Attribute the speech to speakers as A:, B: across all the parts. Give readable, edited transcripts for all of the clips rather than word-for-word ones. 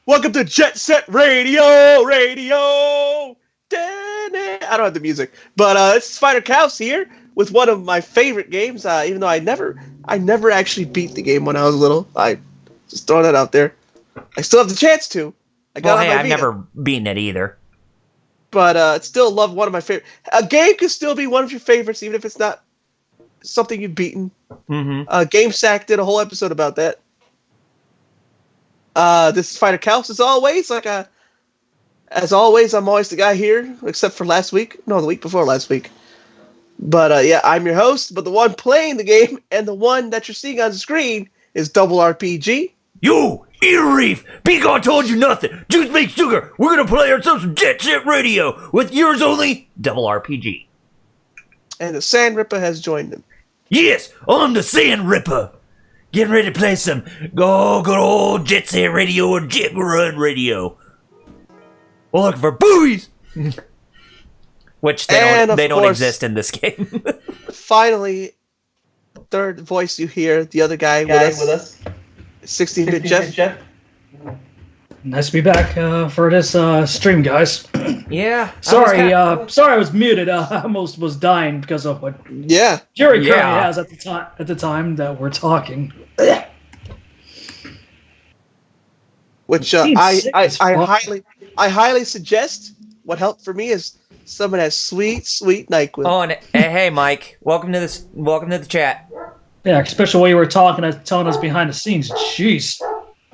A: Welcome to Jet Set Radio. I don't have the music, but it's Spider Cows here with one of my favorite games. Even though I never actually beat the game when I was little. I just throwing that out there. I still have the chance to.
B: I've never beaten it either.
A: But it's still one of my favorite. A game can still be one of your favorites, even if it's not something you've beaten.
B: Mm-hmm.
A: Game Sack did a whole episode about that. This is Fighter Cows as always. As always, I'm always the guy here, except for last week. No, the week before last week. But yeah, I'm your host. But the one playing the game and the one that you're seeing on the screen is Double RPG.
B: You, Ear Reef, Peacock told you nothing. Juice makes sugar. We're gonna play ourselves some Jet Set Radio with yours only, Double RPG.
A: And the Sand Ripper has joined them.
B: Yes, I'm the Sand Ripper. Getting ready to play some good old Jet Set Radio or Jet Run Radio. We're looking for buoys. Which they don't exist in this game.
A: Finally, third voice you hear, the other guy with us. 16-bit Jeff.
C: Nice to be back for this stream, guys.
B: Yeah.
C: Sorry, I was muted. I almost was dying because of what Jerry currently has at the time that we're talking.
A: Which I highly suggest. What helped for me is someone has sweet NyQuil.
B: Oh, and hey, Mike, welcome to the chat.
C: Yeah, especially while you were telling us behind the scenes. Jeez.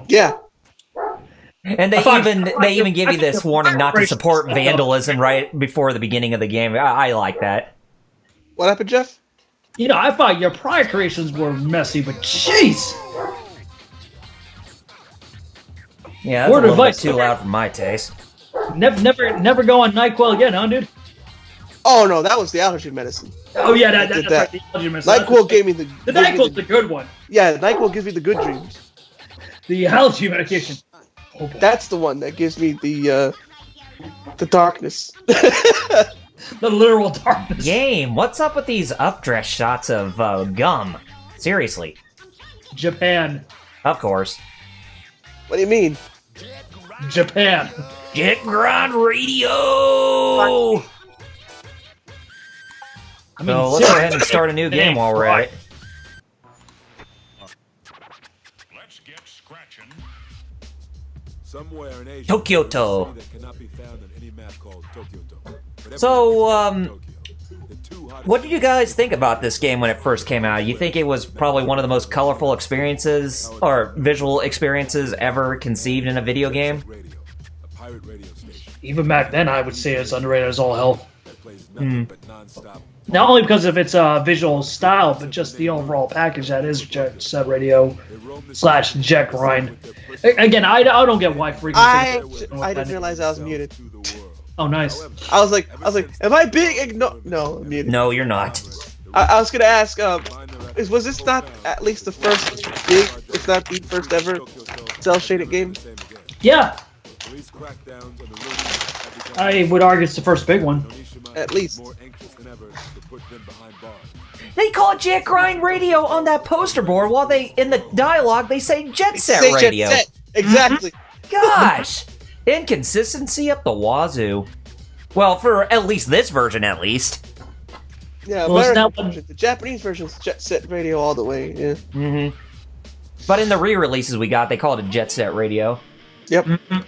A: Yeah.
B: And they even give you this warning not to support vandalism right before the beginning of the game. I like that.
A: What happened, Jeff?
C: You know, I thought your prior creations were messy, but jeez.
B: Yeah, that's a little bit too loud for my taste.
C: Never go on NyQuil again, huh, dude?
A: Oh no, that was the allergy medicine.
C: Oh yeah, that's right, the allergy medicine.
A: NyQuil gave me the
C: NyQuil's the good one.
A: Yeah, NyQuil gives me the good dreams.
C: The allergy medication.
A: Oh, that's the one that gives me the darkness.
C: The literal darkness.
B: Game, what's up with these updress shots of gum? Seriously.
C: Japan.
B: Of course.
A: What do you mean?
C: Japan.
B: Jet Grind Radio! So let's go ahead and start a new game while we're at it.
D: Let's get scratching.
B: Tokyo-to. So, what did you guys think about this game when it first came out? You think it was probably one of the most colorful experiences, or visual experiences ever conceived in a video game?
C: Even back then, I would say it's underrated as all hell. Not only because of its visual style, but just the overall package that is Jet Set Radio / Jet Grind. Again, I don't get why freaking.
A: I didn't realize I was muted.
C: Oh, nice.
A: I was like, am I being no, I'm muted.
B: No, you're not.
A: I was gonna ask, was this not at least the first big, if not the first ever, cel shaded game?
C: Yeah. I would argue it's the first big one.
A: At least.
B: They call it Jet Grind Radio on that poster board while in the dialogue, they say Jet Set Radio.
A: Jet Set. Exactly.
B: Gosh! Inconsistency up the wazoo. Well, for at least this version, at least.
A: Yeah, American version. The Japanese version is Jet Set Radio all the way, yeah.
B: Mm-hmm. But in the re-releases we got, they called it Jet Set Radio.
A: Yep.
B: Mm-hmm.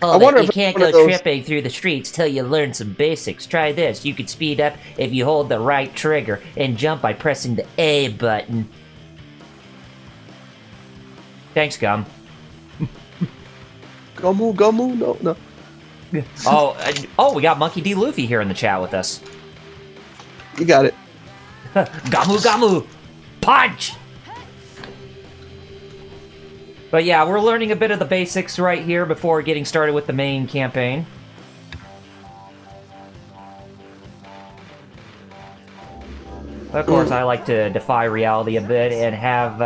A: I wonder
B: you can't go tripping through the streets till you learn some basics. Try this. You can speed up if you hold the right trigger and jump by pressing the A button. Thanks, Gum.
A: Gomu, no.
B: Oh, we got Monkey D. Luffy here in the chat with us.
A: You got it.
B: Gamu, punch! But yeah, we're learning a bit of the basics right here before getting started with the main campaign. Of course, I like to defy reality a bit and have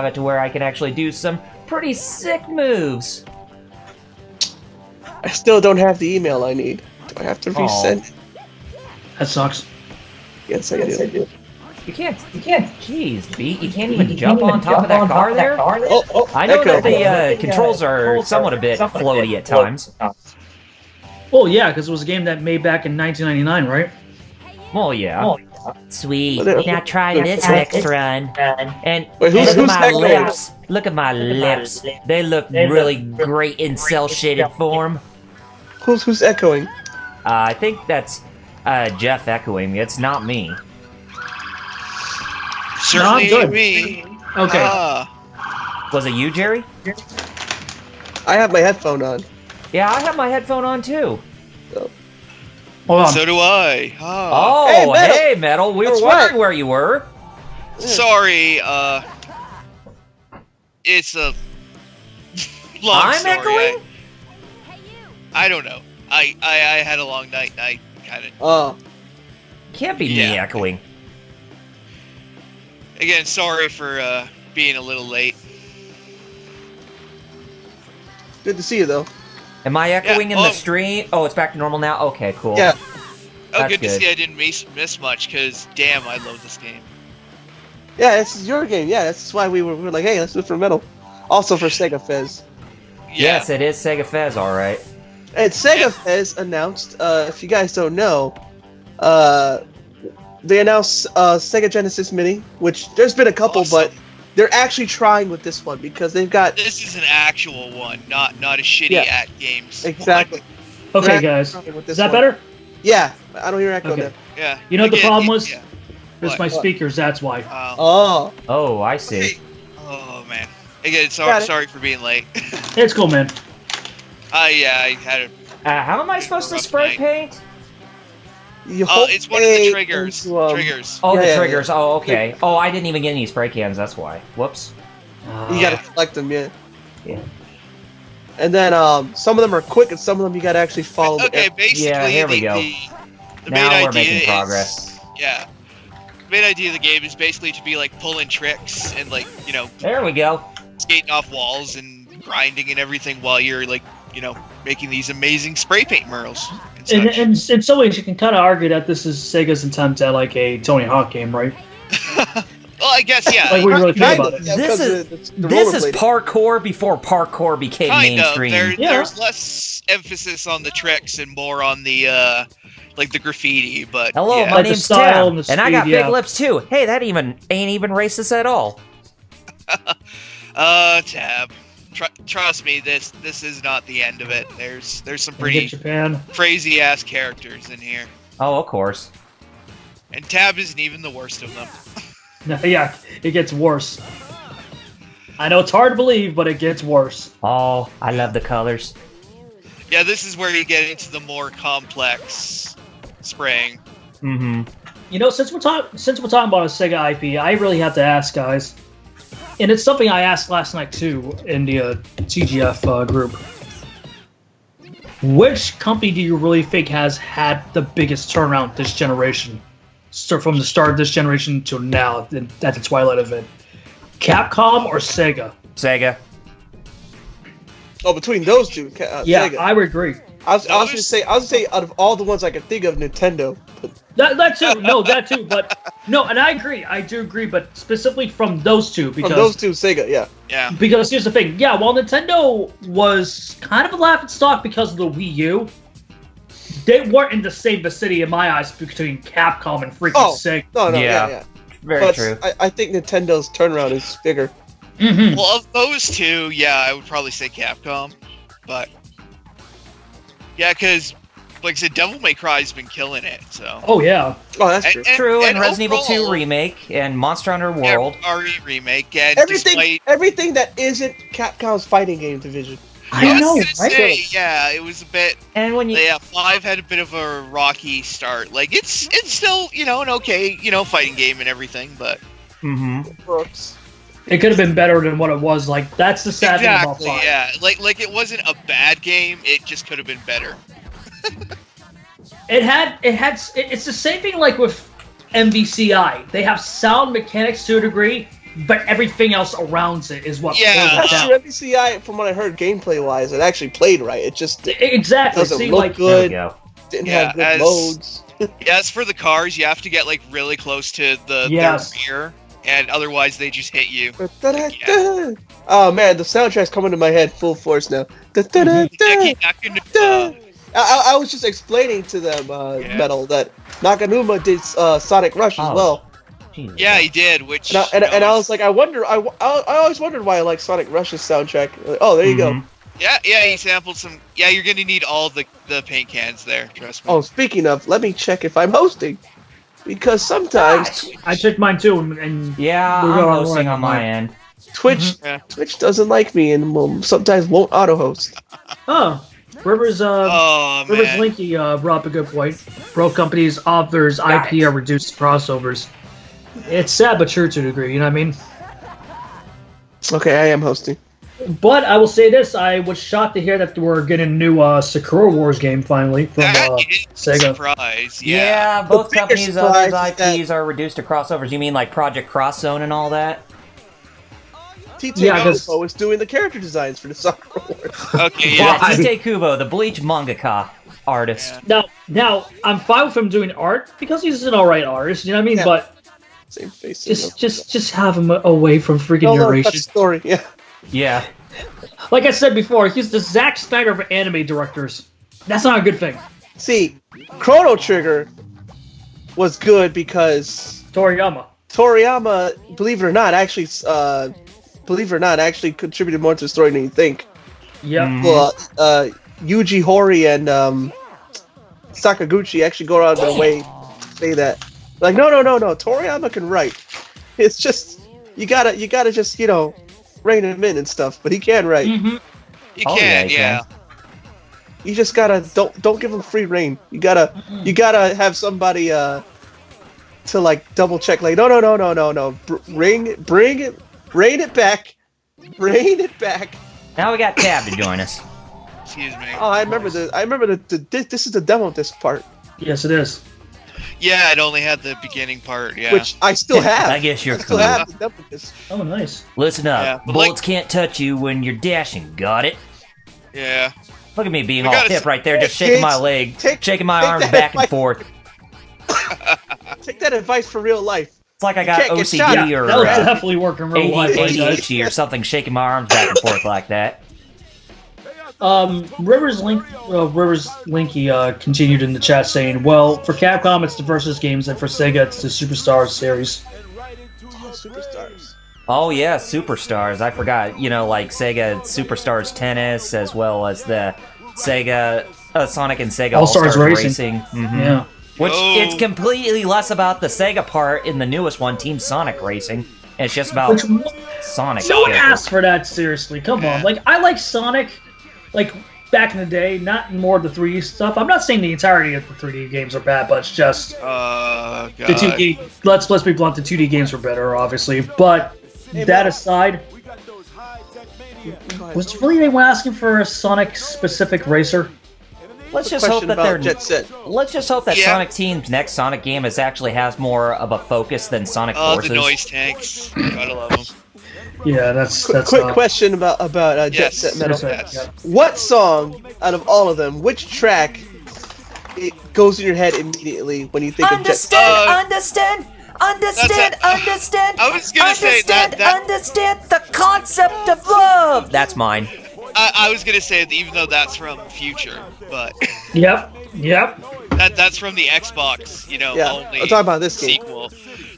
B: it to where I can actually do some pretty sick moves.
A: I still don't have the email I need. Do I have to resend it?
C: That sucks.
A: Yes, I do.
B: You can't. Jeez, Beat. You can't even jump on top of that car there.
A: Oh,
B: I know
A: Echo.
B: that the controls are somewhat a bit floaty at times.
C: Well, yeah, because it was a game that made back in 1999, right?
B: Well, yeah. Sweet. Now try this next run. And
A: Wait,
B: look
A: who's
B: at my
A: echoing?
B: lips. Look at my lips. They look really great in cell-shaded form.
A: Who's echoing?
B: I think that's Jeff echoing. It's not me.
E: Certainly
C: good.
E: me.
C: Okay.
B: Was it you, Jerry?
A: I have my headphone on.
B: Yeah, I have my headphone on too.
C: Hold on.
E: So do I.
B: Oh,
A: Hey, Metal.
B: hey, Metal. We
A: That's
B: were wondering
A: right.
B: where you were.
E: Sorry, it's a long
B: I'm
E: story.
B: echoing?
E: I don't know. I had a long night and I kind of...
A: Oh,
B: Can't be me
E: Yeah.
B: echoing.
E: Again, sorry for being a little late.
A: good to see you though.
B: Am I echoing in the
E: oh.
B: stream? Oh, it's back to normal now? Okay, cool.
A: Yeah.
E: Oh,
B: That's
E: good to
B: good.
E: see I didn't miss much, because damn, I love this game.
A: Yeah, this is your game. Yeah, that's why we were like, hey, let's do it for Metal. Also for Sega Fez.
E: Yeah.
B: Yes, it is Sega Fez, alright.
A: And Sega Fez announced, if you guys don't know, they announced Sega Genesis Mini, which there's been a couple,
E: Awesome.
A: but they're actually trying with this one because they've got
E: This is an actual one, not a shitty
A: Yeah.
E: at games.
A: exactly.
C: Okay,
A: They're
C: guys.
A: trying with
C: Is
A: this
C: that
A: one.
C: better?
A: Yeah, I don't hear echo
C: Okay.
A: now.
E: Yeah.
C: You know what the
E: Again,
C: problem was?
E: Yeah.
C: It's
E: What?
C: my speakers, that's why.
A: Oh,
B: Oh, I see.
E: Oh man. Again,
A: Got it.
E: sorry for being late.
C: It's cool, man.
E: I had a...
B: How am I supposed to
E: Rough
B: spray
E: night.
B: paint?
A: you
E: Oh,
A: hold
E: it's one of the
A: A
E: triggers.
A: into,
E: Triggers.
B: Oh,
A: Yeah,
B: the
A: yeah,
B: triggers. Oh, okay. Oh, I didn't even get any spray cans, that's why. Whoops.
A: You gotta collect them, yeah.
B: Yeah.
A: And then some of them are quick, and some of them you gotta actually follow.
E: Okay, basically,
B: Yeah, here we go.
E: The
B: Now
E: main
B: we're
E: idea
B: making
E: is,
B: progress.
E: Yeah. The main idea of the game is basically to be like pulling tricks and like, you know,
B: There we go.
E: skating off walls and grinding and everything while you're like, you know, making these amazing spray paint murals. And such.
C: In some ways, you can kind of argue that this is Sega's attempt at like a Tony Hawk game, right?
E: Well, I guess, yeah.
C: Like, we really think about
A: Kinda,
C: it.
A: yeah,
B: This
A: because
B: is-
A: of the
B: This is
A: rollerblading.
B: parkour before parkour became
E: Kind of.
B: mainstream.
C: Yeah.
E: There's less emphasis on the tricks and more on the, like the graffiti, but
B: Hello,
E: yeah.
B: my
C: Like the
B: name's
C: style
B: Tab,
C: and the
B: and I got
C: speed,
B: big
C: yeah.
B: lips too. Hey, that ain't even racist at all.
E: Tab. Trust me, this is not the end of it. There's some
C: Get
E: pretty
C: Japan.
E: crazy ass characters in here,
B: Oh, of course.
E: and Tab isn't even the worst of them.
C: No, yeah, it gets worse. I know it's hard to believe, but it gets worse.
B: Oh, I love the colors.
E: Yeah, this is where you get into the more complex spraying.
B: Mm-hmm.
C: You know, since we're talking about a Sega IP, I really have to ask, guys, and it's something I asked last night too in the TGF group. Which company do you really think has had the biggest turnaround this generation? So from the start of this generation to now, at the twilight of it, Capcom or Sega?
B: Sega.
A: Oh, between those two,
C: Yeah,
A: Sega.
C: I would agree.
A: I was gonna say out of all the ones I could think of, Nintendo. But
C: That too, no, that too, but no, and I agree, I do agree, but specifically from those two
A: from those two, Sega, yeah.
E: Yeah.
C: because here's the thing, yeah, while Nintendo was kind of a laughingstock because of the Wii U, they weren't in the same vicinity in my eyes between Capcom and freaking
A: Oh,
C: Sega.
A: No,
B: Yeah.
A: yeah.
B: Very
A: But
B: true.
A: I think Nintendo's turnaround is bigger.
C: Mm-hmm.
E: Well, of those two, yeah, I would probably say Capcom, but yeah, because like I said, Devil May Cry's been killing it. So
C: Oh yeah,
A: Oh, that's true.
B: True, and Resident Evil 2
E: overall,
B: remake and Monster Hunter World.
E: RE remake, and
A: Everything,
E: despite
A: everything that isn't Capcom's fighting game division.
C: I know,
E: was gonna
C: right?
E: say, yeah, it was a bit.
B: And when you
E: Yeah, 5 had a bit of a rocky start. Like it's still an okay fighting game and everything, but
B: Mhm.
A: Brooks.
C: It could have been better than what it was. Like that's the sad thing about
E: exactly,
C: 5.
E: yeah. Like it wasn't a bad game. It just could have been better.
C: It's the same thing like with MVCI. They have sound mechanics to a degree, but everything else around it is what
E: Yeah.
C: pulls it
A: Actually,
C: down.
A: MVCI, from what I heard, gameplay-wise, it actually played right. It just
C: Exactly.
A: doesn't
C: See,
A: look
C: like
B: there we
A: good.
B: go.
A: Didn't
E: Yeah,
A: have good
E: as-
A: modes.
E: Yes, for the cars, you have to get like really close to their rear, and otherwise they just hit you.
A: Da-da-da. Oh man, the soundtrack's coming to my head full force now. Da-da-da-da. I was just explaining to them, Metal, that Nakanuma did Sonic Rush as well.
B: Jesus.
E: Yeah, he did. Which
A: and I was like, I always wondered why I like Sonic Rush's soundtrack. Like, oh, there you go.
E: Yeah, he sampled some. Yeah, you're gonna need all the paint cans there. Trust me.
A: Oh, speaking of, let me check if I'm hosting, because sometimes
C: I checked mine too, and
B: yeah, I'm hosting on my end.
A: Twitch doesn't like me and sometimes won't auto host.
C: Oh, Rivers Linky brought up a good point. Pro companies' authors' IP are reduced to crossovers. It's sad but true to a degree, you know what I mean?
A: Okay, I am hosting.
C: But I will say this, I was shocked to hear that we're getting a new Sakura Wars game finally from Sega.
E: Surprise,
B: yeah, both companies' other IPs are reduced to crossovers. You mean like Project Cross Zone and all that?
A: Kubo is doing the character designs for the Sakura Wars.
E: Okay, yeah.
B: Tite Kubo, the Bleach mangaka artist.
C: Yeah. Now, I'm fine with him doing art because he's an alright artist, you know what I mean? Yeah. But
A: same face.
C: Just have him away from freaking narration.
A: Story, yeah.
B: Yeah.
C: Like I said before, he's the Zack Snyder of anime directors. That's not a good thing.
A: See, Chrono Trigger was good because
C: Toriyama,
A: believe it or not, actually contributed more to the story than you think.
C: Yeah.
A: Well, Yuji Horii and Sakaguchi actually go out of their way to say that. Like, no, Toriyama can write. It's just you gotta just rein him in and stuff, but he can write.
E: You can, yeah.
A: You just gotta don't give him free reign. You gotta have somebody to like double check. Like no. Rein it back.
B: Now we got Tab to join us.
E: Excuse me.
A: Oh, I remember this is the demo disc part.
C: Yes, it is.
E: Yeah, it only had the beginning part, yeah.
A: Which I still have.
B: I guess you're cool.
A: Have the demo disc.
C: Oh, nice.
B: Listen up.
E: Yeah,
B: Bullets can't touch you when you're dashing. Got it?
E: Yeah.
B: Look at me being all hip right there, just shaking my leg, shaking my arms back and forth.
A: Take that advice for real life.
B: It's like I got OCD or
C: that would definitely work in real life.
B: ADHD or something, shaking my arms back and forth like that.
C: Rivers Linky continued in the chat saying, well, for Capcom it's the Versus games, and for Sega it's the Superstars series.
A: Superstars.
B: Oh yeah, Superstars. I forgot. Like Sega Superstars Tennis, as well as the Sega Sonic and Sega All-Stars Racing. Mm-hmm.
C: Yeah.
B: Which it's completely less about the Sega part in the newest one, Team Sonic Racing. It's just about Sonic.
C: No one asked for that, seriously. Come on. Like, I like Sonic, like, back in the day, not more of the 3D stuff. I'm not saying the entirety of the 3D games are bad, but it's just...
E: God.
C: The 2D... Let's be blunt, the 2D games were better, obviously. But, that aside... Was really anyone asking for a Sonic-specific racer?
B: Let's just hope that
A: Jet Set.
B: Let's just hope that Sonic Team's next Sonic game actually has more of a focus than Sonic Forces.
E: Oh, the noise tanks. Gotta love them.
C: Yeah, that's
A: quick question about Jet Set Metal.
E: Yes.
A: What song out of all of them, which track, it goes in your head immediately when you think of Jet Set?
B: Understand.
E: I was gonna say that.
B: Understand the concept of love. That's mine.
E: I was gonna say that even though that's from Future, but
C: Yep.
E: That's from the Xbox, only
A: I'm talking about this
E: sequel.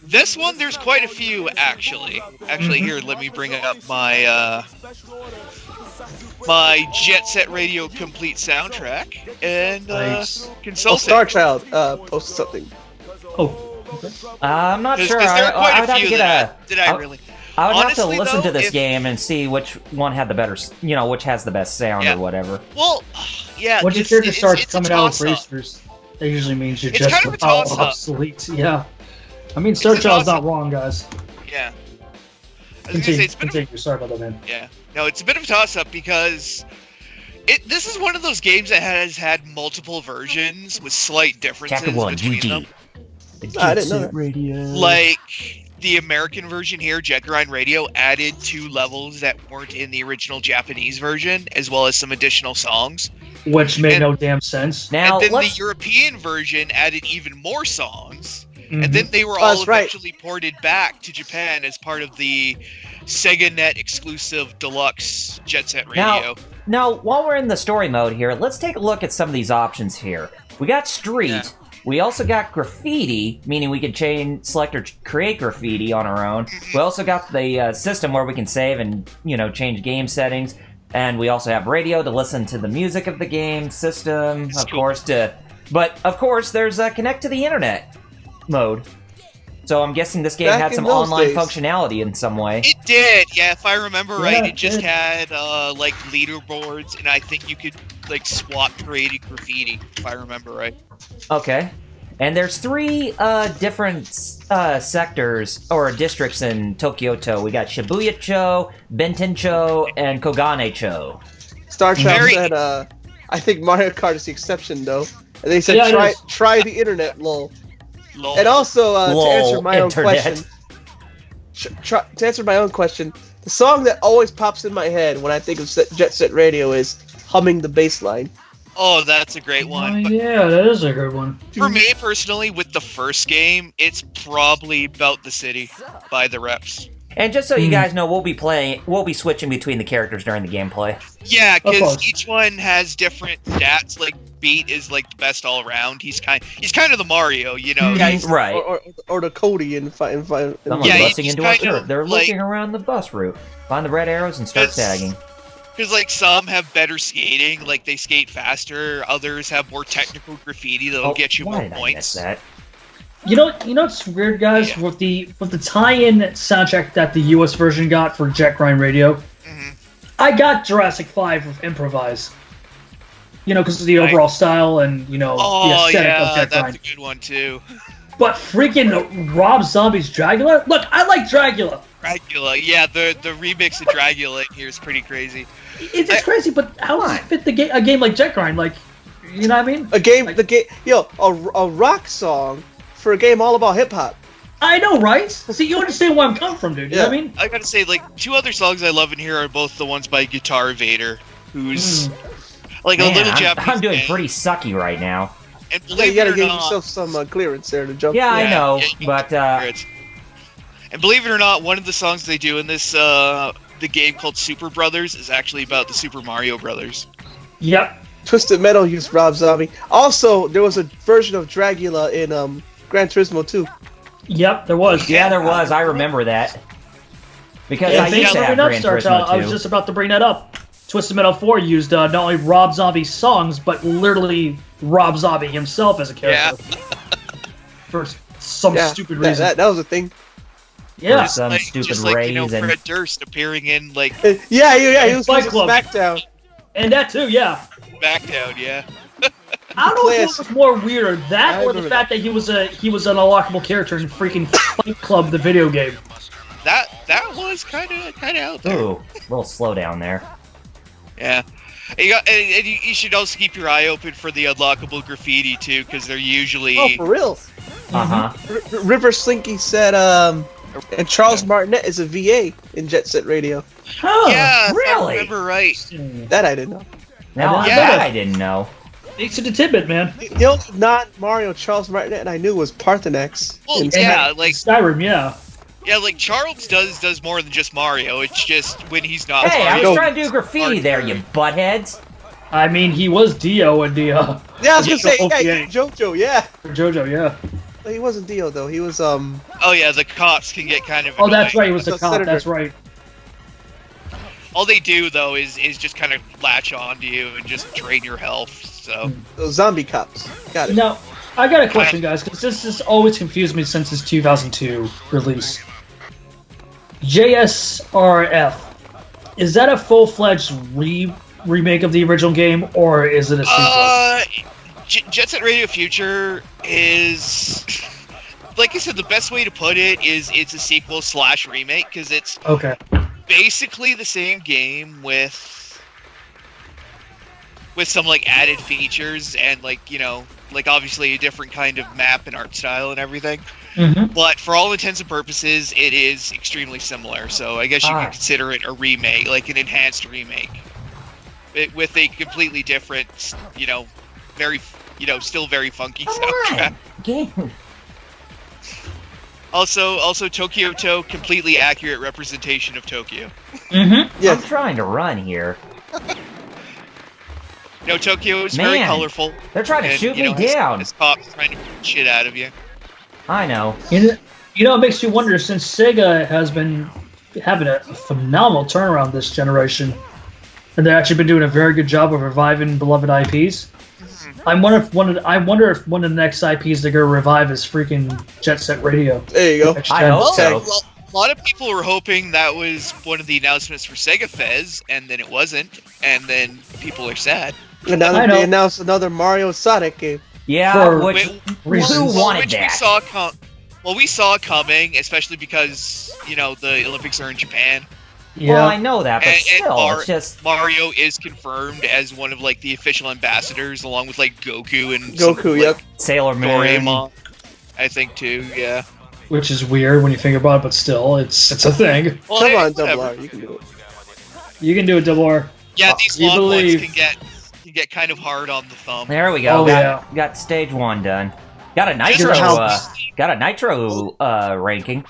E: This one, there's quite a few actually. Here, let me bring up my my Jet Set Radio complete soundtrack and consult.
A: Star Child posted something.
C: Oh. Okay.
B: I'm not sure.
E: There are quite a few
B: Did I
E: really?
B: I would
E: Honestly,
B: have to listen
E: though,
B: to this game and see which one had the better, which has the best sound or whatever.
E: Well, yeah.
C: Once your character starts coming out with racers, that usually means you're just
E: kind of
C: obsolete. Yeah. I mean, Star Child's not wrong, guys.
E: Yeah.
C: Continue. Sorry about that, man.
E: Yeah. No, it's a bit of a toss-up because this is one of those games that has had multiple versions with slight differences
B: Chapter 1,
E: between
B: GG.
E: them.
A: I didn't know that.
B: Radio.
E: Like, the American version here, Jet Grind Radio, added 2 levels that weren't in the original Japanese version, as well as some additional songs.
C: Which made no damn sense.
B: Now,
E: And then the European version added even more songs.
C: Mhm.
E: And then they were all eventually ported back to Japan as part of the Sega Net exclusive deluxe Jet Set Radio.
B: Now, while we're in the story mode here, let's take a look at some of these options here. We got Street.
E: Yeah.
B: We also got Graffiti, meaning we can select or create graffiti on our own. We also got the system where we can save and, change game settings. And we also have radio to listen to the music of the game, system, but of course there's connect to the internet mode. So I'm guessing this game had some online functionality in some way.
E: It did, yeah. If I remember right, it just had like leaderboards, and I think you could like swap creating graffiti. If I remember right.
B: Okay. And there's 3 different sectors or districts in Tokyo-to. We got Shibuya-cho, Benten-cho, and Kogane-cho.
A: Star Trek said, I think Mario Kart is the exception, though. And they said, try the internet, lol. And also, to answer my own question, the song that always pops in my head when I think of Jet Set Radio is Humming the Bassline.
E: Oh, that's a great one.
C: But yeah, that is a good one.
E: For me, personally, with the first game, it's probably About the City by the Reps.
B: And just so you guys know, we'll be switching between the characters during the gameplay.
E: Yeah, because each one has different stats. Like, Beat is like the best all around. He's kind of the Mario,
A: Yeah,
B: right.
A: Or the Cody in
B: Someone's busting into our turf. They're looking around the bus route. Find the red arrows and start tagging.
E: Because, like, some have better skating, like, they skate faster. Others have more technical graffiti that'll get you more points.
B: I miss that?
C: You know what's weird, guys?
E: Yeah.
C: With the tie-in soundtrack that the US version got for Jet Grind Radio, I got Jurassic 5 with Improvise. Because of the overall style and, the aesthetic of Jet Grind.
E: That's a good one, too.
C: But freaking Rob Zombie's Dragula? Look, I like Dragula.
E: Dragula, yeah, the remix of Dragula here is pretty crazy.
C: It's crazy, but how does it fit a game like Jet Grind? Like, you know what I mean?
A: A rock song for a game all about hip hop.
C: I know, right? See, you understand where I'm coming from, dude. You know what I mean?
E: I gotta say, like, 2 other songs I love in here are both the ones by Guitar Vader, who's like a little Japanese.
B: I'm doing pretty sucky right now.
E: And believe
A: you gotta
E: it or
A: give
E: not,
A: yourself some clearance there to jump.
B: Yeah, I know, but
E: and believe it or not, one of the songs they do in this the game called Super Brothers is actually about the Super Mario Brothers.
C: Yep.
A: Twisted Metal used Rob Zombie. Also, there was a version of Dragula in Gran Turismo 2.
C: Yep, there was.
B: Yeah, there was. I remember that. Because I used to have Gran Turismo 2.
C: I was just about to bring that up. Twisted Metal 4 used not only Rob Zombie's songs, but literally Rob Zombie himself as a character. For some stupid reason.
A: That was a thing.
C: Yeah.
B: For some stupid reason.
E: Fred Durst appearing in, like...
A: Yeah, he was
C: Fight
A: in
C: Club.
A: SmackDown.
C: And that too, yeah.
E: SmackDown, yeah.
C: I don't know if it was more weirder, that or the fact that he was an unlockable character in freaking Fight Club, the video game.
E: That was kind of out there.
B: Ooh, a little slow down there.
E: Yeah. And you should also keep your eye open for the unlockable graffiti, too, because they're usually...
A: Oh, for real?
B: Uh-huh.
A: River Slinky said, and Charles Martinet is a VA in Jet Set Radio.
C: Huh,
E: yeah,
C: really?
E: If I remember right.
A: That I didn't know.
B: Now, that I didn't know.
C: Thanks to the tidbit, man.
A: The only non-Mario Charles Martinet I knew was Parthenax.
E: Well, yeah, like...
C: Skyrim, yeah.
E: Yeah, like, Charles does more than just Mario. It's just when he's not
B: Hey,
E: Mario.
B: I was trying to do graffiti there, you buttheads.
C: I mean, he was Dio in the,
A: Yeah, I was gonna say, JoJo, yeah.
C: JoJo, yeah.
A: He wasn't Dio, though. He was,
E: Oh, yeah, the cops can get kind of
C: Oh, that's
E: annoying.
C: right, he was the cop,
A: Senator.
C: that's right.
E: All they do, though, is just kind of latch onto you and just drain your health, so...
A: those zombie cops. Got it.
C: Now, I got a question, guys, because this has always confused me since its 2002 release. JSRF, is that a full-fledged remake of the original game, or is it a sequel?
E: Jet Set Radio Future is... Like I said, the best way to put it is it's a sequel / remake, because it's...
C: Okay.
E: Basically the same game with with some like added features and like, you know, like obviously a different kind of map and art style and everything.
C: Mm-hmm.
E: But for all intents and purposes, it is extremely similar. So I guess you could consider it a remake, like an enhanced remake, with a completely different, you know, very, you know, still very funky soundtrack.
B: Game.
E: Also, Tokyo To, completely accurate representation of Tokyo.
C: Mm-hmm.
A: Yes.
B: I'm trying to run here.
E: No, Tokyo is very colorful.
B: They're trying to shoot me down.
E: It's cops trying to beat shit out of you.
B: I know.
C: You know, it makes you wonder, since Sega has been having a phenomenal turnaround this generation, and they've actually been doing a very good job of reviving beloved IPs. I wonder if one of the next IPs they're gonna revive is freaking Jet Set Radio.
A: There you go.
B: I hope so.
E: Well, a lot of people were hoping that was one of the announcements for Sega Fez, and then it wasn't, and then people are sad.
A: And now they announced another Mario Sonic game.
B: Yeah, who wanted
E: which
B: that?
E: we saw coming, especially because, you know, the Olympics are in Japan.
C: Yeah.
B: Well, I know that, but still, it's just...
E: Mario is confirmed as one of, like, the official ambassadors, along with, like, Goku and
B: Sailor Moon.
E: Doraemon, I think, too, yeah.
C: Which is weird when you think about it, but still, it's a thing.
E: Well,
A: Come on, Double R, you can do it.
C: You can do it, Double R.
E: Yeah, these long ones can get kind of hard on the thumb.
B: There we go.
C: Oh,
B: got stage 1 done. Got a Nitro. Got a Nitro ranking.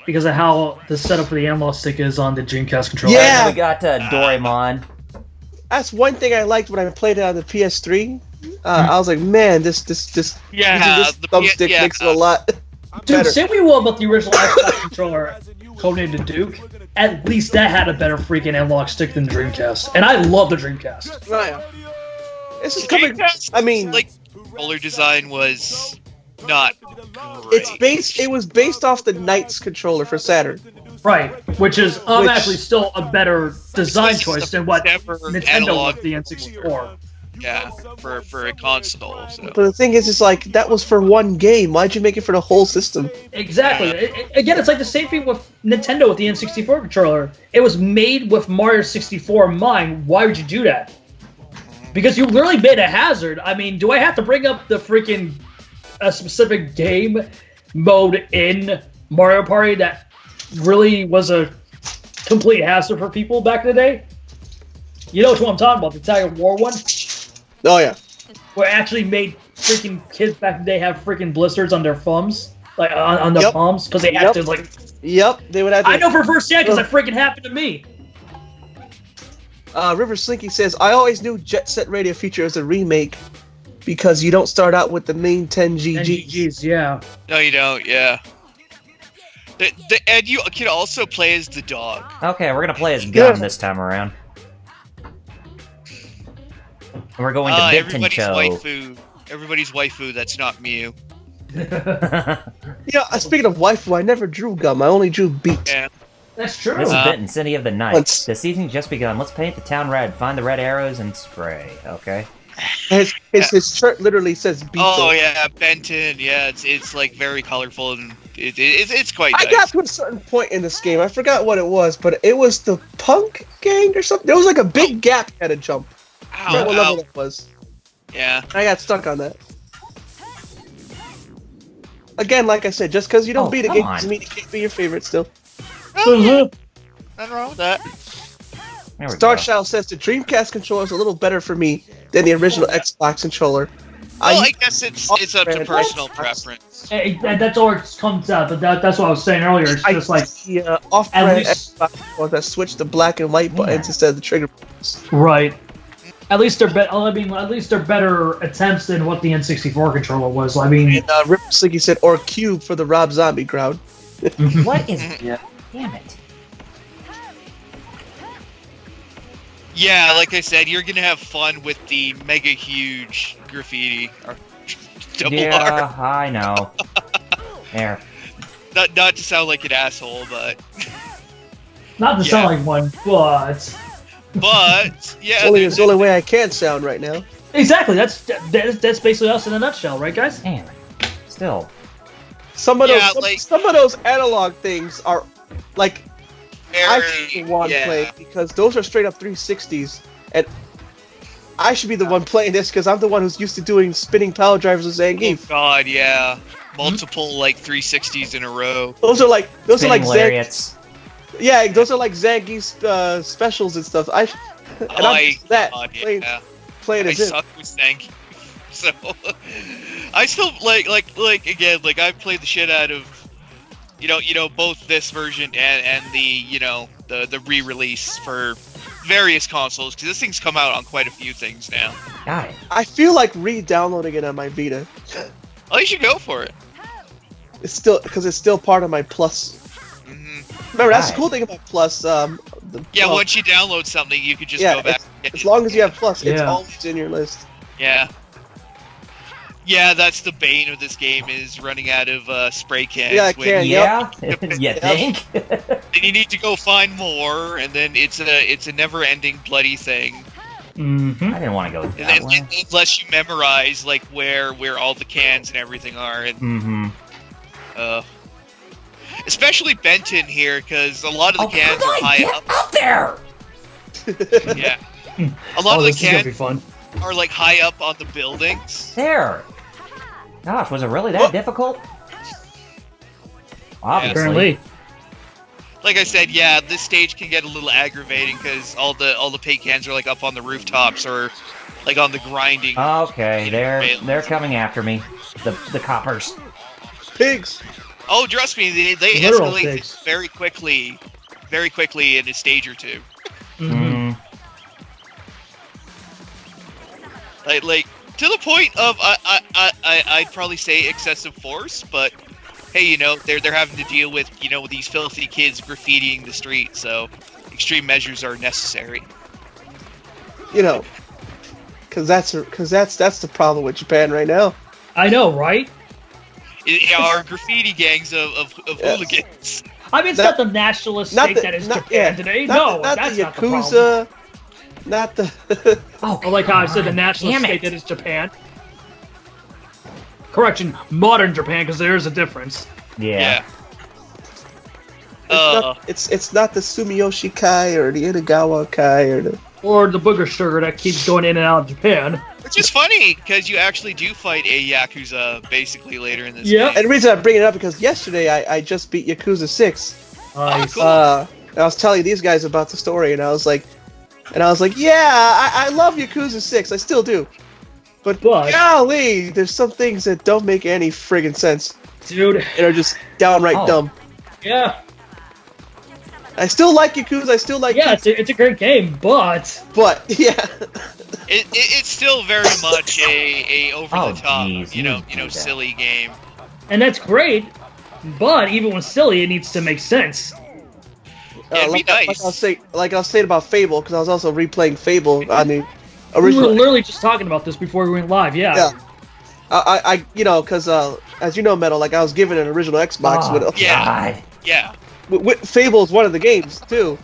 C: Because of how the setup for the analog stick is on the Dreamcast controller.
A: Yeah!
B: We got Doraemon.
A: That's one thing I liked when I played it on the PS3. I was like, man, this thumbstick makes it a lot
C: Dude,
A: better.
C: say what you will about the original Xbox controller, codenamed the Duke. At least that had a better freaking analog stick than Dreamcast, and I love the Dreamcast.
A: Oh, yeah. This is coming. I mean,
E: like, controller design was not great.
A: It was based off the Knights controller for Saturn.
C: Right, which is actually still a better design choice than what Nintendo with the N64.
E: Yeah, for a console. So.
A: But the thing is, it's like, that was for one game. Why'd you make it for the whole system?
C: Exactly. Again, it's like the same thing with Nintendo with the N64 controller. It was made with Mario 64 in mind. Why would you do that? Because you literally made a hazard. I mean, do I have to bring up the freaking specific game mode in Mario Party that really was a complete hazard for people back in the day? You know what I'm talking about, the Tag of War one?
A: Oh, yeah.
C: Where it actually made freaking kids back in the day have freaking blisters on their thumbs, like on their palms, because they had to, like...
A: Yep, they would have to...
C: I know for firsthand, because it freaking happened to me.
A: River Slinky says, I always knew Jet Set Radio feature as a remake because you don't start out with the main 10 GGs.
C: 10 GGs, yeah.
E: No, you don't, yeah. And you can also play as the dog.
B: Okay, we're gonna play as Gun this time around. And we're going to Bigton Show.
E: Everybody's waifu that's not Mew.
A: Yeah, speaking of waifu, I never drew Gum. I only drew Beat.
E: Yeah.
C: That's true.
B: This is Benton, City of the Night. The season's just begun. Let's paint the town red. Find the red arrows and spray. Okay.
A: His shirt literally says Beat.
E: Oh yeah, Benton. Yeah, it's like very colorful and it's quite nice.
A: I got to a certain point in this game. I forgot what it was, but it was the Punk Gang or something. There was like a big gap you had to jump. I forgot what level it was.
E: Yeah.
A: I got stuck on that. Again, like I said, just because you don't beat a game doesn't mean it can't be your favorite still.
E: Nothing wrong with that.
A: Star Child says the Dreamcast controller is a little better for me than the original Xbox controller.
E: Well, I guess it's up to personal preference.
C: That's all it comes out, but that's what I was saying earlier. It's just like
A: the off-brand Xbox ones that switch to black and white buttons instead of the trigger buttons.
C: Right. At least they're better. I mean, at least they're better attempts than what the N64 controller was. I mean,
A: and Rip Slinky said, or Cube for the Rob Zombie crowd.
B: What is? Damn it.
E: Yeah, like I said, you're gonna have fun with the mega huge graffiti. Or double R.
B: I know. There.
E: Not to sound like an asshole, but
C: not to sound like one, but
E: yeah,
A: it's the only way I can sound right now.
C: Exactly. That's basically us in a nutshell, right, guys?
B: Damn. Still.
A: Some of those analog things are like I want to play because those are straight up 360s, and I should be the one playing this because I'm the one who's used to doing spinning power drivers with
E: Oh
A: Zangief.
E: God, yeah. Multiple like 360s in a row.
A: Those are like
B: Spinning lariats.
A: Yeah, those are like Zangief's specials and stuff. I'm playing
E: I
A: as him.
E: suck with Zangief, so I still like again, like I've played the shit out of both this version and the the re-release for various consoles, because this thing's come out on quite a few things now.
B: Got it.
A: I feel like re-downloading it on my Vita.
E: Oh, you should go for it.
A: It's still part of my Plus. Remember, that's the cool thing about Plus.
E: Once you download something, you could just go back.
A: As long as you have Plus, it's
C: Yeah.
A: always in your list.
E: Yeah. Yeah, that's the bane of this game, is running out of spray cans.
A: Yeah,
B: Yeah? You think?
E: And you need to go find more, and then it's a never-ending bloody thing.
C: Mm-hmm.
B: I didn't want to go that way.
E: Unless you memorize like where all the cans and everything are, and especially Benton here, because a lot of the cans are high up.
B: Out there!
E: Yeah, a lot of the
C: this is gonna be
E: cans
C: fun.
E: are like high up on the buildings.
B: There! Gosh, was it really that difficult? Obviously.
C: Apparently.
E: Like I said, yeah, this stage can get a little aggravating because all the paint cans are like up on the rooftops or like on the grinding.
B: Okay, they're coming after me. The coppers.
A: Pigs.
E: Oh, trust me, they
C: Literal
E: escalate
C: pigs.
E: things very quickly in a stage or two.
C: Mm-hmm.
E: Like to the point of I'd probably say excessive force, but hey, they're having to deal with these filthy kids graffitiing the street, so extreme measures are necessary.
A: Because that's the problem with Japan right now.
C: I know, right?
E: It are graffiti gangs of hooligans.
C: I mean, it's not the nationalist state that is Japan today. No, that's
A: the
C: not the problem.
A: Yakuza. Not the.
C: I like how I said the nationalist state that is Japan. Correction, modern Japan, because there is a difference.
B: Yeah.
A: It's not the Sumiyoshi Kai or the Inagawa Kai
C: Or the booger sugar that keeps going in and out of Japan.
E: Which is funny, because you actually do fight a Yakuza basically later in this
C: Yeah.
E: game.
A: And the reason I'm bringing it up because yesterday I just beat Yakuza 6.
C: Nice.
E: Cool.
A: And I was telling these guys about the story, and I was like, yeah, I love Yakuza 6, I still do. But golly, there's some things that don't make any friggin' sense.
C: Dude.
A: And are just downright dumb.
C: Yeah.
A: I still like Yakuza, I still like
C: Yakuza. It's a great game, but
A: yeah.
E: It's still very much a over the top, silly game.
C: And that's great, but even when silly, it needs to make sense.
E: It'd be nice.
A: Like I was saying about Fable, because I was also replaying Fable on the
C: We
A: original.
C: were literally just talking about this before we went live, yeah.
A: I because as you know, Metal, like I was given an original Xbox with
E: Yeah.
A: Fable is one of the games too,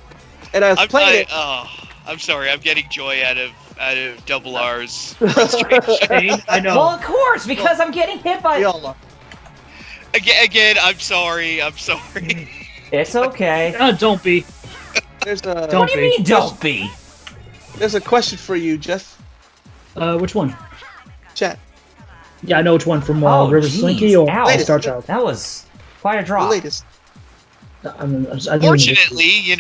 A: and I was playing it.
E: I'm sorry, I'm getting joy out of Double R's frustration.
C: I know.
B: Well, of course, because I'm getting hit by.
A: We all are.
E: Again, I'm sorry.
B: It's okay.
C: Don't be.
A: There's a.
C: Don't
B: What do you mean, don't be?
A: There's a question for you, Jeff.
C: Which one?
A: Chat.
C: Yeah, I know which one from
B: Oh,
C: River
B: jeez.
C: Slinky or
B: Ow.
C: Star Child.
B: That was quite a
A: The
B: drop.
A: latest.
E: Fortunately,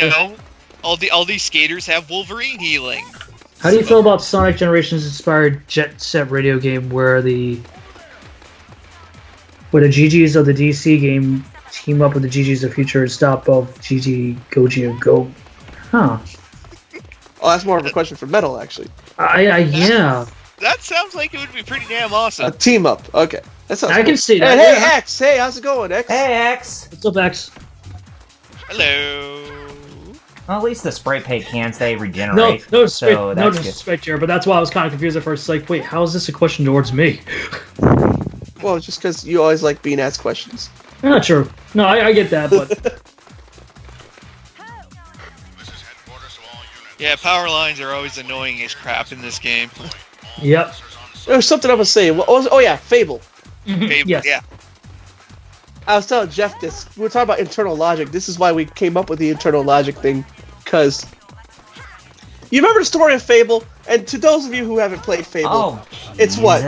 E: all these skaters have Wolverine healing.
C: How do you feel about Sonic Generations inspired Jet Set radio game where the GGs of the DC game team up with the GGs of Future and stop both GG, Goji, and Go? Huh.
A: Oh, that's more of a question for Metal, actually.
C: Yeah.
E: That sounds like it would be pretty damn awesome.
A: A team up. Okay. That sounds
C: I
A: cool.
C: can see that.
A: Hey,
C: yeah.
A: X. Hey, how's it going, X?
B: Hey, X.
C: What's up, X?
E: Hello.
B: Well, at least the spray paint cans, they regenerate.
C: No
B: so that's good.
C: disrespect here, but that's why I was kind of confused at first. It's like, wait, how is this a question towards me?
A: Well, just because you always like being asked questions.
C: Not true. No, I get that, but
E: Yeah, power lines are always annoying as crap in this game.
C: yep.
A: There was something I was saying. Oh yeah, Fable.
E: Fable,
C: Yes.
E: Yeah.
A: I was telling Jeff this. We were talking about internal logic. This is why we came up with the internal logic thing, because You remember the story of Fable? And to those of you who haven't played Fable, it's what?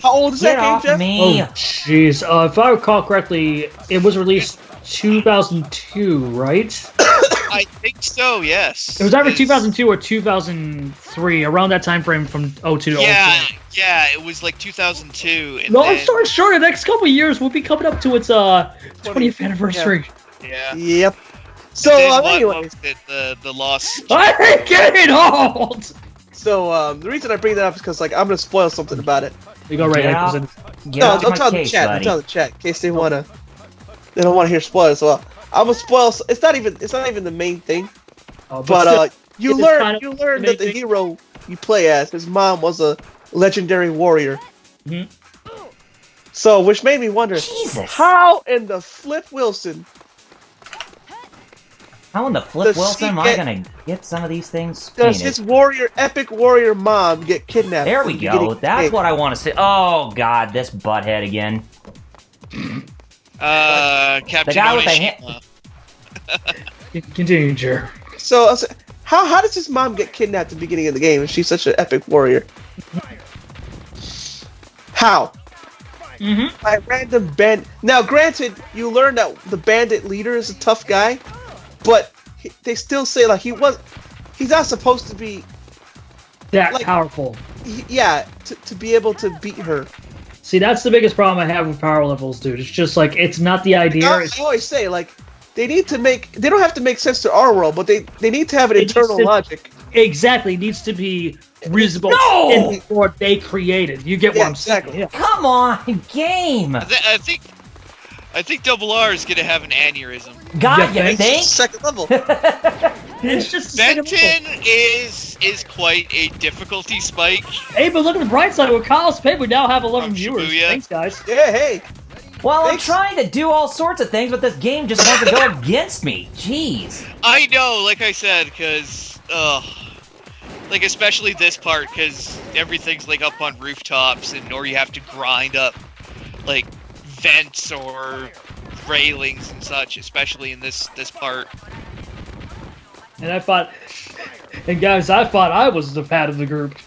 A: How old is that game, Jeff?
B: Me.
C: Oh, jeez. If I recall correctly, it was released 2002, right?
E: I think so. Yes.
C: It was either 2002 or 2003, around that time frame from 02 to 04.
E: Yeah, it was like 2002. And
C: Long story short, the next couple of years we'll be coming up to its 20th anniversary.
E: Yeah.
A: Yep. So anyway,
E: what was it? The Lost.
C: I hate getting old.
A: So the reason I bring that up is because like I'm gonna spoil something about it.
C: You go right ahead.
A: No, don't tell the chat. Don't tell the chat in case they don't want to hear spoilers. So I'm gonna spoil. It's not even the main thing. But you learn that the hero you play as, his mom was a legendary warrior.
C: Mm-hmm.
A: So, which made me wonder, how in the flip Wilson?
B: How in the flip Wilson am I gonna get some of these things painted?
A: Does his epic warrior mom get kidnapped?
B: There we go. That's what I want to say. Oh god, this butthead again.
E: Captain
B: the guy with the hand.
C: Continue, Jer.
A: So, how does his mom get kidnapped at the beginning of the game if she's such an epic warrior? How? By random bandit. Now, granted, you learn that the bandit leader is a tough guy, but they still say like he's not supposed to be
C: that powerful.
A: To be able to beat her.
C: See, that's the biggest problem I have with power levels, dude. It's just like it's not the idea.
A: I always say like they don't have to make sense to our world, but they need to have an internal logic.
C: Exactly, it needs to be reasonable in what they created. You get what I'm saying? Yeah.
B: Come on, game.
E: I think Double R is gonna have an aneurysm.
B: God, you think?
A: Second level.
C: It's just
E: Benton is quite a difficulty spike.
C: Hey, but look at the bright side. With Kyle's Pay, we now have 11 viewers. Thanks, guys.
A: Yeah, hey.
B: Well, I'm trying to do all sorts of things, but this game just wants to go against me. Jeez.
E: I know, like I said, because, like, especially this part, because everything's, like, up on rooftops, or you have to grind up, like, vents or railings and such, especially in this part.
C: And I thought I was the pad of the group.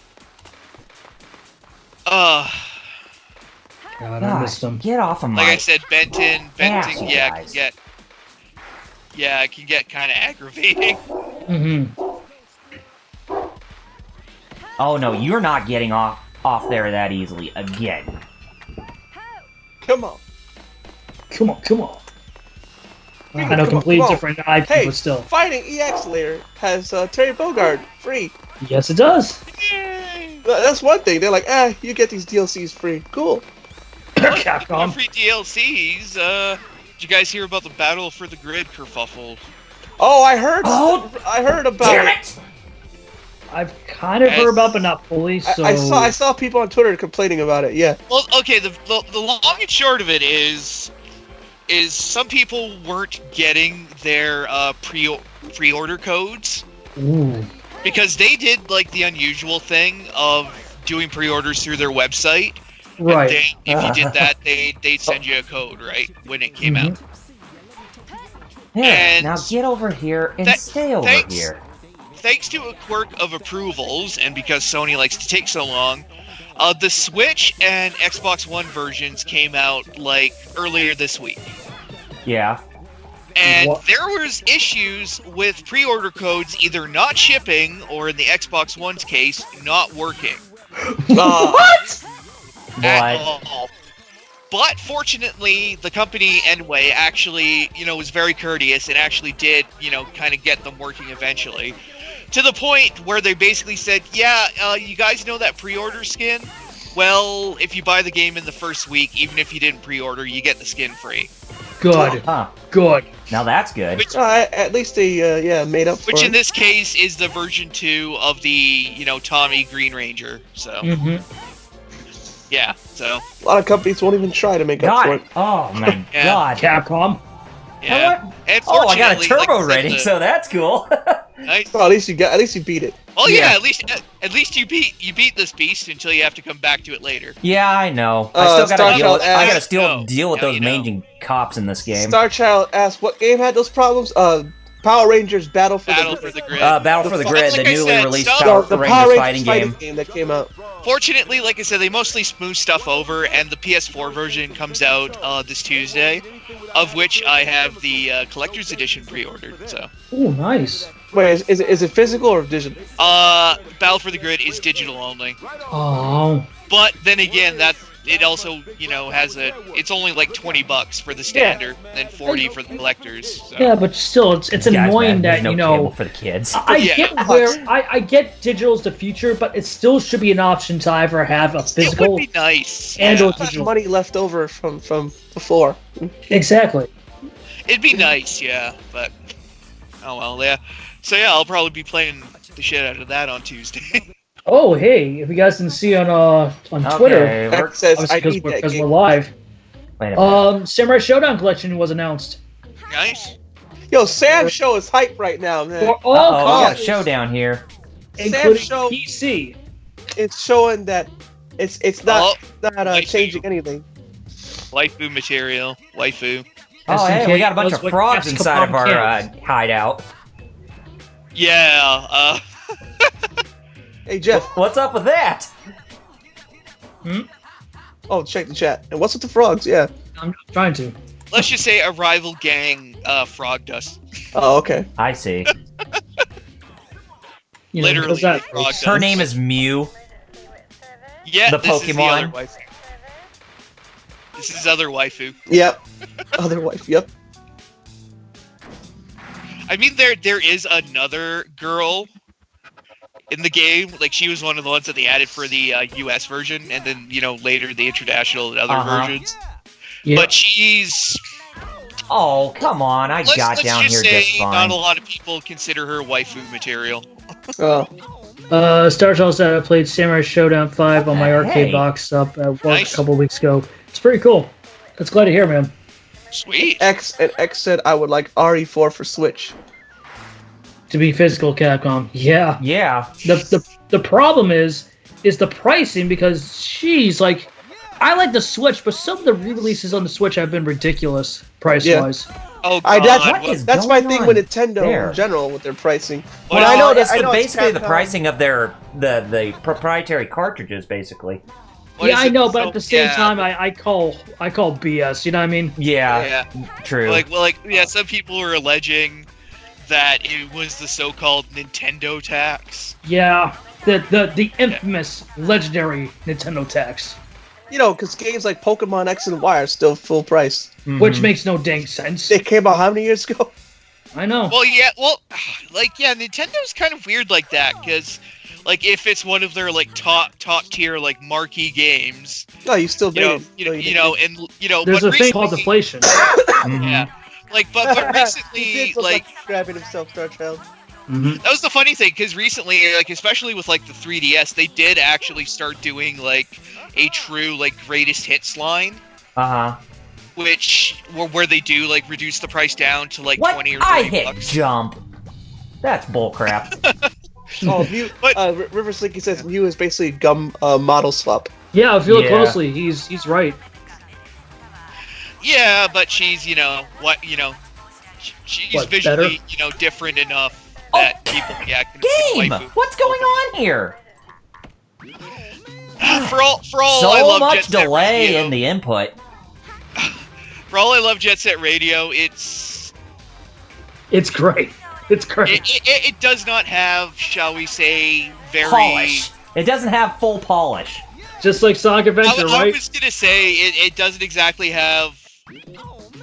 C: God, I missed him.
B: Get off of my...
E: Like I said, Benton,
B: guys.
E: it can get kind of aggravating.
B: Oh no, you're not getting off there that easily again.
A: Come on.
C: I know, completely different IP, but still.
A: Fighting EX Layer has Terry Bogard free.
C: Yes, it does.
E: Yay!
A: That's one thing. They're like, you get these DLCs free. Cool.
C: Capcom.
E: Free DLCs. Did you guys hear about the Battle for the Grid kerfuffle?
A: Oh, I heard about
B: Damn it!
C: I've kind of heard about, but not fully. So
A: I saw people on Twitter complaining about it. Yeah.
E: Well, okay. The long and short of it is some people weren't getting their pre-order codes.
C: Ooh.
E: Because they did like the unusual thing of doing pre-orders through their website.
C: Right.
E: If you did that, they'd send you a code, right, when it came out.
B: Here, now get over here and stay over here.
E: Thanks to a quirk of approvals, and because Sony likes to take so long, the Switch and Xbox One versions came out, like, earlier this week.
B: Yeah.
E: And there was issues with pre-order codes either not shipping, or in the Xbox One's case, not working.
C: What?
E: At all. But fortunately, the company Enway actually, was very courteous and actually did, kind of get them working eventually. To the point where they basically said, you guys know that pre-order skin? Well, if you buy the game in the first week, even if you didn't pre-order, you get the skin free.
C: Good. Good.
B: Now that's good.
E: Which,
A: at least they made up for
E: Which in
A: it.
E: this case is the version 2 of the, Tommy Green Ranger. So, yeah, so.
A: A lot of companies won't even try to make up for it.
B: Oh my god.
C: Capcom.
E: Yeah. And
B: Oh, I got a turbo
E: like
B: rating, so that's cool.
E: Nice.
A: Well, at least you beat it.
E: Well, yeah, at least you beat this beast until you have to come back to it later.
B: Yeah, I know. I still gotta deal with those
E: know.
B: managing cops in this game.
A: Starchild asked what game had those problems. Power Rangers Battle for
E: Battle
A: the
E: for
A: Grid.
E: the Grid.
B: Battle for the Grid,
E: like
B: the
E: I
B: newly
E: said,
B: released
E: some-
B: Power
A: The
B: Rangers fighting game.
A: game that came out.
E: Fortunately, like I said, they mostly smooth stuff over, and the PS4 version comes out this Tuesday, of which I have the collector's edition pre-ordered. So,
C: Ooh, nice.
A: Wait, is it physical or digital?
E: Battle for the Grid is digital only,
C: Oh.
E: but then again, that it also has it's only like $20 for the standard, and 40 for the collectors. So.
C: Yeah, but still, it's
B: Guys,
C: annoying
B: man, there's
C: that,
B: no
C: you know...
B: cable for the kids.
C: I
E: Yeah.
C: get where I get digital's the future, but it still should be an option to either have a
E: It
C: physical
E: would be nice.
C: and
E: yeah.
C: or
A: Got
C: digital.
A: money left over from before.
C: Exactly.
E: It'd be nice, yeah, but oh well, yeah. So yeah, I'll probably be playing the shit out of that on Tuesday.
C: Oh, hey, if you guys didn't see on Twitter,
B: Okay, we're,
A: X says, I
C: obviously
A: need that
C: because we're
A: game.
C: live,
B: wait a minute.
C: Samurai Showdown Collection was announced.
E: Nice.
A: Yo, Sam's show is hype right now, man.
C: For all
B: Uh-oh, we got a
C: consoles,
B: showdown here.
C: including
A: Show-
C: PC.
A: It's showing that it's not
E: Waifu.
A: changing anything.
E: Waifu material. Waifu.
B: Oh, hey, we got a bunch
C: knows
B: of
C: what
B: frogs
C: Capcom
B: inside of our
C: can.
B: hideout.
E: Yeah,
A: Hey Jeff,
B: What's up with that?
A: oh check the chat. And what's with the frogs? Yeah.
C: I'm trying to.
E: let's just say a rival gang frog dust.
A: Oh okay.
B: I see.
C: You know,
E: Literally,
C: because that-
E: frog dust.
B: Her name is Mew.
E: Yeah,
B: the
E: this is the
B: Pokemon.
E: other waifu. This is other waifu.
A: Yep. Other wife. Yep.
E: I mean, there is another girl in the game. Like, she was one of the ones that they added for the US version, and then, later the international and other versions.
C: yeah.
E: But she's...
B: Oh, come on. I got
E: Let's
B: down
E: just
B: here
E: say
B: just fine.
E: not a lot of people consider her waifu material.
A: Oh.
C: Star Child said I played Samurai Showdown 5 on my arcade
B: Hey.
C: box up at work
E: Nice.
C: a couple weeks ago. It's pretty cool. That's glad to hear, man.
E: Sweet.
A: X said I would like RE4 for Switch.
C: To be physical, Capcom. Yeah.
B: Yeah.
C: The problem is the pricing, because she's like, I like the Switch, but some of the re-releases on the Switch have been ridiculous price-wise.
E: Oh, God.
A: That's
B: What is
A: that's my
B: going
A: thing with
B: on
A: Nintendo
B: there?
A: in general with their pricing.
E: Well,
A: But I know that
B: it's basically the
A: Capcom.
B: pricing of their the proprietary cartridges, basically.
E: What
C: Yeah,
E: is
C: I
E: it?
C: know, but
E: So-
C: at the same
E: yeah,
C: time, I call BS. You know what I mean?
B: Yeah,
E: Yeah.
B: true.
E: Some people were alleging that it was the so-called Nintendo tax.
C: Yeah, the infamous, legendary Nintendo tax,
A: Because games like Pokemon X and Y are still full price.
C: which makes no dang sense.
A: They came out how many years ago?
C: I know.
E: Well, Nintendo's kind of weird like that, because, if it's one of their, top tier, marquee games,
A: No, you still made it.
C: There's
E: but
C: a thing called
E: recently-
C: deflation.
E: Yeah. But
A: He
E: recently,
A: did look like grabbing himself, Star Child.
E: that was the funny thing, because recently, especially with, the 3DS, they did actually start doing, a true, greatest hits line,
B: Uh-huh.
E: where they do, reduce the price down to,
B: What?
E: 20 or 30
B: I hit
E: bucks.
B: jump. That's bullcrap.
A: Oh, Mew.
E: But-
A: River Slinky says Mew is basically gum model swap.
C: Yeah, if you look
B: Yeah.
C: closely, he's right.
E: Yeah, but she's, she's
C: What,
E: visually, different enough that people, can
B: Game!
E: waifu.
B: What's going on here?
E: For all I
B: So
E: love
B: much
E: Jet Set
B: delay
E: Radio,
B: in the input.
E: for all I love Jet Set Radio,
C: It's great. It's great.
E: it does not have, shall we say, very
B: Polish. It doesn't have full polish.
C: Just like Sonic Adventure,
E: I
C: right?
E: was gonna say it doesn't exactly have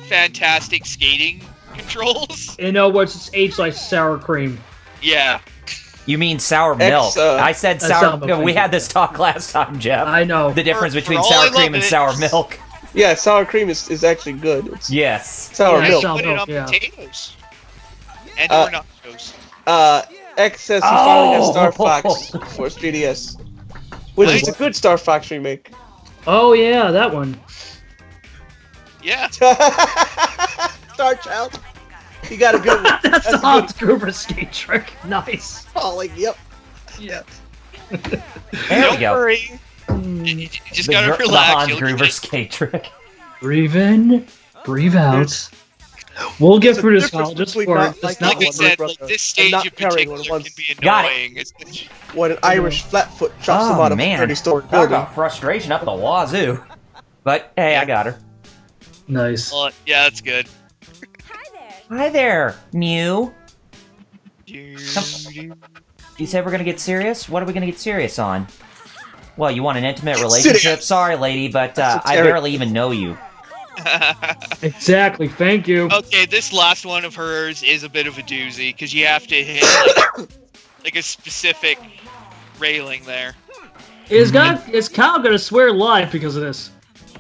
E: fantastic skating controls.
C: What's it's aged like sour cream.
E: Yeah.
B: You mean sour milk? I said
C: sour
B: sour.
C: milk,
B: We
C: thank
B: had this talk last time, Jeff.
C: I know.
B: The difference
E: For
B: between
E: all
B: sour
E: I
B: cream
E: love
B: and
E: it,
B: sour milk.
A: Yeah, sour cream is actually good. It's
B: Yes.
A: sour
C: Yeah,
A: milk.
C: sour
E: Put it
C: milk,
E: on
C: yeah.
E: potatoes. And
A: Uh,
E: or nachos.
A: X says he finally got Star
B: Oh!
A: Fox for his 3DS. Which is a good Star Fox remake.
C: Oh yeah, that one.
E: Yeah.
A: Star Child. You got a good one.
C: That's
A: a
C: the
A: good
C: Hans Gruber skate trick. Nice.
A: Oh, yep.
C: Yeah.
B: There
E: Don't
B: we go.
E: worry. You just
B: The
E: gotta
B: the
E: relax.
B: Hans
E: You'll
B: Gruber
E: get it.
B: skate trick.
C: Breathe in, breathe out. We'll get
A: There's a
C: through this
A: difference
C: call just
A: between
C: for
A: not
C: it.
A: liking
E: Like I
A: one
E: said,
A: brother
E: like this
A: and
E: stage
A: not
E: in
A: caring what
E: particular
A: it
E: can
A: was.
E: be
B: Got it.
E: annoying.
A: When an Irish flatfoot chops them out
B: Oh,
A: of a
B: man.
A: 30-story
B: Talk
A: building.
B: about frustration up the wazoo. But, hey, I got her.
C: Nice.
E: Well, yeah, that's good.
B: Hi there, Mew.
E: Do-
B: You said we're gonna get serious? What are we gonna get serious on? Well, you want an intimate relationship?
A: Serious.
B: Sorry, lady, but I
A: Esoteric.
B: barely even know you.
C: Exactly. Thank you.
E: Okay, this last one of hers is a bit of a doozy because you have to hit like a specific railing there.
C: Is Kyle gonna swear live because of this?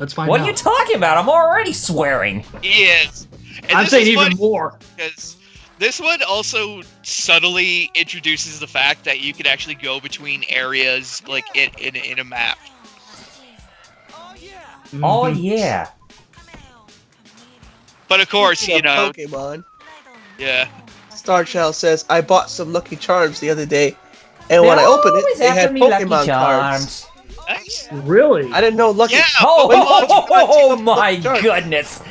C: Let's find
B: What
C: out.
B: are you talking about? I'm already swearing.
E: He is. And
C: I'm
E: this
C: saying
E: is
C: even
E: funny
C: more.
E: because this one also subtly introduces the fact that you could actually go between areas like in a map.
B: Oh,
C: Mhm.
B: yeah.
E: But of course,
A: Speaking
E: you
A: of
E: know,
A: Pokemon.
E: yeah.
A: Star Child says, I bought some Lucky Charms the other day, and when I opened it,
B: Always
A: they
B: after
A: had
B: me, Lucky
A: Pokemon cards.
B: Charms.
E: Nice.
C: Really?
A: I didn't know Lucky.
E: Yeah.
B: Oh,
A: When you
E: Pokemon-
A: want to
B: oh,
A: team up
B: my
A: Lucky Charms.
B: goodness.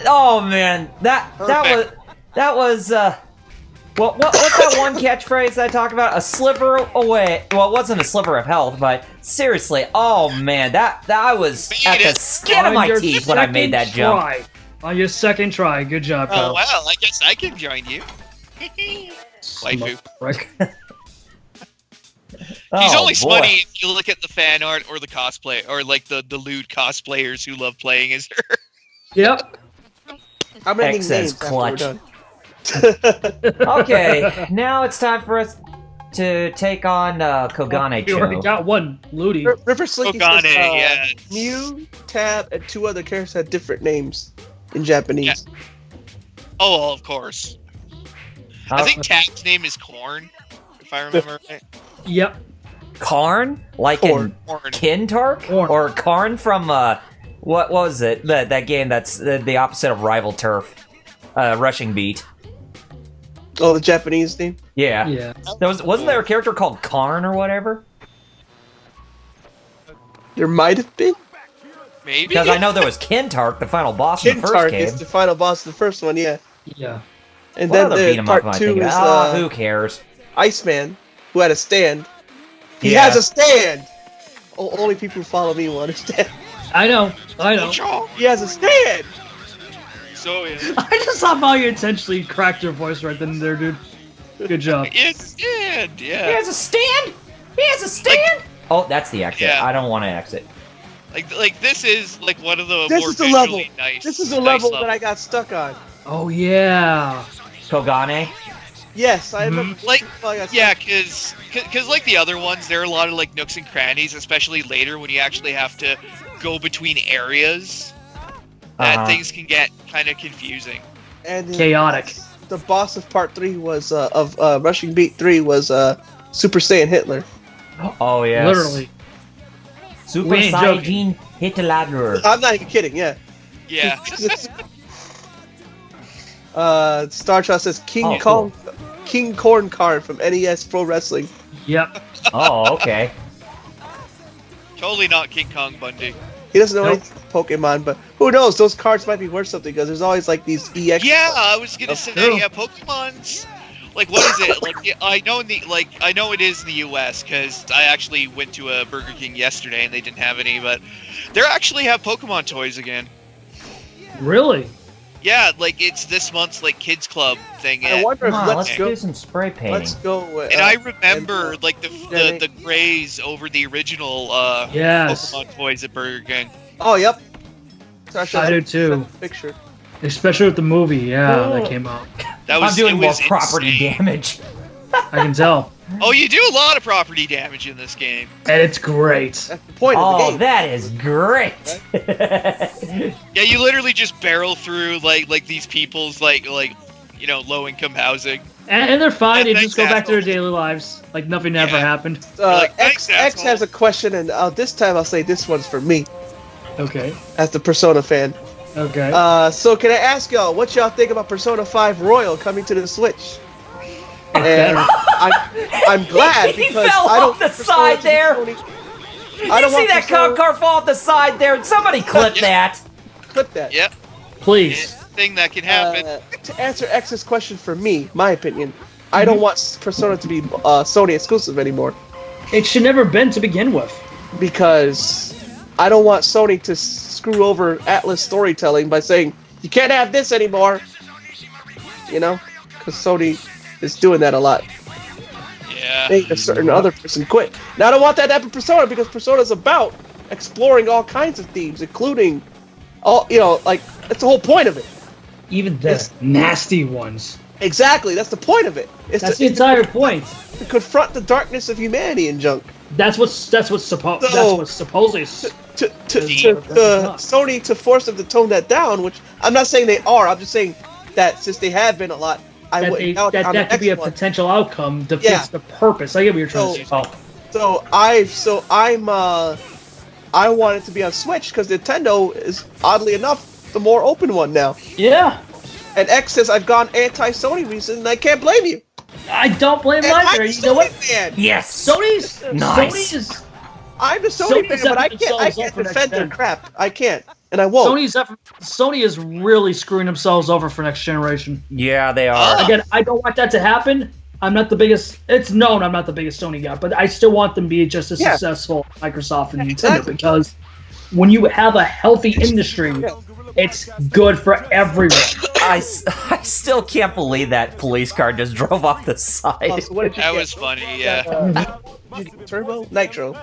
B: Oh, man. That was, what's that one catchphrase that I talked about? A sliver away. Well, it wasn't a sliver of health, but seriously, oh man, that was at the skin of my
C: your
B: teeth when I made that
C: second
B: jump.
C: try. On your second try. Good job,
E: Oh
C: Kyle.
E: well, I guess I can join you. Waifu.
C: Frick.
E: He's
B: Oh,
E: only
B: boy.
E: funny if you look at the fan art or the cosplay or like the lewd cosplayers who love playing as her.
C: Yep.
A: I'm ending
B: X
A: names
B: says
A: after we're
B: clutch.
A: done.
B: Okay, now it's time for us to take on Kogane
C: We already
B: Cho.
C: got one, Ludi.
A: River Slinky
E: Kogane,
A: says,
E: yeah.
A: Mew, Tab, and two other characters had different names in Japanese.
E: Oh, well, of course. I think Tab's name is Corn, if I remember right.
C: Yep.
B: Karn? Like
A: Corn.
B: in Kintark?
C: Corn.
B: Or Karn from, what was it? That game that's the opposite of Rival Turf. Rushing Beat.
A: Oh, the Japanese name?
B: Yeah.
C: Yeah.
B: Wasn't there a character called Karn or whatever?
A: There might have been.
E: Maybe?
B: Because I know there was Kintark, the final boss in the first
A: Kintark
B: game.
A: is the final boss of the first one, yeah.
C: Yeah.
A: And
B: What
A: then
B: other beat
A: the
B: 'em up
A: part
B: am I
A: 2
B: thinking?
A: is
B: Who cares?
A: Iceman, who had a stand. He
B: Yeah.
A: has a stand! Only people who follow me will understand.
C: I know. I know.
A: He has a stand!
E: So, yeah.
C: I just saw how you intentionally cracked your voice right then and there, dude. Good job.
E: It's good,
B: He
E: yeah.
B: has a stand? He has a stand? Oh, that's the exit.
E: Yeah.
B: I don't want to exit.
E: Like this is like one of the
A: This
E: more
A: is the level.
E: visually nice.
A: This is the
E: nice
A: level that I got stuck on.
C: Oh, yeah.
B: Kogane?
A: Yes, I remember.
E: Like,
A: I got
E: yeah,
A: stuck.
E: cause like the other ones, there are a lot of like nooks and crannies, especially later when you actually have to go between areas. That
B: Uh-huh.
E: things can get kind of confusing.
A: And
C: Chaotic.
A: the boss of part 3 was, of Rushing Beat 3 was, Super Saiyan Hitler.
B: Oh, yes.
C: Literally.
B: Super
C: We ain't
B: Saiyajin Hitler.
A: I'm not even kidding, yeah.
E: Yeah.
A: Star Child says King
B: Oh,
A: Kong, King Corn card from NES Pro Wrestling.
C: Yep.
B: Oh, okay.
E: Totally not King Kong Bundy.
A: He doesn't know
C: Nope.
A: anything about Pokemon, but who knows? Those cards might be worth something because there's always like these EX.
E: Yeah, I was gonna
A: Oh,
E: say,
C: true.
E: yeah, Pokemon's like what is it? Like yeah, I know I know it is in the U.S. because I actually went to a Burger King yesterday and they didn't have any, but they actually have Pokemon toys again.
C: Really?
E: Yeah, like it's this month's like kids club thing.
A: I wonder if
B: Come on, let's
A: let's go.
B: do some spray painting.
A: Let's go.
E: And I remember
A: and,
E: like the craze over the original
C: Yes.
E: Pokemon toys at Burger King.
A: Oh, yep. Star Child
C: I do
A: sent
C: too.
A: the Picture.
C: Especially with the movie, yeah,
A: Oh.
C: that came out.
E: That was
B: I'm doing
E: it
B: more
E: was
B: property
E: insane.
B: damage.
C: I can tell.
E: Oh, you do a lot of property damage in this game.
C: And it's great.
A: That's the point of the
B: Oh,
A: game.
B: that is great.
E: Yeah, you literally just barrel through like these people's like you know low income housing.
C: And they're fine. They
E: Yeah,
C: just go
E: thanks,
C: back to their
E: asshole.
C: daily lives. Like nothing ever
E: Yeah.
C: happened.
E: Like,
A: X
E: thanks, asshole.
A: has a question, and this time I'll say this one's for me
C: Okay.
A: as the Persona fan.
C: Okay.
A: So can I ask y'all what y'all think about Persona 5 Royal coming to the Switch? And I'm glad
B: He
A: because
B: fell
A: I don't
B: off the
A: Persona
B: side
A: to
B: there.
A: Sony.
B: You
A: I don't
B: see
A: want
B: that
A: Persona-
B: cop car fall off the side there? Somebody clip
E: Yeah.
B: that.
A: Clip that.
E: Yep.
C: Please.
E: thing that can happen.
A: To answer X's question for me, my opinion, I don't want Persona to be Sony exclusive anymore.
C: It should never been to begin with.
A: Because I don't want Sony to screw over Atlas storytelling by saying, you can't have this anymore. You know? Because Sony is doing that a lot.
E: Yeah.
A: Make a certain other person quit. Now I don't want that to happen to Persona, because Persona is about exploring all kinds of themes, including all, you know, like, that's the whole point of it.
C: Even the nasty ones.
A: Exactly, that's the point of it.
C: That's the entire point.
A: To confront the darkness of humanity and junk.
C: That's what's supposedly
A: Sony to force them to tone that down, which I'm not saying they are. I'm just saying that since they have been a lot, I wouldn't doubt
C: that could be a potential outcome that fits the purpose. I get what you're trying to say.
A: I want it to be on Switch because Nintendo is oddly enough the more open one now.
C: Yeah.
A: And X says I've gone anti-Sony recently, and I can't blame you.
C: I don't blame him either. You know what?
A: Fan.
B: Yes.
C: Sony's
B: nice.
A: I'm the Sony fan, but I can't defend their crap. I can't, and I won't.
C: Sony is really screwing themselves over for next generation.
B: Yeah, they are.
C: Again, I don't want that to happen. I'm not the biggest. It's known I'm not the biggest Sony guy, but I still want them to be just as successful as Microsoft and Nintendo because when you have a healthy industry, it's good for everyone.
B: I still can't believe that police car just drove off the side.
A: So that
E: was funny, yeah.
A: Turbo? Nitro.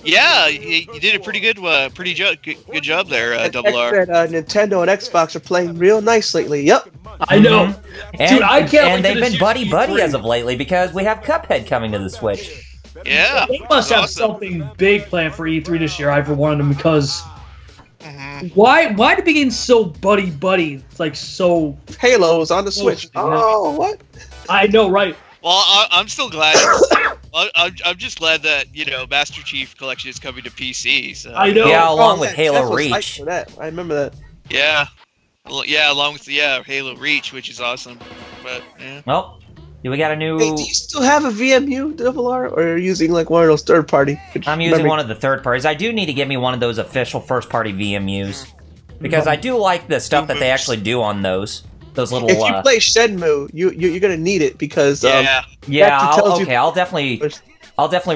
E: Yeah, you did a pretty good job there, Double R.
A: Nintendo and Xbox are playing real nice lately. Yep.
C: I know. Dude, I can't
B: and they've been buddy-buddy as of lately because we have Cuphead coming to the Switch.
E: Yeah.
C: They must have something big planned for E3 this year. I've wanted them because... Why to begin so buddy? Like so.
A: Halo is on the Switch. Oh, what?
C: I know, right?
E: Well, I'm still glad. I'm just glad that Master Chief Collection is coming to PC. So.
C: I know.
B: Yeah, along with Halo Reach.
A: I remember that.
E: Yeah, along with Halo Reach, which is awesome. But yeah.
B: Well, we got a new.
A: Hey, do you still have a VMU, Double R, or are you using like one of those third party?
B: I'm using one of the third parties. I do need to get me one of those official first party VMUs because I do like the stuff that they actually do on those little.
A: If you play Shenmue, you're gonna need it because
B: I'll definitely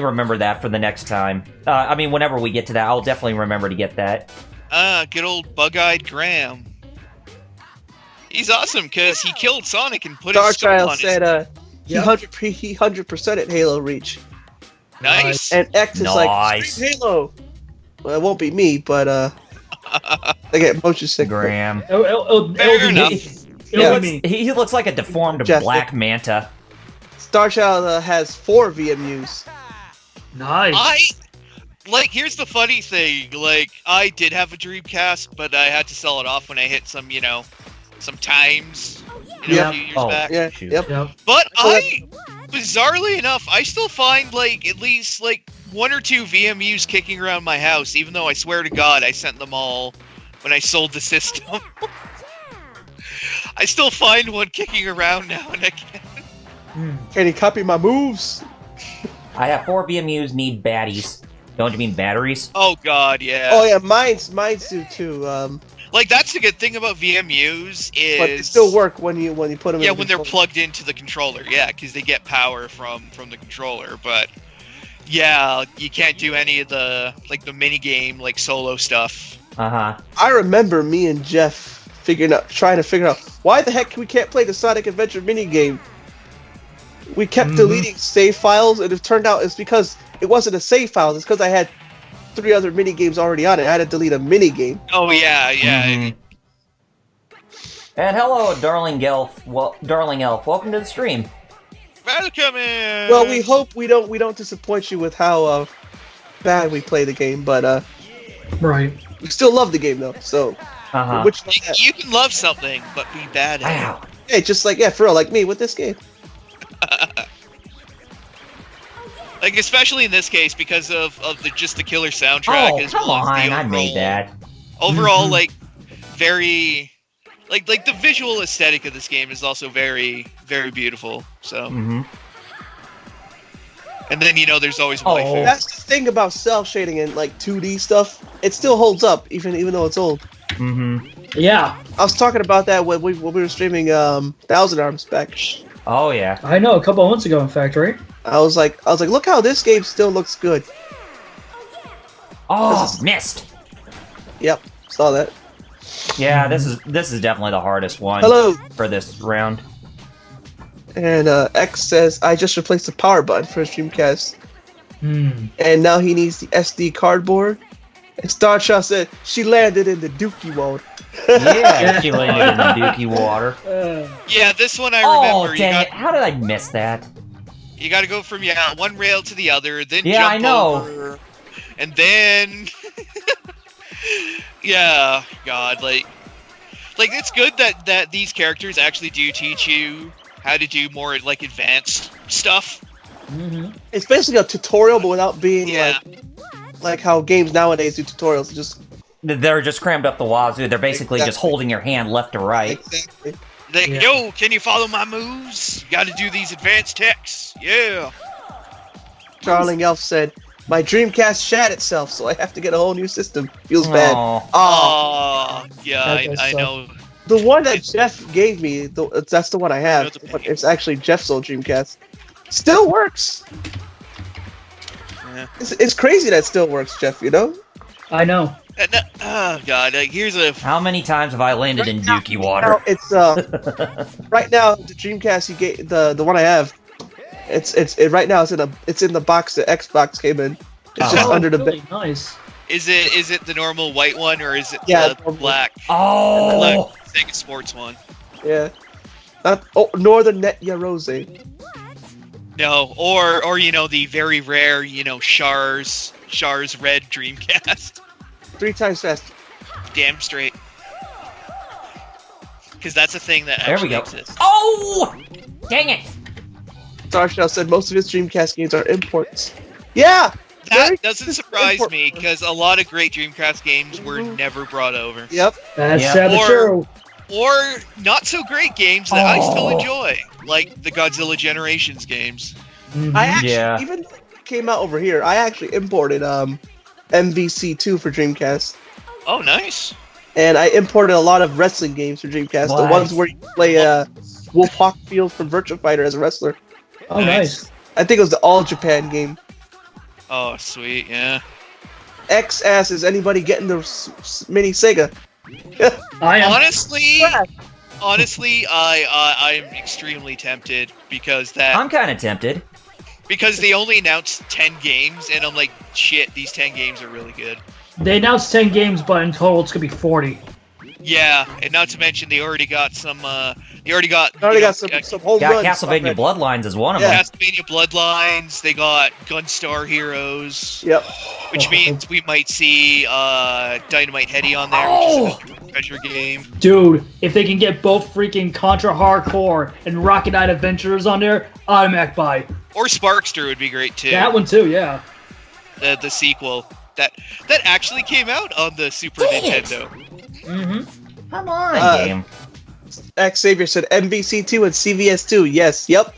B: remember that for the next time. I mean, whenever we get to that, I'll definitely remember to get that.
E: Good old Bug-Eyed Graham. He's awesome because he killed Sonic and put his skull on
A: said he 100% at Halo Reach.
E: Nice.
A: And X is like Halo. Well, it won't be me, but I get motion sick.
B: Graham.
E: Fair enough.
B: He looks like a deformed Black Manta.
A: Starchild has 4 VMUs.
C: Nice.
E: Here's the funny thing. I did have a Dreamcast, but I had to sell it off when I hit some times a few years back.
A: Yeah. Yep.
E: But bizarrely enough, I still find at least 1 or 2 VMUs kicking around my house, even though I swear to God I sent them all when I sold the system. I still find one kicking around now and again.
A: Can he copy my moves?
B: I have 4 VMUs need baddies. Don't you mean batteries?
E: Oh God, yeah.
A: Oh yeah, mine's do too.
E: That's the good thing about VMUs is.
A: But they still work when you put them.
E: Yeah, when they're plugged into the controller. Yeah, because they get power from the controller. But yeah, you can't do any of the the mini game solo stuff.
A: I remember me and Jeff trying to figure out why the heck we can't play the Sonic Adventure mini game. We kept deleting save files, and it turned out it's because it wasn't a save file. It's because I had 3 other mini games already on it. I had to delete a mini game.
E: Oh yeah.
B: And hello, Darling Elf. Welcome to the stream.
E: Welcome in.
A: Well, we hope we don't disappoint you with how bad we play the game, but
C: right.
A: We still love the game though. So, which
E: you can love something but be bad at it.
A: Hey, just for real, like me with this game.
E: Especially in this case because of the killer soundtrack.
B: Oh, come on! I made that.
E: Overall, very, the visual aesthetic of this game is also very, very beautiful. So. And then there's always my favorite.
A: That's the thing about cell shading and 2D stuff. It still holds up even though it's old.
C: Yeah,
A: I was talking about that when we were streaming Thousand Arms back.
B: Oh yeah.
C: I know. A couple of months ago, in fact, right?
A: I was like, look how this game still looks good.
B: Oh, missed.
A: Yep, saw that.
B: Yeah, this is definitely the hardest one.
A: Hello.
B: For this round.
A: And X says, I just replaced the power button for his Dreamcast. And now he needs the SD cardboard. And Starchild said, she landed in the Dookie water.
B: Yeah, she landed in the Dookie water.
E: Yeah, this one I
B: Oh,
E: remember.
B: dang it. How did I miss that?
E: You got to go from one rail to the other, then
B: Yeah, I
E: jump
B: know.
E: over, and then yeah, God, like it's good that these characters actually do teach you how to do more like advanced stuff.
A: It's basically a tutorial, but without being
E: Yeah.
A: like how games nowadays do tutorials. Just
B: They're just crammed up the wazoo. They're basically just
A: Exactly.
B: holding your hand left to right.
A: exactly.
E: Like,
C: Yeah.
E: yo, can you follow my moves? You got to do these advanced techs. Yeah.
A: Charling Elf said, my Dreamcast shat itself, so I have to get a whole new system. Feels bad.
B: Aw.
E: Oh, yeah,
C: That does
E: I
C: suck.
E: know.
A: The one that Jeff gave me, that's the one I have.
E: That's a pain.
A: It's actually Jeff's old Dreamcast. Still works.
E: Yeah.
A: It's crazy that it still works, Jeff, you know?
C: I know.
E: Oh God, here's a.
B: How many times have I landed in Dookie
A: Now
B: water?
A: it's right now the Dreamcast you get the one I have. Right now it's in the box that Xbox came in. It's just
B: Oh.
A: under the
C: really
A: bed.
C: nice.
E: Is it the normal white one or is it
A: Yeah,
E: the
A: normal.
E: black
B: Oh!
E: Sega Sports one?
A: Yeah. Northern Netya Rose.
E: No, or the very rare Char's red Dreamcast.
A: 3 times faster.
E: Damn straight. Because that's a thing that
B: There we
E: actually
B: go.
E: exists.
B: Oh! Dang it!
A: Starshell said most of his Dreamcast games are imports. Yeah. very
E: That doesn't surprise
A: import-
E: me because a lot of great Dreamcast games were never brought over.
A: Yep.
C: That's
B: Yeah.
C: sad but
E: Or-
C: true.
E: Or not so great games that I still
B: Oh.
E: enjoy, like the Godzilla Generations games.
A: I actually
B: Yeah.
A: even though it came out over here, I actually imported MVC2 for Dreamcast.
E: Oh, nice.
A: And I imported a lot of wrestling games for Dreamcast. The
B: What?
A: ones where you play Wolf Hawkfield from Virtua Fighter as a wrestler.
C: Oh, nice.
A: I think it was the All Japan game.
E: Oh, sweet, yeah.
A: X asks, is anybody getting the mini Sega?
C: I am.
E: Honestly, I'm extremely tempted because
B: I'm kind of tempted.
E: they only announced 10 games, and I'm like, shit, these 10 games are really good.
C: They announced 10 games, but in total it's gonna be 40.
E: Yeah, and not to mention they already got some. They already got
A: some home
B: Got
A: runs.
B: Castlevania
A: already.
B: Bloodlines as one of
A: Yeah.
B: them.
E: Castlevania Bloodlines. They got Gunstar Heroes,
A: Yep.
E: which means we might see Dynamite Heady on there,
B: Oh!
E: which is a treasure game.
C: Dude, if they can get both freaking Contra Hardcore and Rocket Knight Adventurers on there, automatic buy.
E: Or Sparkster would be great too.
C: That one too, yeah.
E: The sequel that actually came out on the Super
B: Dang it.
E: Nintendo.
C: Mm-hmm.
B: Come on, game.
A: X Xavier said MVC2 and CVS2. Yes, yep.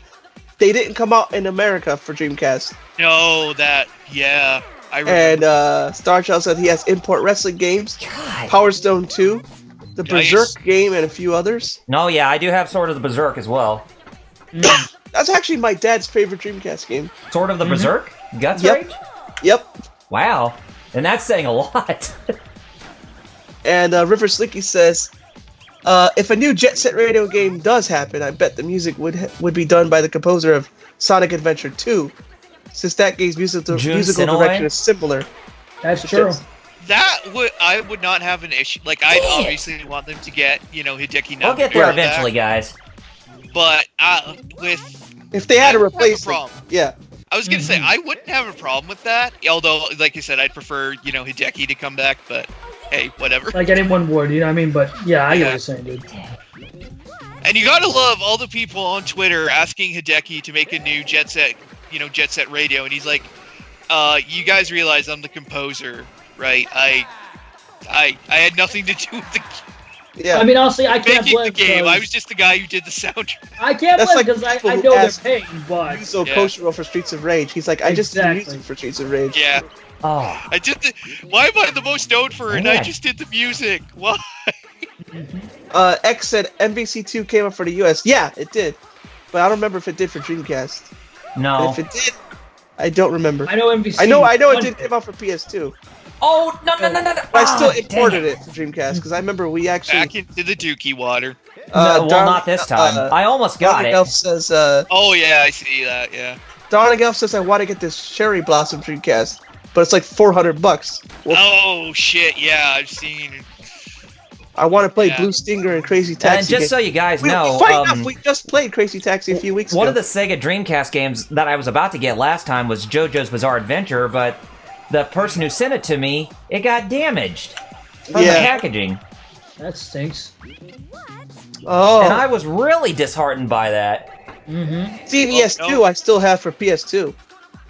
A: They didn't come out in America for Dreamcast.
E: No, yeah, I remember.
A: And Starchild said he has import wrestling games,
B: God.
A: Power Stone 2, the
E: Nice.
A: Berserk game, and a few others.
B: No, yeah, I do have Sword of the Berserk as well.
A: That's actually my dad's favorite Dreamcast game.
B: Sword of the Berserk? Guts
A: Yep.
B: Rage?
A: Yep.
B: Wow. And that's saying a lot.
A: And River Slicky says, if a new Jet Set Radio game does happen, I bet the music would be done by the composer of Sonic Adventure 2, since that game's musical
B: Sinoi?
A: direction is similar.
C: That's true.
E: I would not have an issue. Like, I'd obviously want them to get Hideki
B: We'll
E: Nakamura
B: get there
E: back,
B: eventually, guys.
E: But with
A: If they had to
E: I don't have a
A: replace it,
E: problem.
A: yeah.
E: I was gonna say I wouldn't have a problem with that. Although, like you said, I'd prefer Hideki to come back. But hey, whatever.
C: Like anyone would, you know what I mean? But yeah, I get what you're saying, dude.
E: And you gotta love all the people on Twitter asking Hideki to make a new Jet Set Radio, and he's like, "You guys realize I'm the composer, right? I had nothing to do with the
A: Yeah.
C: I mean, honestly, I can't
E: making
C: blame
E: the game.
C: because-
E: I was just the guy who did the soundtrack."
C: I can't
A: That's
C: blame
A: like
C: because I
A: people who
C: know they're
A: ask-
C: paying, but
A: Yuzo
E: Yeah.
A: Koshiro for Streets of Rage. He's like, I just do
C: Exactly.
A: music for Streets of Rage.
E: Yeah,
B: Oh.
E: I did the. Why am I the most known for it? And I
B: Yeah.
E: just did the music. Why?
A: X said MVC2 came out for the US. Yeah, it did. But I don't remember if it did for Dreamcast.
B: No.
A: And if it did, I don't remember.
C: I know MVC.
A: I know it did come out for PS2.
B: Oh, no.
A: But I still imported it to Dreamcast because I remember we actually...
E: Back into the Dookie water.
B: No, well, not this time. I almost got
A: Darling
B: it.
A: Elf says,
E: Oh yeah, I see that. Yeah.
A: Darling Elf says I want to get this Cherry Blossom Dreamcast, but it's like $400. Well,
E: Oh shit, yeah, I've seen.
A: I want to play
E: Yeah.
A: Blue Stinger and Crazy
B: And
A: Taxi.
B: just so you guys know,
A: funny enough, we just played Crazy Taxi a few weeks ago.
B: one of the Sega Dreamcast games that I was about to get last time was JoJo's Bizarre Adventure, but the person who sent it to me, it got damaged from the packaging.
C: That stinks.
A: Oh,
B: And I was really disheartened by that.
A: CVS2
E: Oh, no.
A: I still have for PS2.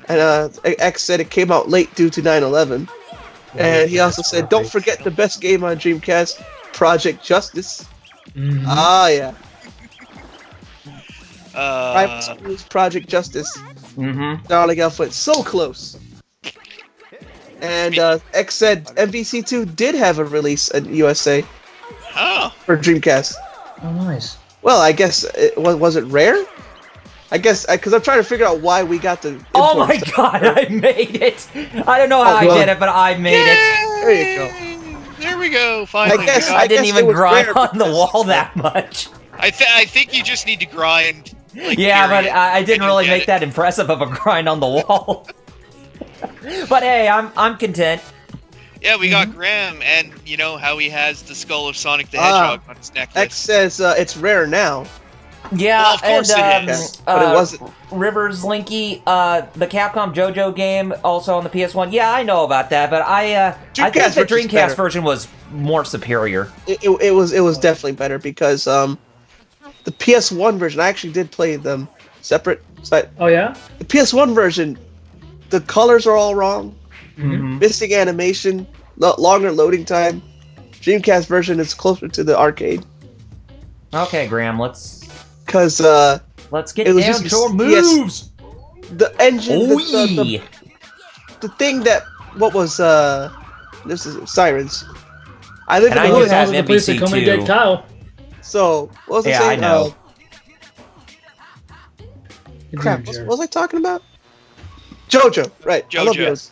A: And X said it came out late due to 9/11. And he also said, don't forget the best game on Dreamcast, Project Justice. Ah, yeah. Rival Schools Project Justice. Darling Elf went so close. And X said MVC2 did have a release in USA
E: Oh.
A: for Dreamcast.
C: Oh, nice.
A: Well, I guess was it rare? I guess because I'm trying to figure out why we got the.
B: Oh my
A: import.
B: god, I made it! I don't know how I
A: well.
B: did it, but I made it.
A: There you go.
E: There we go. Finally.
A: I guess-
B: I didn't
A: guess
B: even
A: it was
B: grind
A: rare
B: on the
A: because-
B: wall that much.
E: I think you just need to grind. Like,
B: Yeah, but
E: period,
B: I
E: and
B: didn't
E: you'll
B: really
E: get
B: make
E: it.
B: that impressive of a grind on the wall. But hey, I'm content.
E: Yeah, we got Graham, and you know how he has the skull of Sonic the Hedgehog on his necklace.
A: X says it's rare now,
B: Yeah,
E: Well, of course
B: and
E: it is.
A: but it wasn't.
B: Rivers Linky, the Capcom JoJo game, also on the PS1. Yeah, I know about that, but I think
A: Dreamcast
B: the
A: version's
B: Dreamcast
A: better.
B: version was more superior.
A: It was definitely better because the PS1 version I actually did play them separate. So
C: Oh yeah.
A: the PS1 version, the colors are all wrong,
B: Mm-hmm.
A: missing animation, longer loading time. Dreamcast version is closer to the arcade
B: Okay, Graham, let's
A: because
B: get
A: It was
B: down
A: just
B: to our
A: PS
B: moves.
A: the engine,
B: Oh,
A: the thing that what was this is Sirens. I live
B: And
A: in
B: I
A: the
B: do
A: hood,
B: have
C: the police that come and get
B: MVC2.
C: Kyle.
A: so what was I
B: Yeah,
A: saying?
B: I know.
A: Crap, what was I talking about? JoJo, right? I love
E: JoJo.
A: those.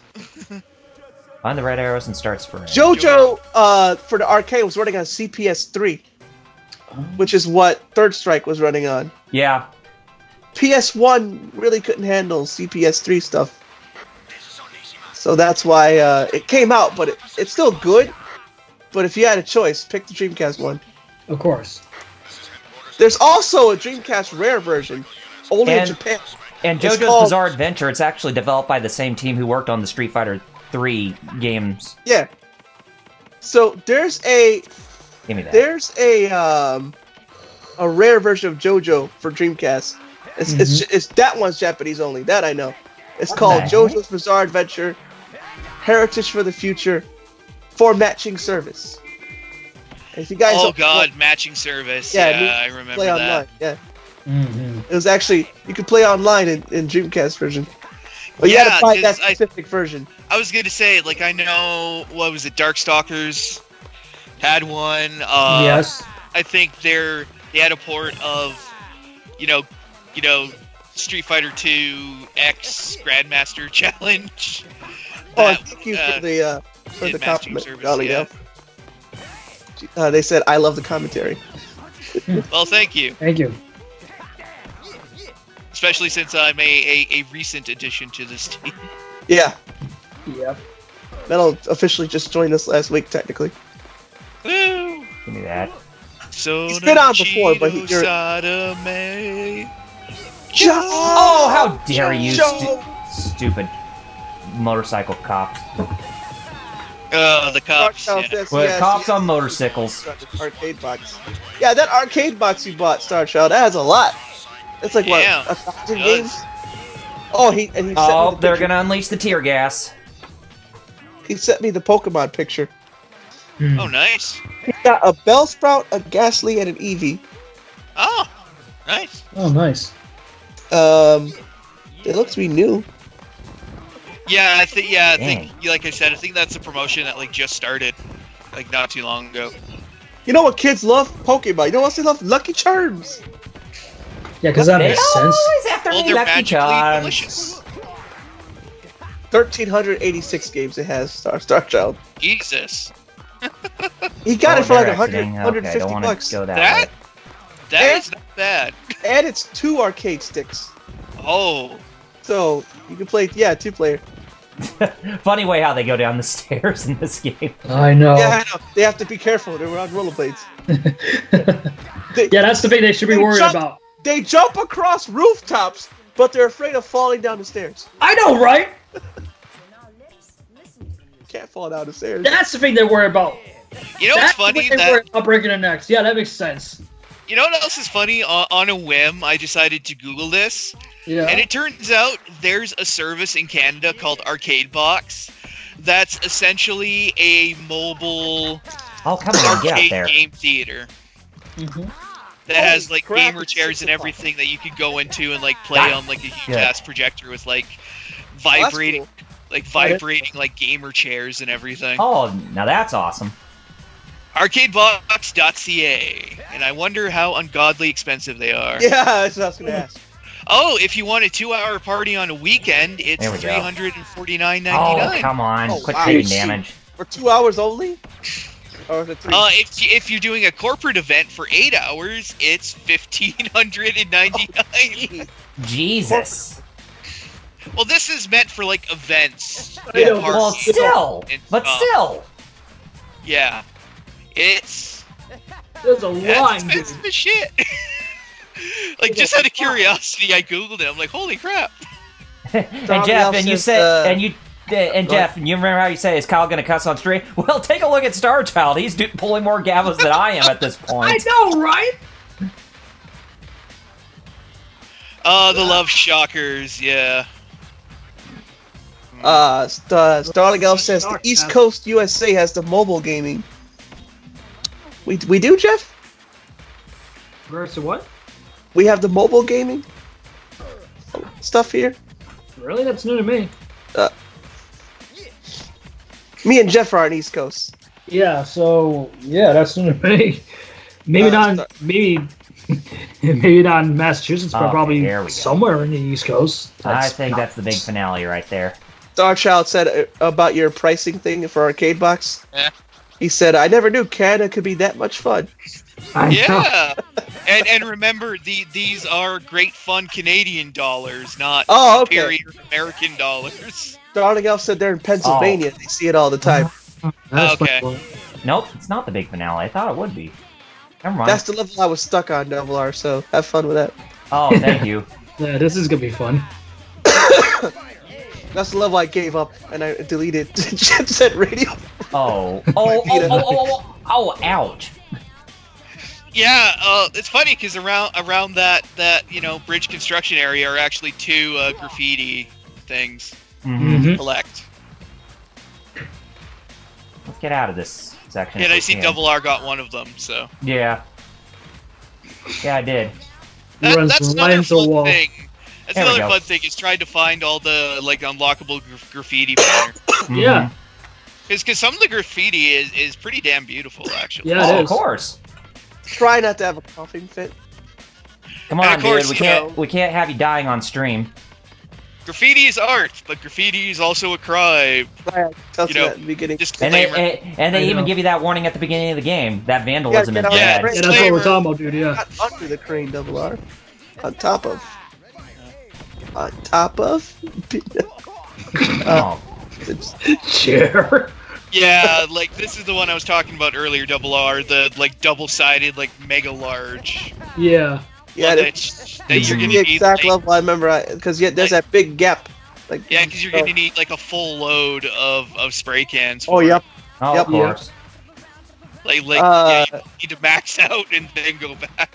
B: Find the red arrows and start spraying.
A: JoJo for the arcade was running on CPS3, which is what Third Strike was running on.
B: Yeah.
A: PS1 really couldn't handle CPS3 stuff, so that's why it came out. But it's still good. But if you had a choice, pick the Dreamcast one.
C: Of course.
A: There's also a Dreamcast Rare version, only in
B: And-
A: Japan.
B: And
A: It's
B: JoJo's
A: called-
B: Bizarre Adventure, it's actually developed by the same team who worked on the Street Fighter 3 games.
A: Yeah. So there's a
B: Give me that.
A: rare version of JoJo for Dreamcast. It's that one's Japanese only. That I know. It's called
B: the
A: JoJo's Bizarre Adventure, Heritage for the Future, for matching service. And if you guys
E: Oh
A: don't
E: god, matching service.
A: Yeah,
E: Yeah, I
A: play
E: remember
A: online.
E: that.
A: Yeah,
C: Mm-hmm.
A: it was actually you could play online in Dreamcast version, but you had
E: Yeah,
A: to find that
E: 'cause I-
A: specific version.
E: I was gonna say, like, I know, what was it, Darkstalkers had one.
C: Yes.
E: I think they had a port of, you know, Street Fighter 2 X Grandmaster Challenge.
A: Oh,
E: That,
A: thank you
E: uh,
A: for the
E: in matching
A: compliment,
E: service,
A: Darling
E: yeah.
A: Elf. They said I love the commentary.
E: Well, thank you.
C: Thank you.
E: Especially since I'm a recent addition to this team.
A: Yeah,
C: Yep.
A: Metal officially just joined us last week, technically.
E: Woo!
B: Give me that.
E: So
A: He's been on before, but you're-
B: Oh, how dare you,
A: Joe!
B: stupid motorcycle cops.
E: The cops.
A: Dark
E: Yeah.
A: South
B: Well,
A: SCS,
B: cops
A: yeah.
B: on motorcycles.
A: Arcade box. Yeah, that arcade box you bought, Star Child, that has a lot. It's like,
E: Yeah,
A: what, 1,000
E: it
A: games?
E: does.
A: Oh, he sent me
B: Oh,
A: the
B: they're
A: picture.
B: gonna unleash the tear gas.
A: He sent me the Pokemon picture.
E: Oh, nice.
A: He got a Bellsprout, a Ghastly, and an Eevee.
E: Oh, nice.
C: Oh, nice.
A: It looks to be new.
E: Yeah, I think. Yeah, I
B: Dang.
E: think. Like I said, I think that's a promotion that like just started, like not too long ago.
A: You know what kids love? Pokemon. You know what else they love? Lucky Charms.
C: Yeah, because that
B: They
C: makes sense.
B: always after
E: Well,
B: me,
E: they're
B: Lucky
E: magically
B: Charms.
E: delicious.
A: 1,386 games it has. Star Child.
E: Jesus.
A: He got it for like
B: directing.
A: 100,
B: Okay, don't
A: 150
B: wanna
A: bucks.
B: go that
E: That?
B: way.
E: That is not bad.
A: And it's 2 arcade sticks.
E: Oh.
A: So you can play, 2-player.
B: Funny way how they go down the stairs in this game.
C: I know.
A: Yeah, I know. They have to be careful. They're on rollerblades.
C: Yeah, that's the thing they should be worried about.
A: They jump across rooftops, but they're afraid of falling down the stairs.
C: I know, right?
A: Can't fall down the stairs.
C: That's the thing they're worried about.
E: You know what's funny?
C: They're worried about breaking their necks. Yeah, that makes sense.
E: You know what else is funny? On a whim, I decided to Google this.
C: Yeah.
E: And it turns out there's a service in Canada called Arcade Box that's essentially a mobile
B: Oh, come on, get out
E: arcade
B: there.
E: game theater
C: Mhm.
E: that has
A: Holy
E: like
A: crap,
E: gamer
A: it's
E: chairs and
A: 6 o'clock.
E: everything that you could go into and like play
B: Ah,
E: on like a huge
B: good.
E: ass projector with like
A: that's
E: vibrating
A: cool.
E: vibrating like gamer chairs and everything.
B: Oh, now that's awesome.
E: Arcadebox.ca, and I wonder how ungodly expensive they are.
A: Yeah, that's what I was going to ask.
E: Oh, if you want a 2-hour party on a weekend, it's
B: There we go.
E: $349.99.
B: Oh, come on.
A: Oh,
B: Quit
A: wow.
B: taking damage.
A: For 2 hours only? Or is it 3?
E: If you're doing a corporate event for 8 hours, it's $1,599.
B: Jesus.
E: Well, this is meant for like events.
C: I know,
E: and
C: but
B: Well,
E: parties
B: still.
E: and
B: But
E: stuff.
B: still.
E: Yeah, it's
C: There's a
E: that's
C: line, dude.
E: expensive as shit. Like just out of curiosity, I googled it. I'm like, holy crap!
B: And
A: Dog
B: Jeff,
A: Elf
B: and you
A: says,
B: said, and you, and
A: go
B: Jeff, you remember how you say, is Kyle gonna cuss on stream? Well, take a look at Star Child. He's pulling more gavas than I am at this
C: I
B: point.
C: know, right?
E: The Love Shockers, yeah.
A: Starling Elf says the East Coast USA has the mobile gaming. We do, Jeff?
C: Versus what?
A: We have the mobile gaming stuff here.
C: Really? That's new to me.
A: Me and Jeff are on East Coast.
C: Yeah, so yeah, that's new to me. Maybe not. Maybe not in Massachusetts, but
B: Okay,
C: probably
B: here we go.
C: somewhere in the East Coast.
B: I think that's the big finale right there.
A: Starchild said about your pricing thing for Arcade Box.
E: Yeah.
A: He said, "I never knew Canada could be that much fun."
C: I know.
E: Yeah, and remember, these are great fun Canadian dollars, not
A: Oh, okay.
E: superior American dollars.
A: Starling Elf said they're in Pennsylvania. They see it all the time.
C: That's
E: Okay.
C: funny.
B: Nope, it's not the big finale. I thought it would be. Never mind.
A: That's the level I was stuck on, Double R. So have fun with that.
B: Oh, thank you.
C: Yeah, this is gonna be fun.
A: That's the level I gave up and I deleted Jet Set Radio.
B: Oh, ouch.
E: Yeah, it's funny because around that bridge construction area are actually 2 graffiti things
B: Mm-hmm.
E: to collect.
B: Let's get out of this section.
E: And
B: if
E: I
B: we
E: see
B: can.
E: Double R got one of them, so
B: Yeah. Yeah, I did.
C: He runs
E: that's
C: from
E: another
C: line to
E: fun
C: wall.
E: thing. That's
B: There we
E: another
B: go.
E: fun thing is trying to find all the like unlockable graffiti banner.
C: Yeah,
E: Because some of the graffiti is pretty damn beautiful, actually.
C: yeah,
B: Oh,
C: it
B: of
C: is.
B: course.
A: Try not to have a coughing fit.
B: Come
E: And
B: on,
E: of course,
B: dude.
E: you
B: We can't have you dying on stream.
E: Graffiti is art, but graffiti is also a crime.
A: Right, tell
E: You
A: you
E: know,
A: that in the beginning.
B: And they
E: Disclaimer.
B: and they
C: I
B: even
C: know.
B: give you that warning at the beginning of the game. That vandalism
A: Yeah,
B: is
A: get out.
B: bad.
C: Yeah, that's what we're talking about, dude. Yeah.
A: Not under the crane, Double R. On top of. On top of.
B: Oh,
A: It's-
C: Chair.
E: Yeah, like this is the one I was talking about earlier, Double R, the like double-sided, like mega large.
C: Yeah.
A: yeah,
E: one
A: it's
E: that you're
A: the
E: gonna need.
A: exact
E: Like,
A: level I remember. Because there's that big gap. Like
E: yeah, because you're gonna need like a full load of spray cans.
A: Oh,
E: for it.
A: yep.
B: oh
A: Yep.
B: of course.
E: Like
A: Uh,
E: yeah, you need to max out and then go back.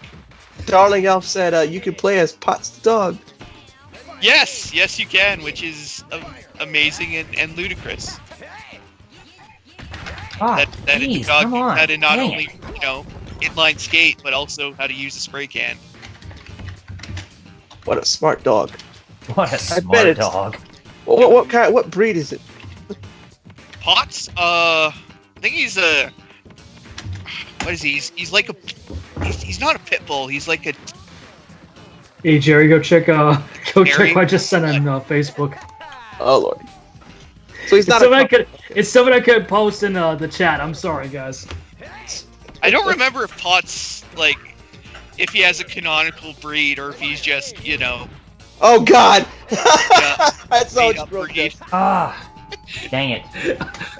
A: Darling Elf said you can play as Potts the dog.
E: Yes, yes, you can, which is amazing and ludicrous.
B: Ah,
E: That
B: jeez,
E: dog
B: come on.
E: had to not
B: Dang
E: only
B: it.
E: inline skate, but also how to use a spray can.
A: What a smart dog.
B: What a
A: bet
B: smart
A: it's-
B: dog.
A: What breed is it?
E: Potts, I think he's a. what is he? He's like a. He's not a pit bull. He's like a.
C: Hey Jerry, go check
E: Jerry?
C: what I just sent on Facebook.
A: Oh lord. So he's not.
C: It's something I could post in the chat. I'm sorry, guys.
E: I don't remember if Pot's like, if he has a canonical breed or if he's just, you know.
A: Oh god.
E: Yeah,
A: That's so
E: beat up
A: broke.
E: breed.
B: Dang it.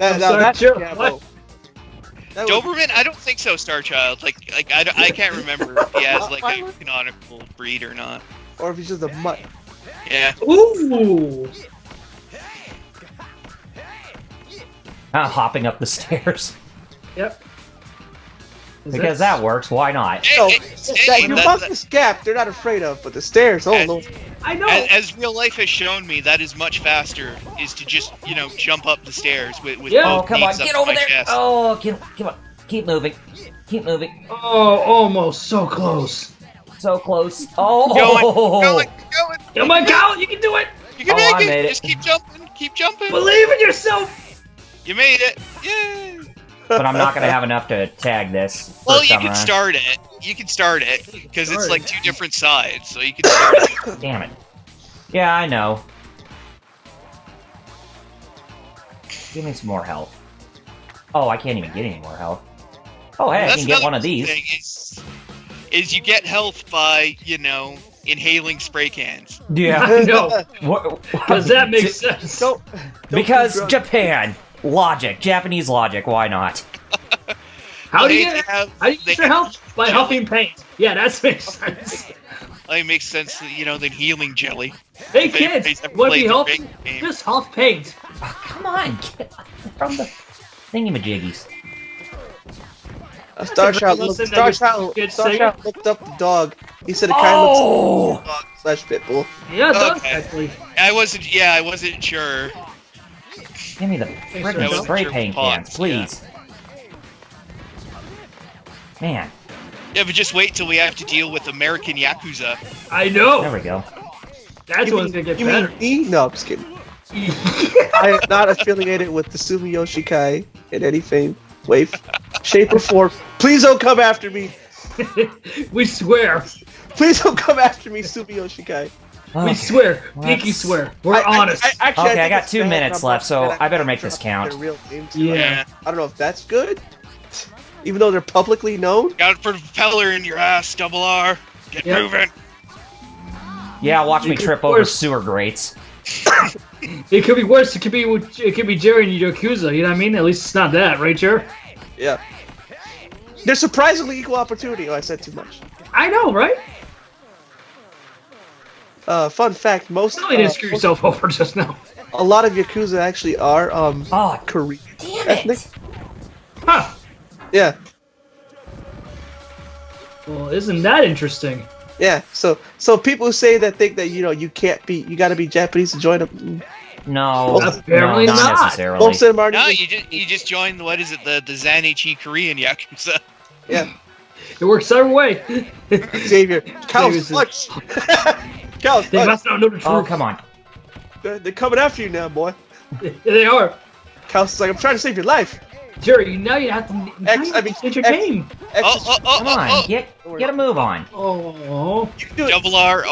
A: That's
C: Jerry,
A: Jabbo.
C: what?
A: That was-
E: Doberman? I don't think so, Starchild. Like I can't remember if he has like a canonical breed or not.
A: or if he's just a mutt.
E: Yeah.
C: Ooh.
B: Hopping up the stairs.
C: Yep.
B: Because that works, why not?
A: No,
E: Hey,
A: that humongous gap they're not afraid of, but the stairs, oh no.
C: I know.
E: as real life has shown me, that is much faster. Is to just jump up the stairs with
C: Yeah.
B: Oh,
E: both
B: come on,
E: knees up
B: get
E: to
B: over
E: my
B: there!
E: chest.
B: Oh, come on. Keep moving. Keep moving.
C: Oh, almost so close.
B: So close. Oh!
E: Going.
C: Come on, Cal, you can do it.
E: You can
B: Oh, I
E: make
B: made
E: it.
B: it.
E: Just keep jumping. Keep jumping.
C: Believe in yourself.
E: You made it. Yay.
B: But I'm not gonna have enough to tag this.
E: Well,
B: first
E: you
B: time
E: can
B: around.
E: start it. You can start it because it's
C: Start
E: like
C: it.
E: 2 different sides, so you can start it.
B: Damn it. Yeah, I know. Give me some more health. Oh, I can't even get any more health. Oh, hey, I
E: That's
B: can get
E: another
B: one of these.
E: thing is you get health by inhaling spray cans.
B: Yeah.
C: No.
B: What-
C: Does that make sense?
A: Don't
B: Because
A: do drugs.
B: Japan. Logic. Japanese logic. Why not?
C: How do you
E: They
C: get
E: have-
C: how do you
E: they
C: get your
E: have
C: health? By
E: jelly.
C: huffing paint. Yeah, that makes sense.
E: It makes sense that, than healing jelly.
C: Hey
E: If anybody's
C: kids,
E: ever
C: want to
E: played
C: be
E: the
C: healthy?
E: Dream game.
C: Just huff paint.
B: Oh, come on. Get from the thingamajiggies.
A: Starchild
C: Listen, that your kids say-
A: looked up the dog. He said it kind of
B: Oh!
A: looks like a dog / pit bull.
C: Yeah, it does
E: Okay.
C: actually.
E: I wasn't sure.
B: Give me the
C: That
B: friggin'
C: was
B: spray
E: true
B: paint
E: pause,
B: cans, please. Man,
E: Yeah, but just wait till we have to deal with American Yakuza.
C: I know.
B: there we go.
C: That's what's gonna get
A: You
C: better.
A: mean me? No, I'm just kidding. I am not affiliated with the Sumiyoshi Kai in any way, shape, or form. Please don't come after me.
C: We swear.
A: Please don't come after me, Sumiyoshi Kai.
C: We
B: Okay.
C: swear.
B: Well,
C: Pinky
B: that's-
C: swear. We're honest.
A: Actually,
B: Okay, I
A: think
B: got
A: it's
B: 2
A: bad
B: minutes
A: that I'm
B: left, so
A: not-
B: I better make this
A: they're
B: count.
A: real names, too.
C: Yeah.
A: I don't know if that's good, even though they're publicly known.
E: Got a propeller in your ass, Double R. Get
C: Yep.
E: moving.
B: Yeah, watch me
C: Of
B: trip over
C: course.
B: sewer grates.
C: It could be worse. It could be Jerry and Yakuza. You know what I mean? At least it's not that, right, Jerry?
A: Yeah. They're surprisingly equal opportunity. Oh, I said too much.
C: I know, right?
A: Fun fact: most
C: You didn't screw yourself over just now.
A: a lot of Yakuza actually are
B: Oh,
A: Korean
B: damn
A: ethnic.
B: it!
C: Huh.
A: Yeah,
C: Well, isn't that interesting?
A: yeah. So people who say that think that you got to be Japanese to join them.
B: No,
C: Apparently
B: no, not
C: not.
B: necessarily.
A: Most of them aren't.
E: No,
A: even-
E: you just joined what is it, the Zanichi Korean Yakuza.
A: Yeah,
C: It works every way.
A: Xavier. Cows
C: Xavier's-
A: clutch. Cows
C: They
A: clutch.
C: must not know the truth.
B: Oh, come on.
A: They're coming after you now, boy.
C: They are.
A: Cows is like, I'm trying to save your life.
C: Jerry, now you have to. Now you have to change your
A: X-
C: game.
B: Come on, get a move on.
C: Oh.
A: You can do it.
E: Double R,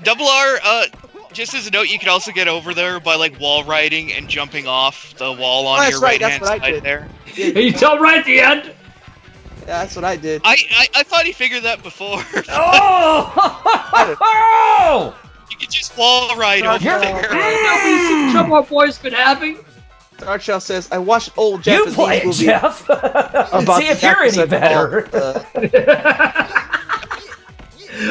E: Double R, just as a note, you can also get over there by like wall riding and jumping off the wall on
A: that's
E: your
A: right,
E: right hand
A: that's what I
E: side
A: did.
E: there.
C: And you tell right at the end.
A: Yeah, that's what I did.
E: I thought he figured that before.
B: Oh!
E: You could just wall ride over
B: You're-
E: there.
C: That we trouble our boys been having.
A: Starchild says, I watched old
B: You
A: Japanese
B: play it,
A: movie
B: Jeff.
A: about
B: See if you're any
A: Yakuza
B: better.
A: called,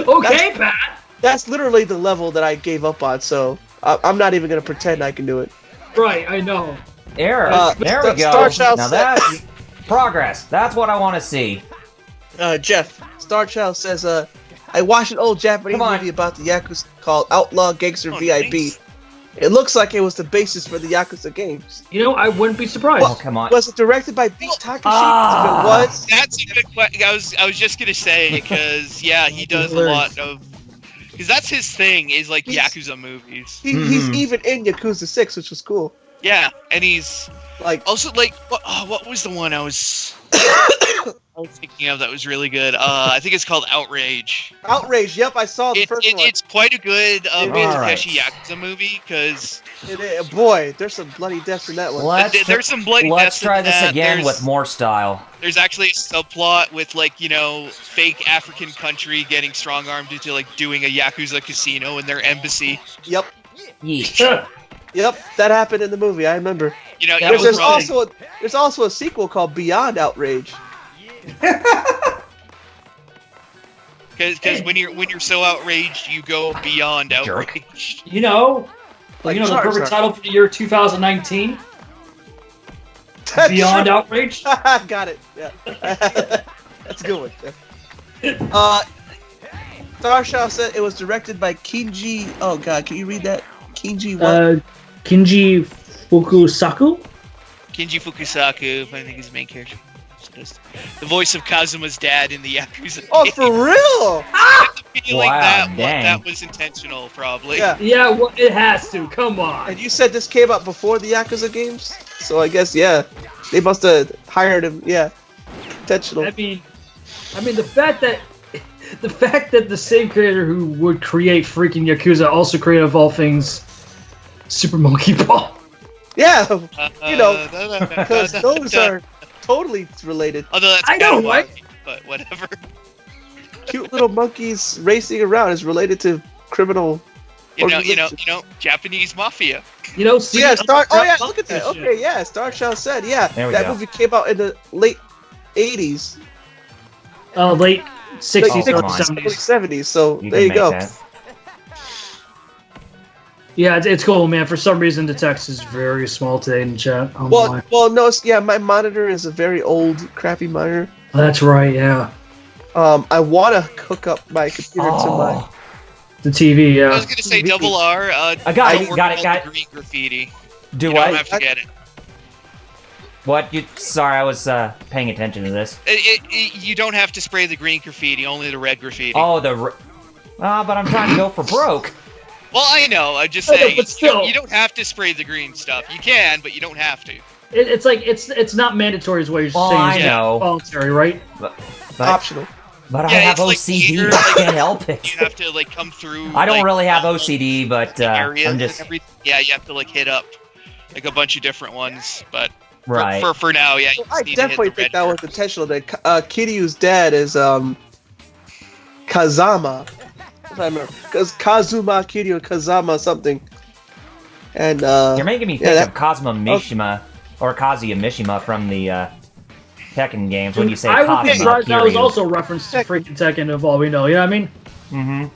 C: Okay, Pat.
A: that's literally the level that I gave up on, so I'm not even going to pretend I can do it.
C: Right, I know.
B: There we go.
A: Starchild
B: Now
A: said-
B: that's progress. That's what I want to see.
A: Jeff, Starchild says, I watched an old Japanese
B: Come on.
A: movie about the Yakuza called Outlaw Gangster
E: Oh,
A: VIP.
E: nice.
A: It looks like it was the basis for the Yakuza games.
C: You know, I wouldn't be surprised.
B: Oh, come on.
A: Was it directed by Beat Takashi?
B: Ah.
A: If it was,
E: That's a good question. I was just gonna say because yeah, he does a lot of because that's his thing is like
A: He's-
E: Yakuza movies.
A: he's
B: Mhm.
A: even in Yakuza 6, which was cool.
E: Yeah, and he's
A: Like,
E: also like what was the one I was thinking of that was really good? I think it's called Outrage.
A: Outrage. Yep, I saw the first one.
E: It's quite a good
B: Alright.
E: Takeshi Yakuza movie because
A: Boy, there's some bloody deaths in that one.
E: there's some bloody
B: Let's
E: deaths in
B: try this
E: that.
B: again
E: There's-
B: with more style.
E: There's actually a subplot with like fake African country getting strong-armed into like doing a Yakuza casino in their embassy.
A: Yep,
B: Yeesh.
A: yep, that happened in the movie. I remember.
C: That
A: There's,
C: was
A: there's also a sequel called Beyond Outrage.
E: Because when you're so outraged, you go beyond outrage.
C: You know the
A: Charizard.
C: perfect title for the year 2019?
A: That's
C: Beyond
A: true.
C: Outrage?
A: Got it. Yeah. That's a good one. Yeah. Starshaw said it was directed by Kinji. Oh God, can you read that? Kinji what?
C: Kinji Fukusaku?
E: Kinji Fukusaku, I think is the main character. The voice of Kazuma's dad in the Yakuza.
A: Oh,
E: game.
A: for real?
E: Feeling
B: Wow,
E: that
B: dang.
E: that was intentional, probably.
A: Yeah.
C: Yeah, well, it has to. Come on.
A: And you said this came out before the Yakuza games, so I guess they must have hired him. Yeah, intentional.
C: I mean, the fact that the same creator who would create freaking Yakuza also created of all things Super Monkey Ball.
A: Yeah, because those are totally related.
E: Although that's
C: I know,
E: kinda
C: right?
E: wacky, but whatever.
A: Cute little monkeys racing around is related to criminal.
E: You know, Japanese mafia.
C: See,
A: Yeah, Star. Oh yeah,
C: Shit.
A: look at that. Okay, yeah, Starshaw said, yeah,
B: There we
A: that
B: go.
A: movie came out in the late '80s,
C: Late 60s,
B: come
C: early
B: on.
C: 70s.
A: 70s. So
B: You
A: there
B: can
A: you
B: make
A: go.
B: that.
C: Yeah, it's cool, man. For some reason, the text is very small today in the chat. Oh, my.
A: No, my monitor is a very old, crappy monitor.
C: That's right, yeah.
A: I want to hook up my computer to my.
C: The TV,
E: I
C: yeah.
E: was gonna say double R.
B: I got it,
E: don't
B: got
E: worry
B: it,
E: about
B: got
E: the
B: it.
E: green graffiti.
B: Do
E: You
B: what?
E: don't have to get it.
B: What? Sorry, I was paying attention to this.
E: You don't have to spray the green graffiti, only the red graffiti.
B: Oh, but I'm trying to go for broke.
E: Well, I know. I'm just
C: I know,
E: saying.
C: but still.
E: You don't have to spray the green stuff. You can, but you don't have to.
C: It's like, it's not mandatory is what you're
B: Oh,
C: saying.
B: I
C: It's
B: know.
C: voluntary, right?
B: But
A: Optional.
B: I
E: Yeah,
B: have
E: it's like
B: OCD.
E: here,
B: I can't help it.
E: You have to like come through.
B: I don't
E: like,
B: really have
E: all
B: OCD, but
E: the areas
B: I'm
E: and
B: just
E: everything. Yeah, you have to like hit up like a bunch of different ones, but
B: right.
E: for now, yeah. You
A: I
E: just need to hit
A: definitely
E: the
A: think
E: red
A: that was
E: curve.
A: intentional. That Kiryu's dad is Kazama. If I remember, because Kazuma Kiryu, Kazama something. And
B: You're making me think
A: that-
B: of Kazuma Mishima or Kazuya Mishima from the Tekken games when you say
C: I would
B: Kazuma
C: be surprised that was
B: Kiryu.
C: also a reference to freaking Tekken of all we know, you know what I mean?
B: Mm-hmm.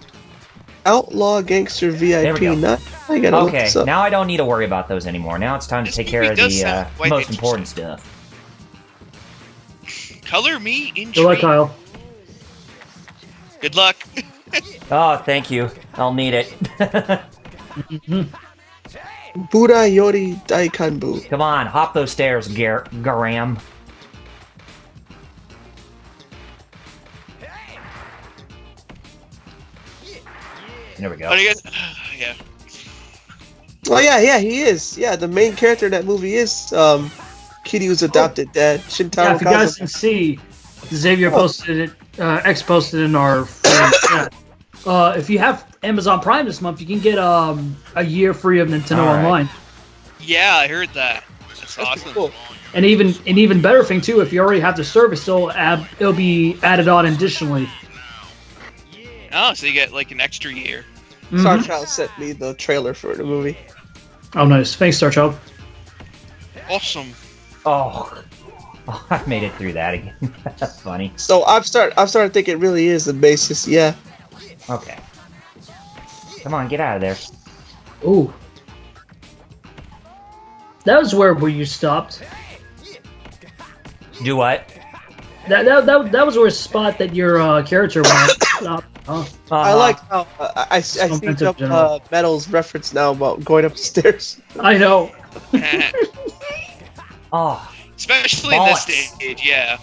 A: Outlaw Gangster
B: There we go.
A: VIP. Not. I gotta look
B: Okay,
A: this up.
B: now I don't need to worry about those anymore. Now it's time to
E: This
B: take care
E: movie
B: of
E: does
B: the
E: sound quite
B: most
E: interesting.
B: important stuff.
E: Color me intrigued.
C: Good luck, Kyle.
E: Good luck.
B: Oh, thank you. I'll need it.
A: Buddha Yori Daikanbu.
B: Come on, hop those stairs, Garam. There we go.
E: But I guess, yeah.
A: Oh yeah, he is. Yeah, the main character in that movie is Kiryu's adopted dad, Shintaro
C: Yeah, if you guys
A: Kazuma.
C: can see, Xavier posted it, X posted in our chat. If you have Amazon Prime this month, you can get a year free of Nintendo
B: All right.
C: Online.
E: Yeah, I heard that. That's
A: That's
E: awesome.
A: cool.
C: And an even better thing too, if you already have the service, it'll be added on additionally.
E: Oh, so you get like an extra year.
C: Mhm.
A: Starchild sent me the trailer for the movie.
C: Oh, nice. Thanks, Starchild.
E: Awesome.
B: Oh, I made it through that again. That's funny.
A: So I've started thinking it really is the basis. Yeah.
B: Okay. Come on, get out of there.
C: Ooh. That was where you stopped.
B: Do what?
C: That was where spot that your character went. Stop. Huh?
A: I like how I see
C: Offensive
A: Jump
C: general.
A: Metal's reference now about going upstairs.
C: I know.
B: Oh,
E: Especially in this
B: Bollocks.
E: stage, yeah.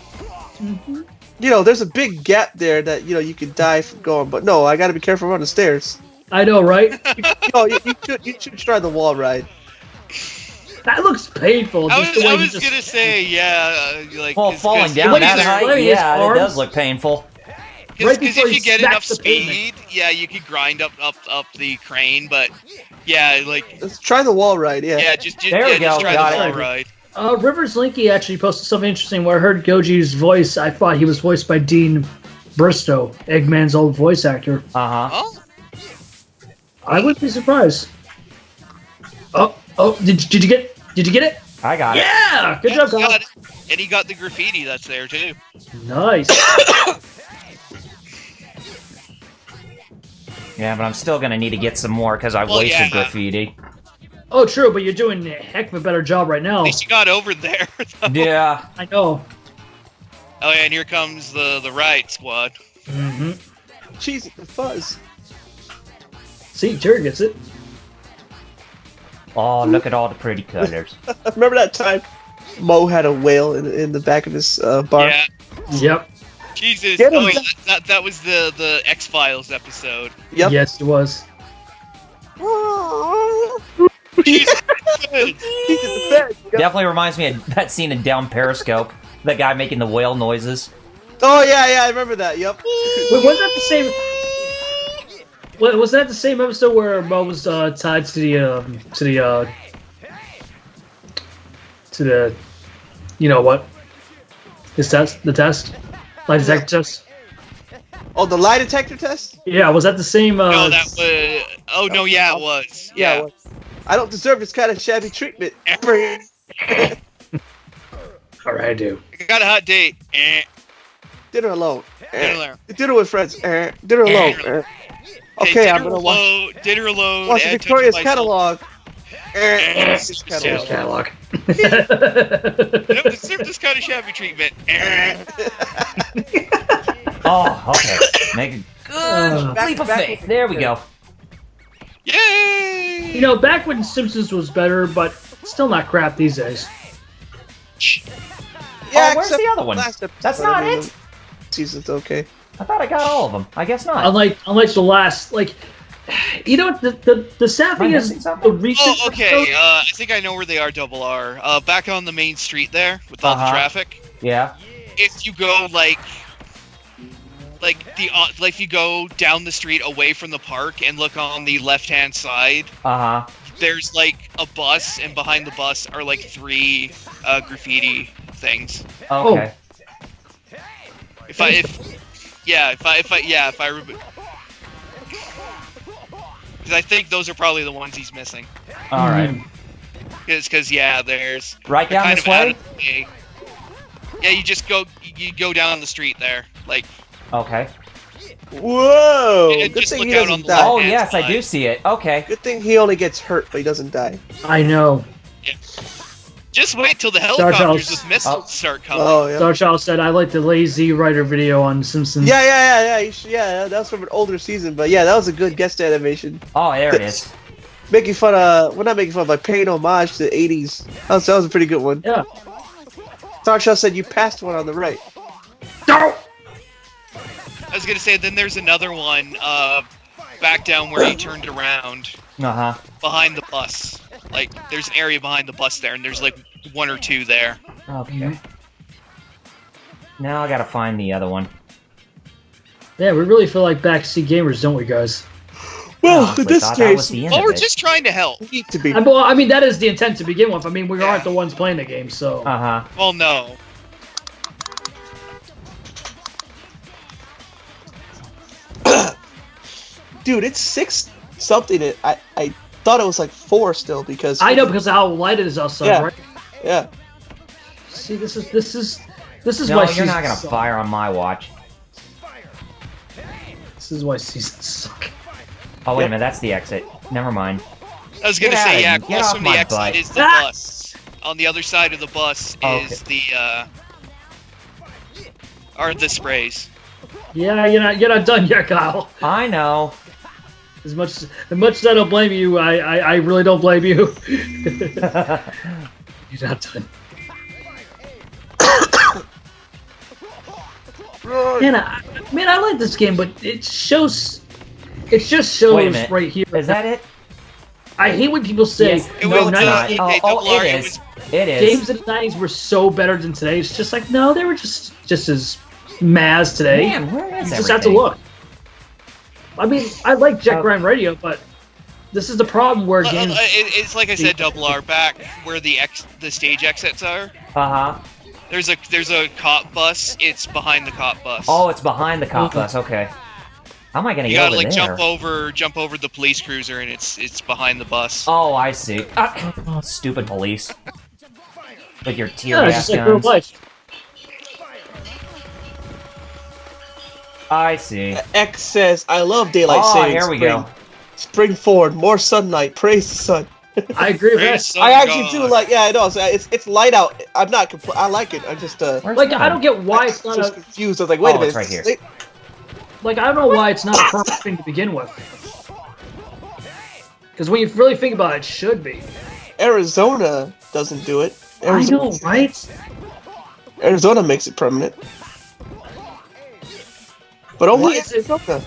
A: There's a big gap there that you could die from going, but no, I got to be careful on the stairs.
C: I know, right?
A: You should try the wall ride.
C: That looks painful.
E: I
C: just the way he
E: was
C: just-
E: gonna say, yeah, like
B: Well,
E: 'cause-
B: falling
E: 'cause-
B: down
C: when
B: that
C: he's
B: height,
C: swinging his
B: yeah, it
C: arms-
B: does look painful.
C: Right
E: Because
C: before
E: if
C: he
E: you get
C: smacks
E: enough
C: the pavement.
E: speed, yeah, you could grind up the crane. But yeah, like
A: Let's try the wall ride. Yeah.
E: yeah, just
B: There we go,
E: try
B: got
E: the
B: it.
E: wall ride.
C: Rivers Linky actually posted something interesting where I heard Goji's voice. I thought he was voiced by Dean Bristow, Eggman's old voice actor.
B: Uh-huh.
E: Oh,
C: I wouldn't be surprised. Oh, did you get it?
B: I got it.
C: Yeah, good job,
E: he
C: Kyle.
E: got it. And he got the graffiti that's there too.
C: Nice.
B: Yeah, but I'm still gonna need to get some more because I
E: Well,
B: wasted
E: yeah.
B: graffiti.
C: Oh, true, but you're doing a heck of a better job right now.
E: At least you got over there. though.
B: Yeah.
C: I know.
E: Oh yeah, and here comes the riot squad.
C: Mm-hmm.
A: Cheese the fuzz.
C: See, Jerry gets it.
B: Oh, look at all the pretty colors.
A: Remember that time Mo had a whale in the back of his bar?
E: Yeah,
C: Yep.
E: Jesus.
A: Get him.
E: Oh, yeah, that was the X-Files episode.
A: Yep.
C: Yes, it was.
E: Jesus.
A: He did the best.
B: Definitely reminds me of that scene in Down Periscope. The guy making the whale noises.
A: Oh yeah, I remember that. Yep.
C: Wait, was that the same? Was that the same episode where Mo was tied to the you know what? The test, lie detector test.
A: Oh, the lie detector test?
C: Yeah, was that the same?
E: No, that was. Oh no, yeah, it was. Yeah.
A: Well, I don't deserve this kind of shabby treatment.
C: All right, I do.
E: I got a hot date.
A: Dinner alone.
E: Dinner.
A: Dinner with friends. Dinner alone. Okay, I'm gonna watch
E: Dinner alone.
A: the
E: and
A: Victoria's
E: touch myself.
A: catalog.
C: Sales catalog.
E: I don't deserve this kind of shabby treatment.
B: Oh, okay. Make a good leap of faith. There we go.
E: Yay!
C: You know, back when Simpsons was better, but still not crap these days.
B: Oh, where's the other one?
A: last episode,
B: That's not
A: I mean,
B: it?
A: Season's okay.
B: I thought I got all of them. I guess not.
C: Unlike the last, like, you know, the sad thing
B: Am I
C: is
B: missing something?
C: the recent.
E: Oh, okay. I think I know where they are. Double R. Back on the main street there with all the
B: Uh-huh.
E: traffic.
B: Yeah.
E: If you go like if you go down the street away from the park and look on the left-hand side,
B: Uh-huh.
E: there's like a bus, and behind the bus are like 3 graffiti things.
B: Okay.
E: If I remember, because I think those are probably the ones he's missing.
B: All right.
E: Because yeah, there's
B: Right
E: they're
B: down
E: kind
B: this
E: of out
B: way?
E: of the way. Yeah, you go down the street there, like
B: Okay.
A: Whoa!
E: Yeah,
A: Good
E: just
A: thing
E: look
A: he
E: out
A: doesn't
E: on the
A: die.
B: Oh,
E: left-hand
B: yes, I
E: side.
B: do see it. Okay.
A: Good thing he only gets hurt, but he doesn't die.
C: I know.
E: Just wait till the
C: Charles.
E: helicopters with missiles
B: Oh.
E: start coming.
A: Oh yeah.
C: Star Child said, "I like the lazy writer video on Simpsons."
A: Yeah. That was from an older season, but yeah, that was a good guest animation.
B: Oh, there it is.
A: Making fun of, well, not making fun, but paying homage to the 80s. That was a pretty good one.
C: Yeah.
A: Starshell said you passed one on the right.
C: No.
E: I was gonna say, then there's another one back down where he turned around
B: Uh-huh.
E: behind the bus. Like, there's an area behind the bus there, and there's like 1 or 2 there.
B: Okay. Now I gotta find the other one.
C: Yeah, we really feel like backseat gamers, don't we, guys?
A: Well,
B: Oh,
A: in
B: I
A: this
B: thought that was
A: case,
B: the end
E: Well,
B: of
E: we're
B: it.
E: just trying to help.
A: we need to be.
C: Well, I mean, that is the intent to begin with. I mean, we
E: Yeah.
C: aren't the ones playing the game, so.
B: Uh-huh.
E: Well, no.
A: Dude, it's 6 something. I thought it was like 4 still because.
C: I know because of how light it is outside,
A: Yeah.
C: right?
A: Yeah.
C: See, this is
B: No,
C: why
B: you're
C: seasons
B: not gonna
C: suck.
B: fire on my watch.
C: This is why seasons suck.
B: Oh, wait a
A: Yep.
B: minute, that's the exit. Never mind.
E: I was gonna
B: Get
E: say,
B: out
E: yeah,
B: of- get
E: across
B: off
E: from the
B: my
E: exit
B: butt.
E: is the
C: Ah!
E: bus. On the other side of the bus
B: Oh,
E: is are the sprays.
C: Yeah, you're not done yet, Kyle.
B: I know.
C: As much as I don't blame you, I really don't blame you. You're not done. Man, I like this game, but it just shows
B: Wait a minute.
C: right here.
B: Is that it?
C: I hate when people say
B: Yes,
E: It
C: no,
E: was
C: no,
E: not.
C: no,
B: Oh,
E: Double R,
B: it
E: it
B: is.
E: was-
B: It is.
C: games in the 90s were so better than today. It's just like, no, they were just as Maz today.
B: Man, where is
C: You just have to
B: everything?
C: look. I mean, I like Jet
B: Oh.
C: Grind Radio, but this is the problem where
E: Well,
C: games.
E: it's like I said, Double R, back where the stage exits are.
B: Uh-huh.
E: There's a cop bus. It's behind the cop bus.
B: Oh, it's behind the cop bus. Okay. How am I gonna
E: you
B: get
E: gotta
B: over
E: like
B: there?
E: jump over the police cruiser, and it's behind the bus.
B: Oh, I see. Stupid police. With your tear
C: yeah, it's
B: gas
C: just like real
B: guns.
C: life.
B: I see.
A: X says, I love daylight
B: Oh,
A: saving.
B: here we
A: spring.
B: go.
A: Spring forward, more sunlight, praise the sun.
C: I agree with
E: Praise
C: that.
E: Sun
A: I actually
E: God.
A: do like, yeah, I know. It's light out. I'm not I like it. I'm just
B: Where's
C: Like,
B: that?
C: I don't get why
A: I'm
C: it's not
A: just
C: a
A: confused. I was like, wait
B: Oh,
A: a minute.
B: it's right here.
C: like I don't know why it's not a perfect thing to begin with. Because when you really think about it, it should be.
A: Arizona doesn't do it.
C: I
A: Arizona,
C: know, right?
A: Arizona makes it permanent. But only
C: Why is it-
A: Arizona.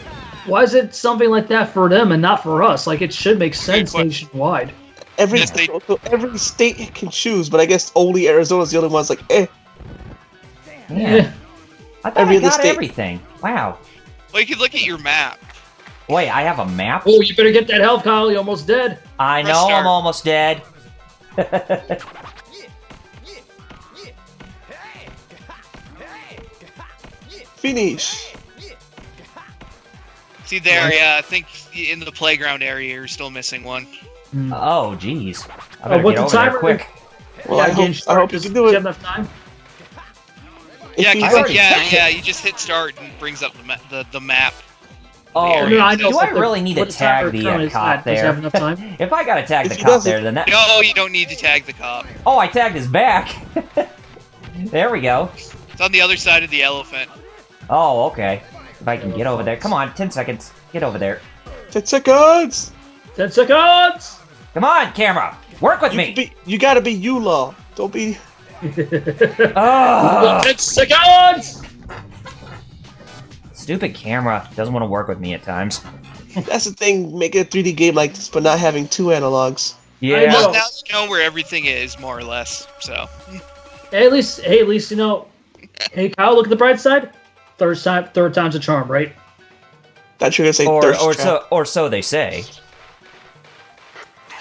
C: Why is it something like that for them and not for us? Like, it should make sense
E: question.
C: nationwide.
A: Every
E: Yes, they-
A: so every state can choose, but I guess only Arizona's the only one's like, eh.
B: Man, I thought
A: Every
B: I
A: other
B: got
A: state-
B: everything. Wow.
E: Well, you can look at your map.
B: Wait, I have a map?
C: Oh, you better get that health, Kyle. You're almost dead.
B: I
E: Press
B: know
E: start.
B: I'm almost dead.
A: Finish.
E: See there, yeah. I think in the playground area, you're still missing one.
B: Oh, jeez. I better
C: what's
B: get
C: the
B: over there
C: timer?
B: quick.
A: Well, I hope you can do
C: Do you
A: it.
C: have enough time?
E: Yeah,
A: you
E: 'cause
A: got-
B: already checked it.
E: yeah. You just hit start and it brings up the map.
B: Oh,
E: Yeah,
C: No, I know.
B: do I
C: but the-
B: really need to
C: what the timer
B: tag the
C: currently is
B: cop
C: at. Does it
B: there?
C: have enough time?
B: If I gotta tag
A: If
B: the
A: he
B: cop
A: doesn't-
B: there, then that...
E: No, you don't need to tag the cop.
B: Oh, I tagged his back. There we go.
E: It's on the other side of the elephant.
B: Oh, okay. If I can get over there. Come on, 10 seconds. Get over there.
A: 10 seconds.
C: 10 seconds!
B: Come on, camera. Work with me.
A: You gotta be you-law. Don't be.
B: Oh,
C: 10 seconds!
B: stupid camera. Doesn't want to work with me at times.
A: That's the thing, making a 3D game like this, but not having two analogs.
B: Yeah.
C: know.
E: Well, now you know where everything is, more or less. So
C: Hey, at least you know. Hey, Kyle, look at the bright side. Third time's a charm, right?
A: Thought you were gonna say
B: Or
A: thirst trap.
B: so they say.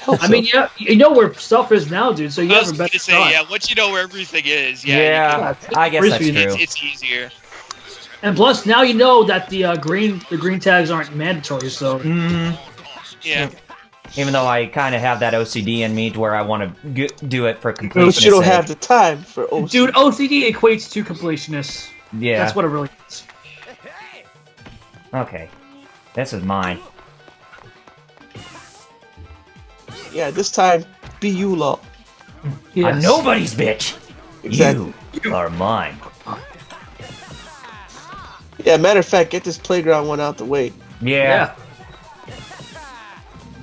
A: Hope
C: I
A: so.
C: mean, yeah, you know where stuff is now, dude. So you
E: I
C: have
E: was
C: a
E: going
C: better
E: to say,
C: shot.
E: yeah. Once you know where everything is, yeah,
B: Yeah,
C: you
B: I guess
C: can-
B: that's true.
E: it's easier.
C: And plus, now you know that the green tags aren't mandatory. So
B: Mm,
E: Yeah.
B: even though I kind of have that OCD in me to where I want to do it for
A: But
B: completion.
A: you don't have the time for OC.
C: dude, OCD equates to completionists.
B: Yeah.
C: That's what it really is.
B: Okay. This is mine.
A: Yeah, this time, be you-law.
C: Yes.
B: I'm nobody's bitch.
A: Exactly.
B: You are mine.
A: Yeah, matter of fact, get this playground one out the way.
B: Yeah.
C: Yeah.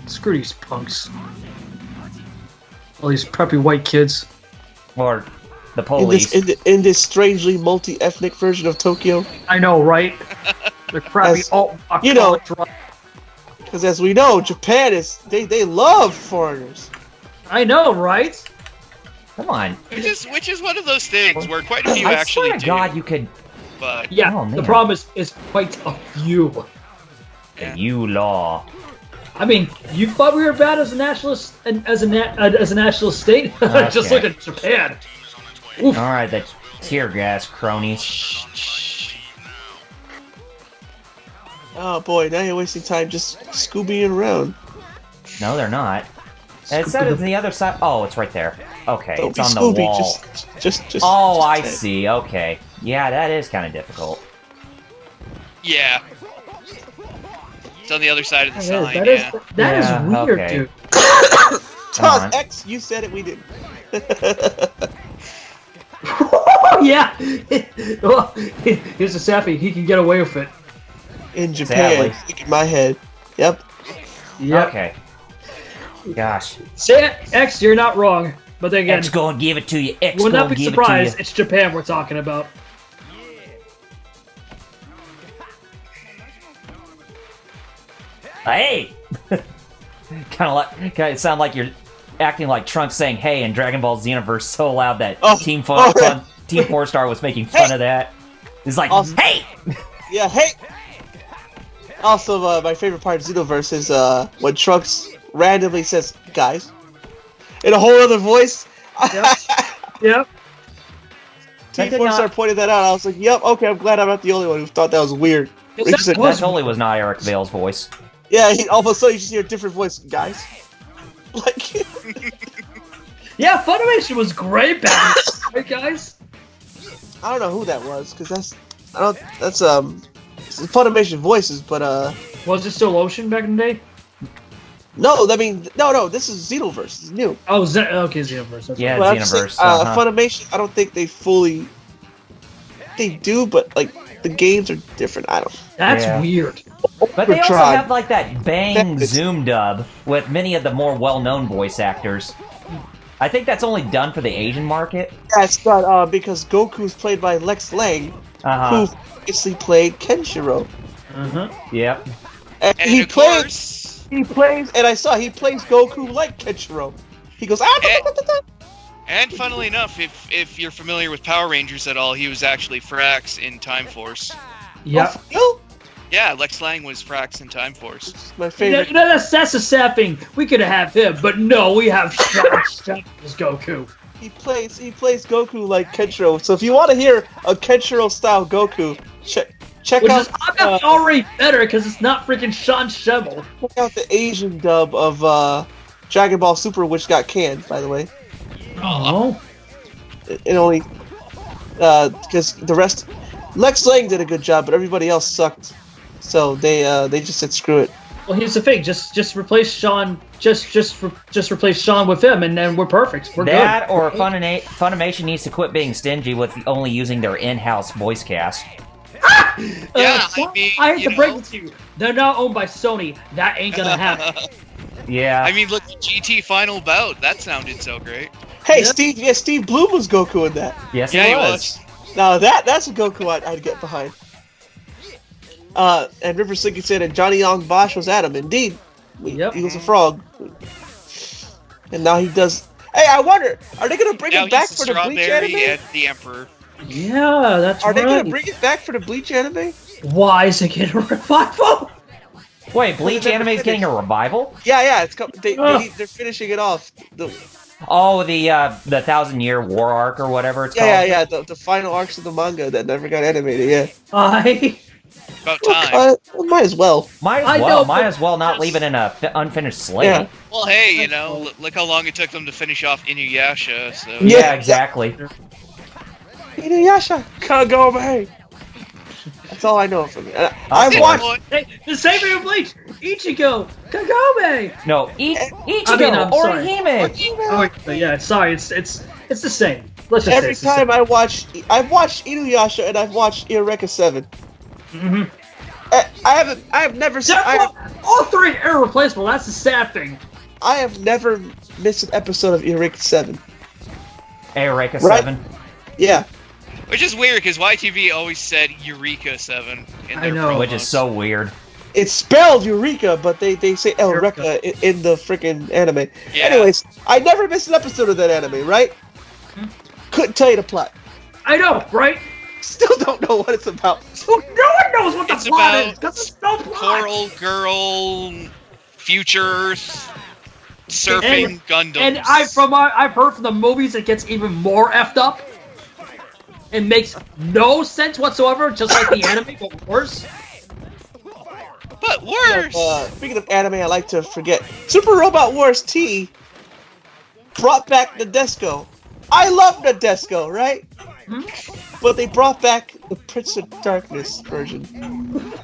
C: Screw these punks. All these preppy white kids.
B: Or the
A: In
B: police.
A: in this strangely multi-ethnic version of Tokyo,
C: I know, right? They're crappy.
A: As-
C: Oh,
A: you know- because as we know, Japan is they love foreigners.
C: I know, right?
B: Come on.
E: Which is one of those things where quite a few
B: I
E: actually
B: swear to
E: do.
B: God, you could.
E: But
C: Yeah.
B: Oh,
C: the
B: man.
C: problem is quite a few.
E: Yeah.
B: You law.
C: I mean, you thought we were bad as a nationalist and as a national state? Just
B: Okay.
C: look at Japan. Oof.
B: All right, that tear gas cronies.
A: Oh boy, now you're wasting time just Scoobying around.
B: No, they're not. It said it's the other side. Oh, it's right there. Okay,
A: Don't
B: it's
A: be
B: on the
A: Scooby,
B: wall.
A: just.
B: Oh,
A: just
B: I
A: say it.
B: see. Okay. Yeah, that is kind of difficult.
E: yeah. It's on the other side of the sign,
C: That is
E: yeah.
C: that is
B: Yeah,
C: weird,
B: okay.
C: dude.
B: Come on.
A: Toss X, you said it, we didn't.
C: Yeah. Well, here's a Sappy. He can get away with it.
A: In Japan,
B: Sadly.
A: stick in my head. Yep.
C: Yeah.
B: Okay. Gosh.
C: Say it, X, you're not wrong. But then again,
B: X gonna give it to you. X
C: will
B: gonna
C: not be
B: give it
C: surprised.
B: to you.
C: It's Japan we're talking about.
B: Hey! Kind of sound like you're acting like Trunks saying "Hey" in Dragon Ball Xenoverse so loud that Team 4-Star was making fun of that. It's like, "Hey!"
A: Yeah, hey! Also, my favorite part of Xenoverse is when Trunks randomly says, "Guys," in a whole other voice.
C: Yep.
A: Team 4-Star pointed that out. I was like, "Yep, okay, I'm glad I'm not the only one who thought that was weird."
B: That totally was not Eric Vale's voice.
A: Yeah, all of a sudden you just hear a different voice, guys. Like,
C: yeah, Funimation was great back then, right, guys?
A: I don't know who that was, because that's Funimation voices, but
C: Was it still Ocean back in the day?
A: no, this is Xenoverse. This is new.
C: Oh, okay, Xenoverse.
B: Yeah,
A: But
B: Xenoverse.
A: Funimation, I don't think they fully. They do, but like the games are different. I don't.
C: That's weird.
B: But they also
A: tried.
B: have like that Bang Zoom dub with many of the more well-known voice actors. I think that's only done for the Asian market.
A: Yeah, it's not because Goku's played by Lex Lang, who previously played Kenshiro.
B: Yep.
A: And
E: And of course,
A: he plays, and he plays Goku like Kenshiro. He goes,
E: and funnily enough, if you're familiar with Power Rangers at all, he was actually Frax in Time Force.
C: Yeah.
A: Oh,
E: Yeah, Lex Lang was Frax in Time Force.
A: my favorite.
C: You know, that's the sad thing. We could have him, but no, we have Sean as Goku.
A: He plays Goku like Kenshiro. So if you want to hear a Kenshiro style Goku, check
C: Which
A: out.
C: is already better because it's not freaking Sean Shevel.
A: Check out the Asian dub of Dragon Ball Super, which got canned, by the way.
C: Oh.
A: It only because the rest, Lex Lang did a good job, but everybody else sucked. So they just said screw it.
C: Well, here's the thing. Just replace Sean. Just replace Sean with him, and then we're perfect. We're
B: that
C: good.
B: or Funimation needs to quit being stingy with only using their in-house voice cast.
E: Yeah, I mean,
C: I hate to break it to you. They're now owned by Sony. That ain't gonna happen.
B: Yeah.
E: I mean, look, GT Final Bout. That sounded so great.
A: Hey, Steve Bloom was Goku in that.
B: Yes,
E: Yeah,
B: he
E: he
B: was.
A: Now that's a Goku I'd get behind. And River Slinky said, and Johnny Young Bosch was Adam. Indeed, he was a frog. And now he does. Hey, I wonder, are they gonna bring
E: Now
A: it back
E: he's
A: for the Bleach
E: Strawberry
A: anime?
E: and the Emperor.
C: Yeah, that's
A: Are
C: right.
A: they gonna bring it back for the Bleach anime?
C: Why is it getting a revival?
B: Wait, Bleach anime is getting a revival?
A: Yeah, it's they're finishing it off.
B: Oh, the 1,000-year war arc or whatever it's called.
A: Yeah. The final arcs of the manga that never got animated. Yeah.
E: About time.
A: Might as well.
B: Might as well not leave it in a unfinished slate.
A: Yeah.
E: Well, hey, you know, look how long it took them to finish off Inuyasha. So
B: Yeah, exactly.
A: Inuyasha, Kagome. That's all I know from it. I watched.
C: Hey, the same thing with Bleach. Ichigo, Kagome.
B: No, Ichigo
C: I'm
B: or
C: sorry.
B: Hime.
C: Oh, yeah, sorry. It's the same. Let's just
A: Every
C: say
A: time I've watched Inuyasha and I've watched Eureka 7.
C: Mm-hmm.
A: I have never seen.
C: All three are irreplaceable. That's the sad thing.
A: I have never missed an episode of Eureka 7.
B: Eureka
A: Right.
B: 7.
A: Yeah.
E: which is weird because YTV always said Eureka 7 in their promos.
B: Which is so weird.
A: It's spelled Eureka, but they say Eureka in the freaking anime.
E: Yeah.
A: Anyways, I never missed an episode of that anime, right? Couldn't tell you the plot.
C: I know, right?
A: Still don't know what it's about.
C: No one knows what the
E: It's
C: plot
E: about
C: is. That's no plot.
E: Coral Girl, Future Earth, surfing Gundams.
C: And I've heard from the movies it gets even more effed up. It makes no sense whatsoever, just like the anime, but worse.
E: But worse.
A: Speaking of anime, I like to forget. Super Robot Wars T brought back Nadesco. I love Nadesco, right? But they brought back the Prince of Darkness version.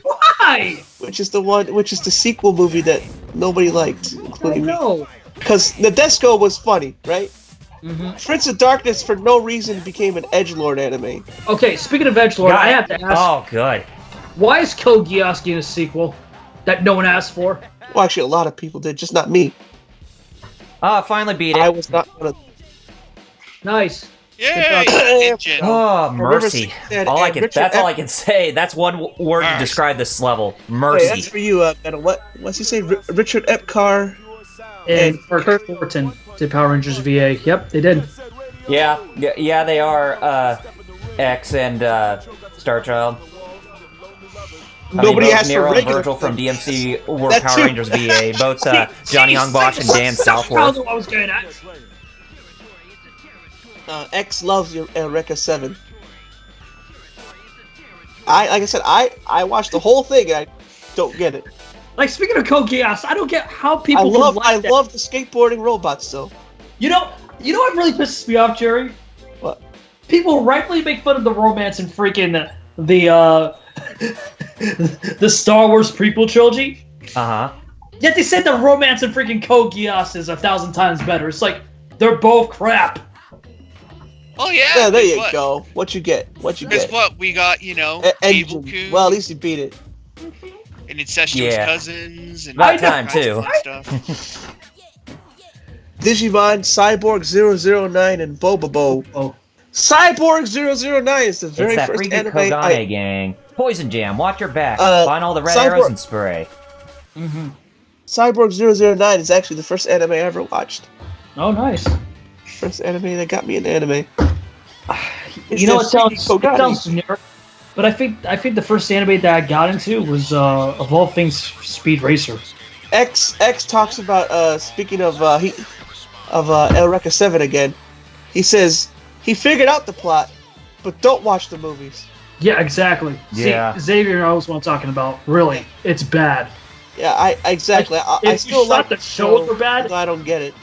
C: Why?
A: Which is the sequel movie that nobody liked, including me.
C: No.
A: Because Nadesco was funny, right? Prince of Darkness, for no reason, became an edgelord anime.
C: Okay, speaking of edgelord, I have to ask.
B: Oh, good.
C: Why is Code Geass in a sequel that no one asked for?
A: Well, actually, a lot of people did, just not me.
B: Finally beat it.
A: I was not one of.
C: Nice.
E: Yay! Engine.
B: Oh, mercy.
A: Said,
B: All I
A: and
B: can,
A: Richard
B: that's all I
A: Ep-
B: can say. That's one word to
E: Mercy.
B: describe this level.
A: Hey,
B: Mercy.
A: that's for you, Metal. What's he say? Richard Epcar
C: And Kurt Thornton did Power Rangers VA. Yep, they did.
B: Yeah, they are X and Star Child.
A: Nobody asked for
B: Nero and
A: regular
B: Virgil from DMC were
A: That
B: Power
A: too.
B: Rangers VA. Both Johnny Hongbosch and Dan Southworth.
C: I was going at.
A: X loves your Eureka 7. Like I said, I watched the whole thing and I don't get it.
C: Like, speaking of Code Geass, I don't get how people
A: I love
C: that.
A: the skateboarding robots though.
C: You know what really pisses me off, Jerry?
A: What?
C: People rightfully make fun of the romance in freaking the the Star Wars prequel trilogy. Yet they said the romance in freaking Code Geass is 1,000 times better. It's like they're both crap.
E: Oh yeah.
A: Yeah, there you go. What you get?
E: Guess what? We got, Evil Coon.
A: Well, at least you beat it.
E: And incestuous cousins and
B: that time too.
E: Stuff.
A: Digimon, Cyborg 009, and Bobobo.
C: Oh.
A: Cyborg 009 is the very
B: It's that
A: first
B: freaking
A: anime
B: Kogane gang. Poison Jam, watch your back. Find all the red arrows and spray.
A: Cyborg 009 is actually the first anime I ever watched.
C: Oh, nice.
A: First anime that got me into anime.
C: You know, it sounds generic, but I think the first anime that I got into was of all things Speed Racer.
A: X talks about speaking of Eureka 7 again. He says he figured out the plot, but don't watch the movies.
C: Yeah, exactly.
B: Yeah.
C: See, Xavier knows what I'm talking about. Really, it's bad.
A: Yeah, exactly. I
C: If
A: still
C: you
A: like
C: thought the shows were bad,
A: I don't get it.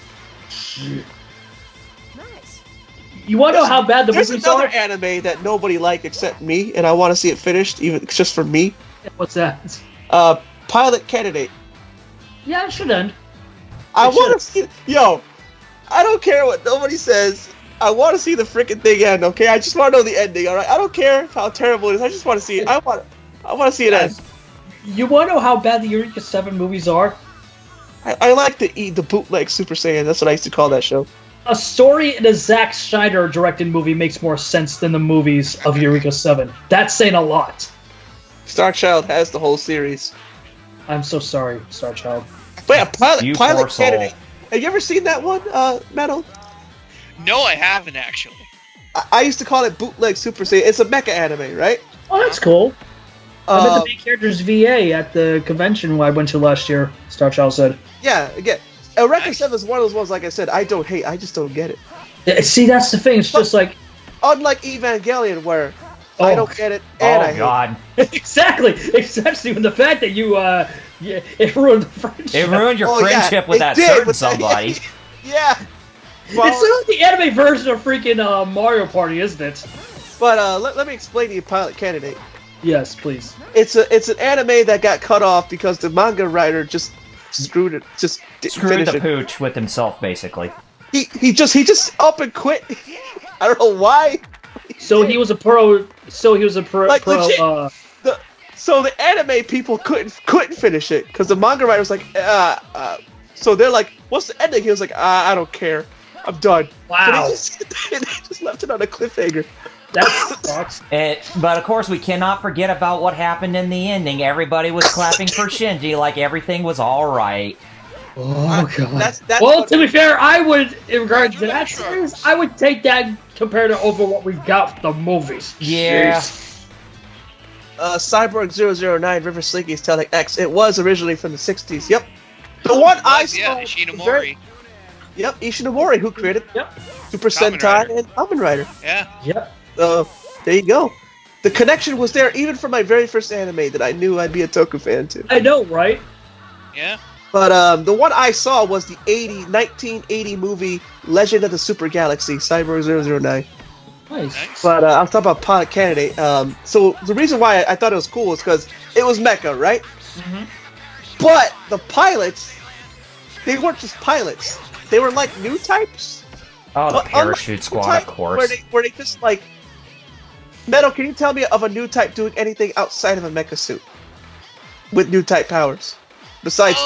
C: you want to know how bad the
A: There's
C: movies
A: another
C: are?
A: anime that nobody liked except me, and I want to see it finished, even just for me.
C: What's that?
A: Pilot Candidate.
C: Yeah, it should end.
A: I want to see. Yo, I don't care what nobody says. I want to see the freaking thing end. Okay, I just want to know the ending. All right, I don't care how terrible it is. I just want to see it. I want to see it end.
C: You want to know how bad the Eureka 7 movies are?
A: I like the bootleg Super Saiyan. That's what I used to call that show.
C: A story in a Zack Snyder directed movie makes more sense than the movies of Eureka 7. That's saying a lot.
A: Star Child has the whole series.
C: I'm so sorry, Star Child.
A: But yeah, Pilot
B: poor soul.
A: Candidate. Have you ever seen that one, Metal?
E: No, I haven't actually.
A: I used to call it bootleg Super Saiyan. It's a mecha anime, right?
C: Oh, that's cool. I met the main character's VA at the convention I went to last year, Star Child said.
A: Yeah, again, Eureka 7 is one of those ones, like I said, I don't hate. I just don't get it.
C: Yeah, see, that's the thing. It's just like...
A: Unlike Evangelion, where I don't get it, and I hate
B: God.
C: Exactly! Especially with the fact that it ruined the friendship.
B: It ruined your friendship with that
A: did,
B: certain
A: with
B: somebody.
A: Yeah.
C: It's like the anime version of freaking Mario Party, isn't it?
A: But let me explain to you Pilot Candidate.
C: Yes, please.
A: It's an anime that got cut off because the manga writer just screwed it. Just didn't
B: Screwed
A: finish
B: the
A: it.
B: pooch with himself, basically.
A: He just up and quit. I don't know why.
C: So he was a pro.
A: Like, legit. So the anime people couldn't finish it because the manga writer was like, so they're like, what's the ending? He was like, I don't care. I'm done.
C: Wow.
A: So they just left it on a cliffhanger.
C: That sucks.
B: But of course, we cannot forget about what happened in the ending. Everybody was clapping for Shinji like everything was all right.
C: Oh god.
A: That's
C: well, to be fair, I would, in regards to that series, I would take that compared to over what we got from the movies.
B: Yeah.
C: Jeez.
A: Cyborg 009 River Slinky is telling X. It was originally from the 60s. Yep. The one I saw.
E: Yeah, Ishinomori.
A: Yep, Ishinomori, who created Super
E: Kamen
A: Sentai
E: Rider.
A: and Kamen Rider.
E: Yeah.
C: Yep.
A: There you go. The connection was there even from my very first anime that I knew I'd be a Toku fan too.
C: I know, right?
E: Yeah.
A: But the one I saw was the 1980 movie Legend of the Super Galaxy, Cyborg 009.
C: Nice.
A: But I was talking about Pilot Candidate. So the reason why I thought it was cool is because it was mecha, right?
C: Mm-hmm.
A: But the pilots, they weren't just pilots. They were like new types.
B: Oh, the
A: Well,
B: Parachute
A: unlike
B: Squad,
A: type,
B: of course.
A: Where they just like... Metal, can you tell me of a new type doing anything outside of a mecha suit? With new type powers? Besides...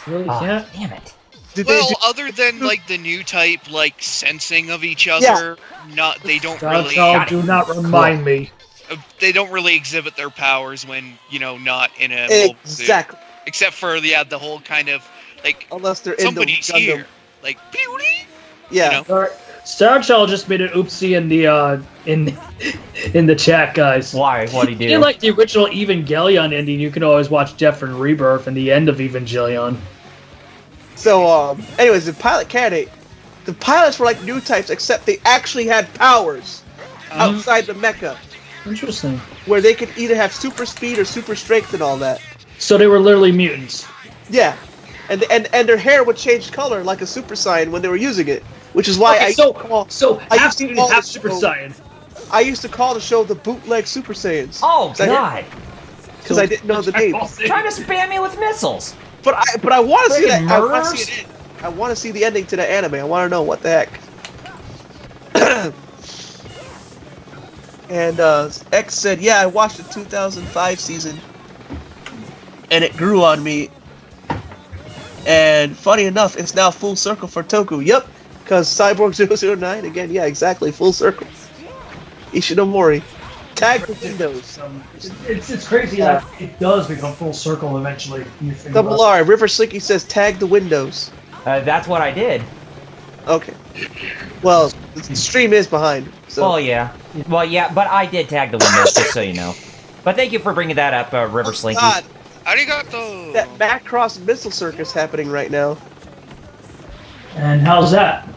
C: Really
B: Oh,
C: can't.
B: damn it.
E: Other than like the new type, like sensing of each other, they don't really.
C: Do not remind me.
E: They don't really exhibit their powers when not in a mobile suit.
A: Exactly.
E: Except for the whole kind of like
A: Unless they're
E: somebody's
A: in the Gundam.
E: here, like beauty.
A: Yeah.
E: You know?
C: All right. Star Child just made an oopsie in the in the chat, guys.
B: Why? What'd he
C: If
B: do?
C: you like the original Evangelion ending, you can always watch Death and Rebirth and the end of Evangelion.
A: So, anyways, the pilot candidate, the pilots were like new types, except they actually had powers outside the mecha,
C: Interesting.
A: where they could either have super speed or super strength and all that.
C: So they were literally mutants.
A: Yeah, and their hair would change color like a Super Saiyan when they were using it, which is why
C: Okay, so
A: I
C: half
A: used to
C: mutant,
A: call
C: half
A: the
C: Super
A: show-
C: Saiyan.
A: I used to call the show the bootleg Super Saiyans.
B: Oh God!
A: Because I didn't know the name.
B: Trying to spam me with missiles.
A: But I want to see that.
B: Friggin'
A: I want to
B: murderers.
A: see it. I want to see the ending to the anime. I want to know what the heck. And X said, "Yeah, I watched the 2005 season, and it grew on me. And funny enough, it's now full circle for Toku. Yep, because Cyborg 009 again. Yeah, exactly, full circle. Ishinomori, tag the windows.
C: It's crazy that it does become full circle eventually. You think
A: Double
C: about
A: R. River Slinky says tag the windows.
B: That's what I did.
A: Okay. Well, the stream is behind. So.
B: Well, yeah. Well, yeah, but I did tag the windows, just so you know. But thank you for bringing that up, River Slinky.
A: God,
E: Arigato.
A: that Macross missile circus happening right now.
C: And how's that?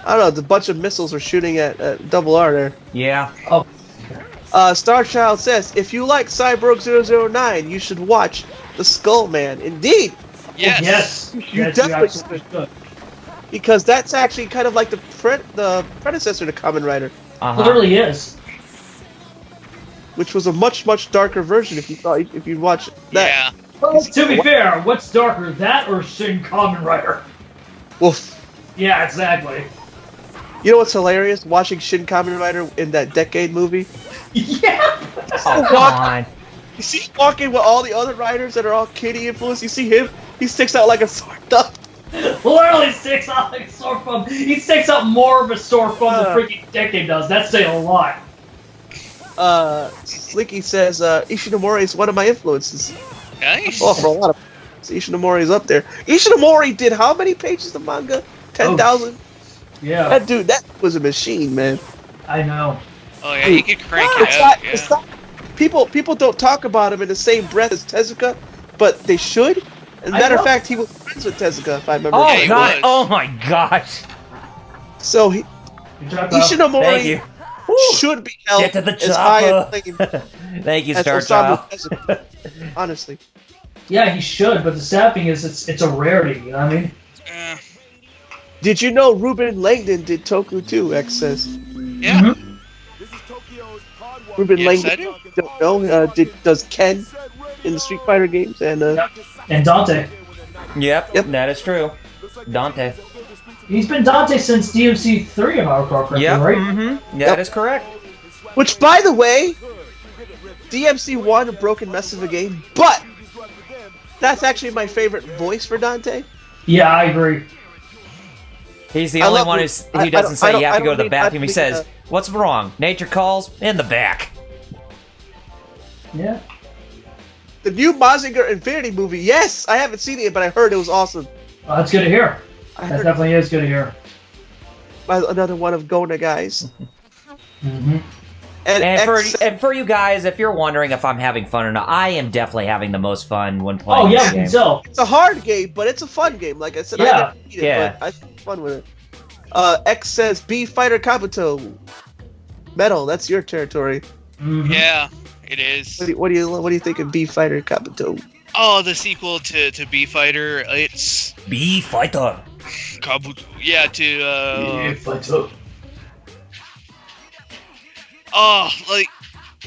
A: I don't know. The bunch of missiles are shooting at Double R there.
B: Yeah.
C: Oh,
A: Starchild says, if you like Cyborg 009, you should watch The Skull Man. Indeed,
E: Yes.
C: yes.
A: You
C: Yes,
A: definitely
C: absolutely should.
A: because that's actually kind of like the predecessor to Kamen Rider,
C: Literally is.
A: which was a much darker version. If you watch that,
E: Yeah.
C: Well, to be fair, what's darker, that or Shin Kamen Rider?
A: well,
C: Yeah, exactly.
A: you know what's hilarious? Watching Shin Kamen Rider in that Decade movie.
C: Yeah.
B: Oh, come on.
A: You see him walking with all the other riders that are all kitty influenced. You see him? He sticks out like a sore thumb.
C: Literally sticks out like a sore thumb. He sticks out more of a sore thumb than freaking Decade does. That's saying a lot.
A: Slinky says Ishinomori is one of my influences.
E: Nice.
A: Oh, for a lot of Ishinomori is up there. Ishinomori did how many pages of manga? 10,000.
C: Yeah,
A: That dude, that was a machine, man.
C: I know.
E: Oh yeah, you could crank
A: It's
E: it
A: not,
E: out. Yeah.
A: it's not, people don't talk about him in the same breath as Tezuka, but they should. As a
C: I
A: matter of
C: know.
A: fact, he was friends with Tezuka, if I remember.
B: Oh,
E: Yeah, he
B: God.
E: was.
B: Oh, my gosh.
A: So he,
C: Good job, pal.
B: Thank
A: Ishinomori
B: you.
A: should be held
B: Get to the
A: as high
B: chopper.
A: a claim
B: Thank you,
A: as
B: Star
A: Osamu
B: Child.
A: Tezuka. Honestly.
C: Yeah, he should, but the sad thing is, it's a rarity. You know what I mean?
E: Eh,
A: Did you know Ruben Langdon did Toku too? X says.
E: yeah.
A: Ruben
E: Yes, I
A: Langdon. Don't know. Does Ken in the Street Fighter games and
C: Yep. And Dante.
B: Yep,
A: Yep.
B: that is true. Dante.
C: He's been Dante since DMC 3, if I recall correctly,
B: Yep,
C: right?
B: mm-hmm.
A: Yep.
B: That is correct.
A: which, by the way, DMC won a broken mess of a game, but that's actually my favorite voice for Dante.
C: Yeah, I agree.
B: He's the
A: I
B: only
A: love
B: one
A: Ru-
B: who
A: I
B: doesn't
A: don't-
B: say
A: I don't-
B: you have
A: I
B: to go to
A: don't
B: the
A: need-
B: bathroom.
A: I
B: He
A: don't
B: says,
A: need,
B: what's wrong? Nature calls in the back.
C: Yeah.
A: The new Mazinger Infinity movie, yes, I haven't seen it, but I heard it was awesome.
C: That's good to hear.
A: I
C: That
A: heard
C: definitely is good to hear.
A: another one of Gona guys.
C: Mm-hmm.
A: And
B: And for you guys, if you're wondering if I'm having fun or not, I am definitely having the most fun when playing
C: Oh, yeah,
B: this
C: we
B: game.
C: can tell.
A: it's a hard game, but it's a fun game. Like I said, I
C: Yeah.
A: never beat it,
B: Yeah.
A: but I had fun with it. X says, B Fighter Kabuto. Metal, that's your territory.
C: Mm-hmm.
E: Yeah, it is.
A: What do you think of B Fighter Kabuto?
E: Oh, the sequel to B Fighter. It's
B: Be fighter.
E: Kabuto. Yeah, to
C: Fighter.
E: like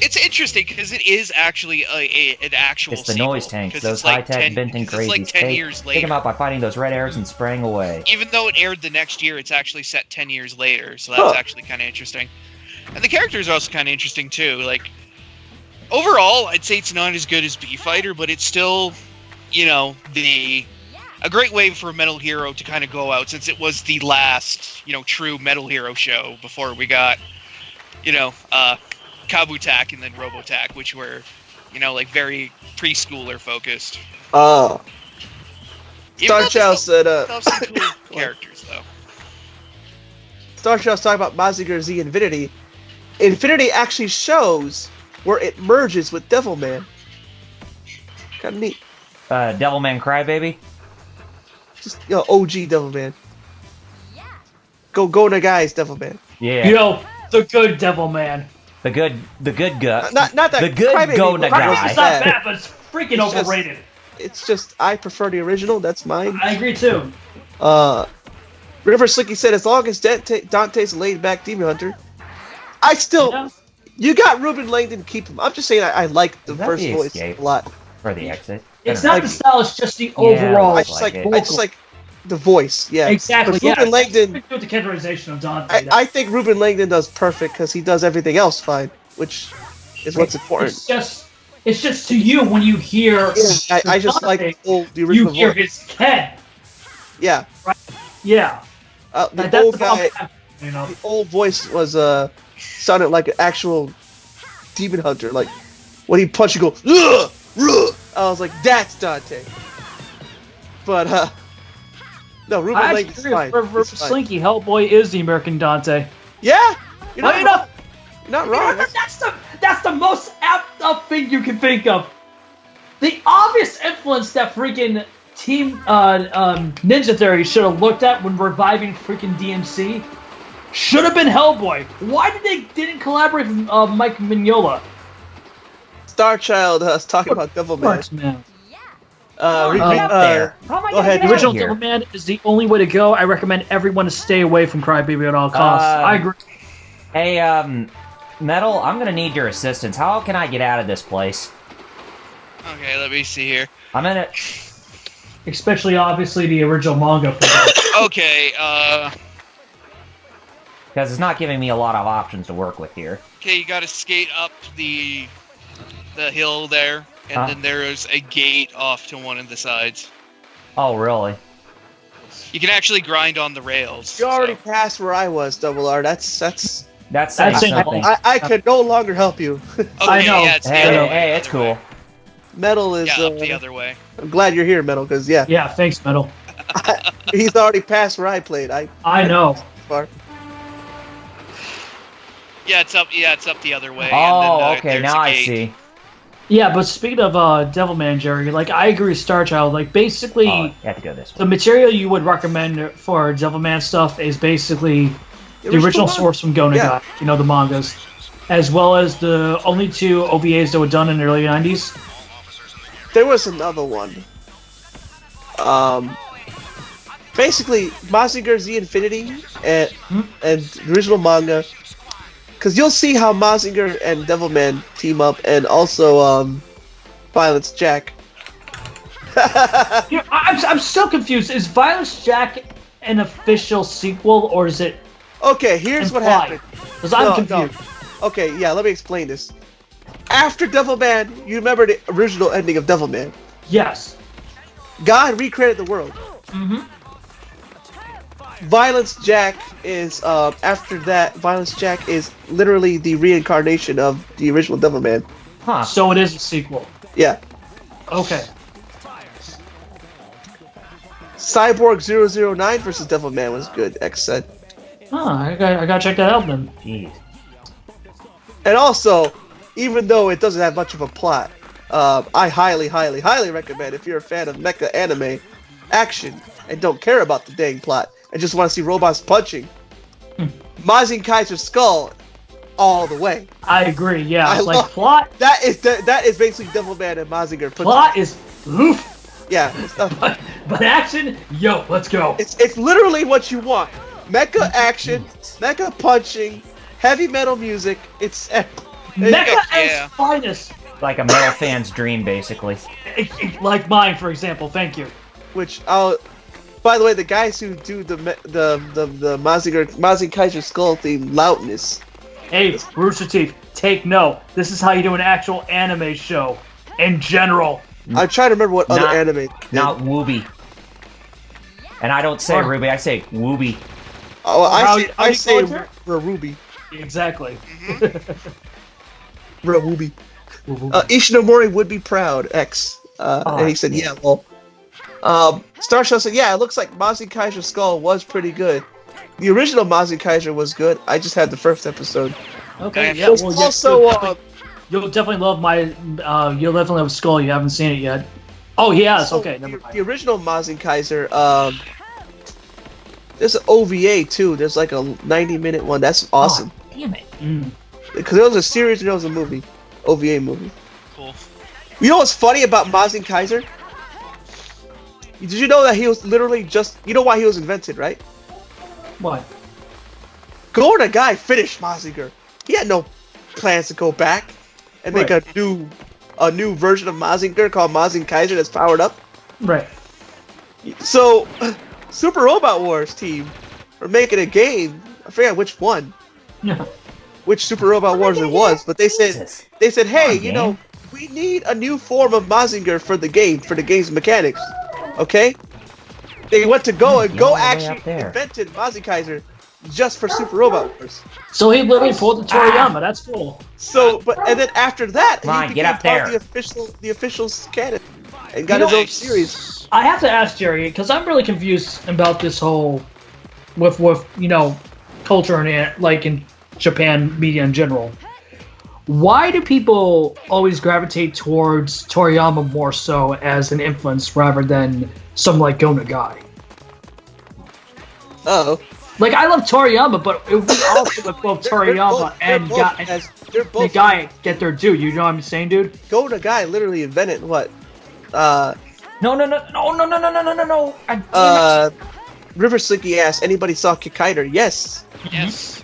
E: it's interesting because it is actually an actual.
B: It's the
E: sequel,
B: noise tanks,
E: 'cause
B: those
E: it's like
B: high-tech
E: 10
B: venting
E: 'cause it's
B: crazies.
E: like 10 years
B: Take them
E: later.
B: out by fighting those red arrows and spraying away.
E: Even though it aired the next year, it's actually set 10 years later, so that's
A: Huh.
E: actually kind of interesting. And the characters are also kind of interesting too. Like overall, I'd say it's not as good as B Fighter, but it's still, a great way for Metal Hero to kind of go out since it was the last, true Metal Hero show before we got, Kabutak and then Robotak, which were, like very preschooler focused.
A: Oh.
E: Even
A: Star
E: though they
A: Child
E: still
A: said,
E: have some cool characters though.
A: Star Child's talking about Mazinger Z Infinity. Infinity actually shows where it merges with Devilman. Kind of neat.
B: Devilman Crybaby?
A: Just, OG Devilman. Go to guys, Devilman.
B: Yeah.
C: The good Devilman.
B: The good gut.
A: Not that
B: the good
A: Crybaby
B: go to
A: was-
B: guy.
C: Crybaby's not bad, but it's freaking
A: It's just-
C: overrated.
A: It's just, I prefer the original, that's mine.
C: I agree too.
A: River Slicky said, as long as Dante's a laid-back demon hunter, I still...
C: Yeah.
A: You got Ruben Langdon, keep him. I'm just saying I like the
B: Is that
A: first
B: the
A: voice
B: escape?
A: a lot.
B: For the exit.
C: It's
B: I
C: not
B: don't
C: the
B: know.
C: style; it's just the
B: Yeah,
C: overall.
A: I just like
B: it.
A: I just like the voice, yeah.
C: Exactly.
A: But Ruben Langdon,
C: With the characterization of Dante.
A: I think Ruben Langdon does perfect because he does everything else fine, which is what's important.
C: It's just to you when you hear.
A: Yeah, I just like the
C: You
A: original
C: hear
A: voice.
C: his head.
A: Yeah,
C: Yeah.
A: the
C: That's
A: old
C: the problem
A: guy,
C: I have, you know.
A: the old voice was sounded like an actual demon hunter. Like when he punched, you go, "Ugh, ugh." I was like, that's Dante. But no, Ruben
C: I
A: Langdon's
C: actually
A: fine.
C: agree with
A: He's fine.
C: Slinky. Hellboy is the American Dante.
A: Yeah, you're not,
C: You know,
A: wrong. You're not wrong.
C: that's the most apt up thing you can think of. The obvious influence that freaking Team Ninja Theory should have looked at when reviving freaking DMC should have been Hellboy. Why didn't collaborate with Mike Mignola?
A: Star Child talking about Devilman.
C: Marksman.
B: Get up there. How am I
A: Go
B: gonna
A: ahead.
B: get
C: The original
B: out here?
C: Devilman is the only way to go. I recommend everyone to stay away from Crybaby at all costs. I agree.
B: Hey, Metal, I'm gonna need your assistance. How can I get out of this place?
E: Okay, let me see here.
B: I'm in it.
C: Especially, obviously, the original manga.
E: Okay,
B: Because it's not giving me a lot of options to work with here.
E: you gotta skate up the hill there, and then there is a gate off to one of the sides.
B: Oh, really?
E: You can actually grind on the rails.
A: You already
E: so.
A: passed where I was, Double R. That's
B: That's saying
C: That's
B: something.
A: I can no longer help you.
E: Okay,
C: I know.
E: yeah, it's the
B: Hey,
E: other way,
B: hey, it's
E: other way.
B: cool.
A: Metal is.
E: Yeah, up the other way.
A: I'm glad you're here, Metal, because yeah,
C: Yeah, thanks, Metal.
A: he's already passed where I played.
C: I know.
A: Far.
E: Yeah, it's up. Yeah, it's up the other way.
B: Oh,
E: and then,
B: okay,
E: there's
B: now
E: a
B: I
E: gate.
B: see.
C: Yeah, but speaking of Devilman, Jerry, like I agree with Star Child. Like basically,
B: Oh, you have to go this way.
C: the material you would recommend for Devilman stuff is basically the original source from Go
A: Yeah.
C: Nagai, the mangas, as well as the only two OVAs that were done in the early 90s.
A: There was another one. Basically, Mazinger Z Infinity and the original manga. Because you'll see how Mazinger and Devilman team up, and also Violence Jack.
C: I'm still confused. Is Violence Jack an official sequel, or is it
A: Okay, here's what
C: implied?
A: happened.
C: Because I'm confused.
A: Okay, yeah, let me explain this. After Devilman, you remember the original ending of Devilman.
C: Yes.
A: God recreated the world.
C: Mm-hmm.
A: Violence Jack is, after that, Violence Jack is literally the reincarnation of the original Devilman.
B: Huh.
C: So it is a sequel.
A: Yeah.
C: Okay.
A: Cyborg 009 versus Devilman was good, X said.
C: Huh, I gotta check that out then.
B: Jeez.
A: And also, even though it doesn't have much of a plot, I highly, highly, highly recommend if you're a fan of mecha anime action and don't care about the dang plot and just want to see robots punching, Mazin Kaiser's Skull all the way.
C: I agree. Yeah,
A: I
C: like
A: love-
C: plot.
A: That is basically Devilman and Mazinger put
C: Plot is oof,
A: yeah, it's,
C: but action, yo, let's go.
A: it's literally what you want. Mecha action, mecha punching, heavy metal music. It's
C: Mecha at
E: yeah.
C: its finest,
B: Like a metal fan's dream, basically.
C: like mine, for example. Thank you.
A: which I'll. By the way, the guys who do the Mazin Kaiser Skull theme, Loudness.
C: Hey, Rooster Teeth, take note. This is how you do an actual anime show. In general.
A: I'm trying to remember what other
B: Not-
A: anime. did.
B: Not Wooby. And I don't say
C: Or-
B: Ruby, I say Wooby.
A: Oh,
C: How
A: I
C: do you
A: say
C: call it?
A: Ruby.
C: Exactly.
A: Ruby. Ishinomori would be proud, X. And he said, yeah, well. Starshaw said, yeah, it looks like Mazi Kaiser's skull was pretty good. The original Mazi Kaiser was good. I just had the first episode.
C: Okay, yeah.
A: Well,
C: Well,
A: also,
C: you'll definitely love you'll definitely love Skull. You haven't seen it yet. Oh, he has.
A: so
C: Okay, never mind.
A: the original Mazi Kaiser, there's an OVA too. There's like a 90-minute one. That's awesome.
B: Oh, damn it.
A: Because there was a series and there was a movie. OVA movie.
E: Cool.
A: You know what's funny about Mazi Kaiser? Did you know that he was literally just... You know why he was invented, right?
C: What?
A: Go to guy finished Mazinger. He had no plans to go back and make a new version of Mazinger called Mazin Kaiser that's powered up.
C: Right.
A: So, Super Robot Wars team are making a game. I forget which one.
C: Yeah.
A: Which Super Robot Wars it was, but they said, hey, you know, we need a new form of Mazinger for the game, for the game's mechanics. Okay? They went to Go, and Go actually invented Mazi Kaiser just for Super Robot Wars.
C: So he literally pulled the Toriyama. That's cool.
A: So, and then after that,
B: Come on,
A: he
B: get
A: became
B: up
A: part
B: there.
A: of the official canon and got his own series.
C: I have to ask Jerry because I'm really confused about this whole with culture and like in Japan media in general. Why do people always gravitate towards Toriyama more so as an influence rather than someone like Go Nagai?
A: Uh-oh.
C: Like, I love Toriyama, but it would be awesome if both Toriyama and Nagai get their due. You know what I'm saying, dude?
A: Go Nagai literally invented what?
B: No.
A: River Slinky asked, anybody saw Kikaider? Yes.
E: Yes.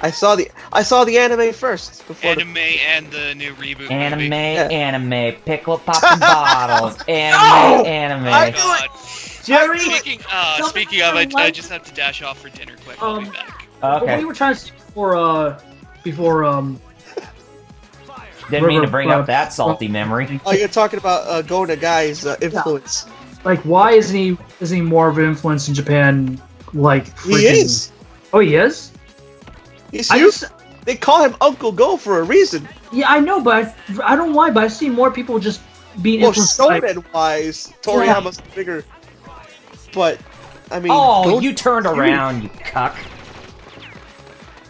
A: I saw the anime first. Before
E: Anime and the new reboot
B: Anime,
E: movie.
B: anime, pickle popping bottles, anime.
A: I
E: Oh,
A: knew it!
E: God.
A: Jerry!
E: Speaking of, I just have to dash off for dinner quick. I'll be back.
C: What
B: Okay.
C: you were trying to say before
B: Didn't mean to bring up that salty memory.
A: Oh, you're talking about Go Nagai's influence.
C: like, why isn't he more of an influence in Japan? Like,
A: He
C: freaking-
A: is.
C: Oh, he is.
A: He's
C: I
A: huge.
C: just,
A: They call him Uncle Go for a reason.
C: yeah, I know, but I don't know why. But I see more people just being
A: Well,
C: influenced. By,
A: shonen-wise, Toriyama's bigger. But, I mean...
B: Oh,
A: Go-
B: you turned around, you cuck.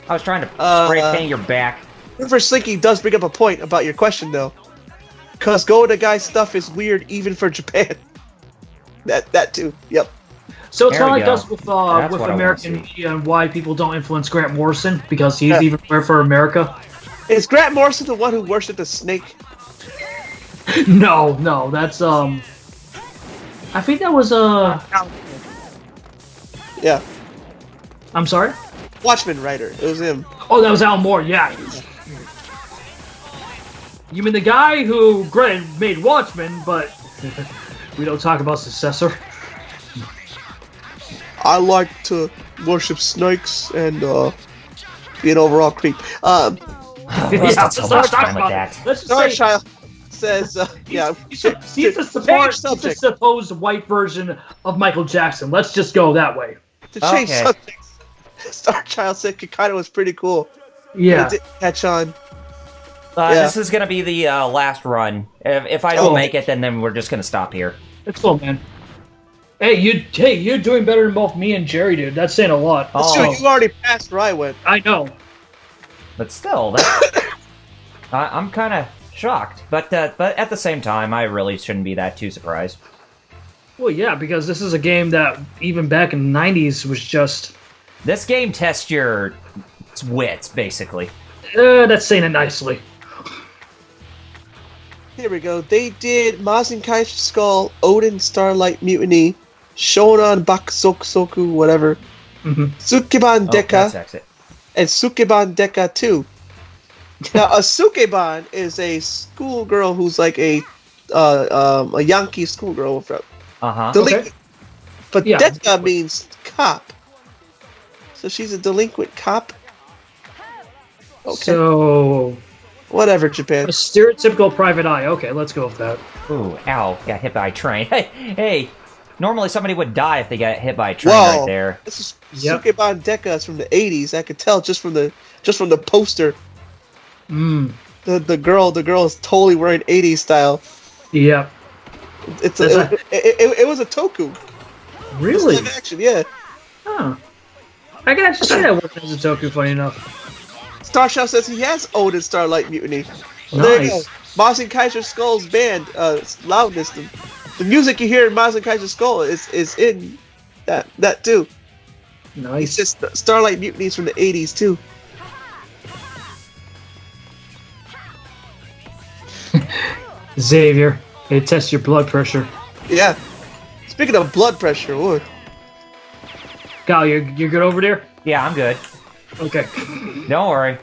B: I was trying to spray paint your back.
A: River Slinky does bring up a point about your question, though. Because Go Nagai stuff is weird even for Japan. That too, yep.
C: so it's
B: There
C: kind of
B: we
C: like
B: go.
C: us with
B: That's what I wanna
C: American
B: see.
C: media and why people don't influence Grant Morrison because he's
A: Yeah.
C: even more for America.
A: Is Grant Morrison the one who worshipped a snake?
C: No, that's I think that was
A: Yeah.
C: I'm sorry.
A: Watchmen writer. It was him.
C: Oh, that was Alan Moore. Yeah. You mean the guy who made Watchmen, but we don't talk about successor.
A: I like to worship snakes and be an overall creep.
B: Let's not so much time with that.
C: Let's just say
A: Starchild says, yeah.
C: he's the supposed white version of Michael Jackson. Let's just go that way.
A: To change
B: Okay.
A: subjects, Starchild said Kikaido was pretty cool.
C: Yeah.
A: It didn't catch on. Yeah.
B: This is gonna be the last run. If I don't make it, then we're just gonna stop here.
C: It's cool, man. Hey, you're doing better than both me and Jerry, dude. That's saying a lot.
B: Oh.
A: Dude, you already passed where I went.
C: I know.
B: But still, I'm kind of shocked. But at the same time, I really shouldn't be that too surprised.
C: Well, yeah, because this is a game that even back in the 90s was just...
B: This game tests your wits, basically.
C: That's saying it nicely.
A: Here we go. They did Mazin Kaiser Skull, Odin Starlight Mutiny, Shonan Bakusoku, whatever, Sukeban
B: Oh, that's
A: Deka,
B: exit.
A: and Sukeban Deka 2. Now, a Sukeban is a schoolgirl who's like a Yankee schoolgirl from delinquent.
C: Okay.
A: But
C: Yeah.
A: Deka means cop. So she's a delinquent cop? Okay.
C: So,
A: Whatever,
C: a
A: Japan.
C: stereotypical private eye. Okay, let's go with that.
B: Ooh, ow, got hit by a train. Hey, normally somebody would die if they got hit by a train
A: Whoa.
B: right there.
A: This is
C: Yep.
A: Sukeban Deka is from the 80s. I could tell just from the poster.
C: Mm.
A: the girl is totally wearing 80s style.
C: Yeah.
A: It was a toku.
C: Really?
A: Live action, yeah.
C: Huh. I can actually see that working as a toku, funny enough.
A: Starshaw says he has owned in Starlight Mutiny. Well, there you go.
C: Nice.
A: Mazen Kaiser Skull's band, Loudness. The music you hear in Mazen Kaiser Skull is in that too.
C: Nice.
A: It's just Starlight Mutinies from the 80s too.
C: Xavier, it tests your blood pressure.
A: Yeah. Speaking of blood pressure, ooh.
C: Kyle, you're good over there?
B: Yeah, I'm good.
C: Okay.
B: Don't worry.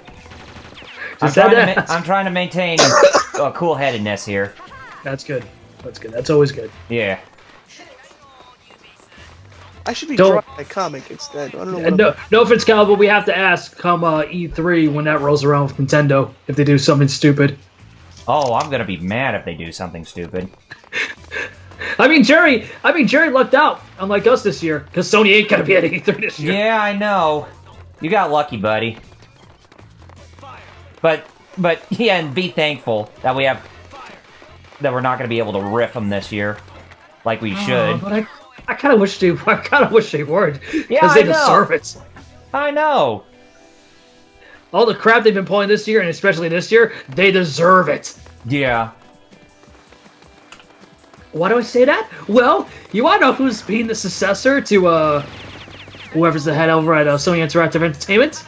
B: I'm trying to maintain cool-headedness here.
C: That's good. That's good. That's always good.
B: Yeah.
A: I should be drawing a comic instead. I don't know.
C: No offense, Kyle, but we have to ask come E3 when that rolls around with Nintendo if they do something stupid.
B: Oh, I'm gonna be mad if they do something stupid.
C: I mean, Jerry lucked out, unlike us this year, because Sony ain't gonna be at E3 this year.
B: Yeah, I know. You got lucky, buddy. But yeah, and be thankful that we're not gonna be able to riff them this year, like we should.
C: But I kind of wish they would, because
B: Yeah,
C: they
B: I know.
C: deserve it.
B: I know.
C: All the crap they've been pulling this year, and especially this year, they deserve it.
B: Yeah.
C: Why do I say that? Well, you want to know who's being the successor to whoever's the head over at Sony Interactive Entertainment?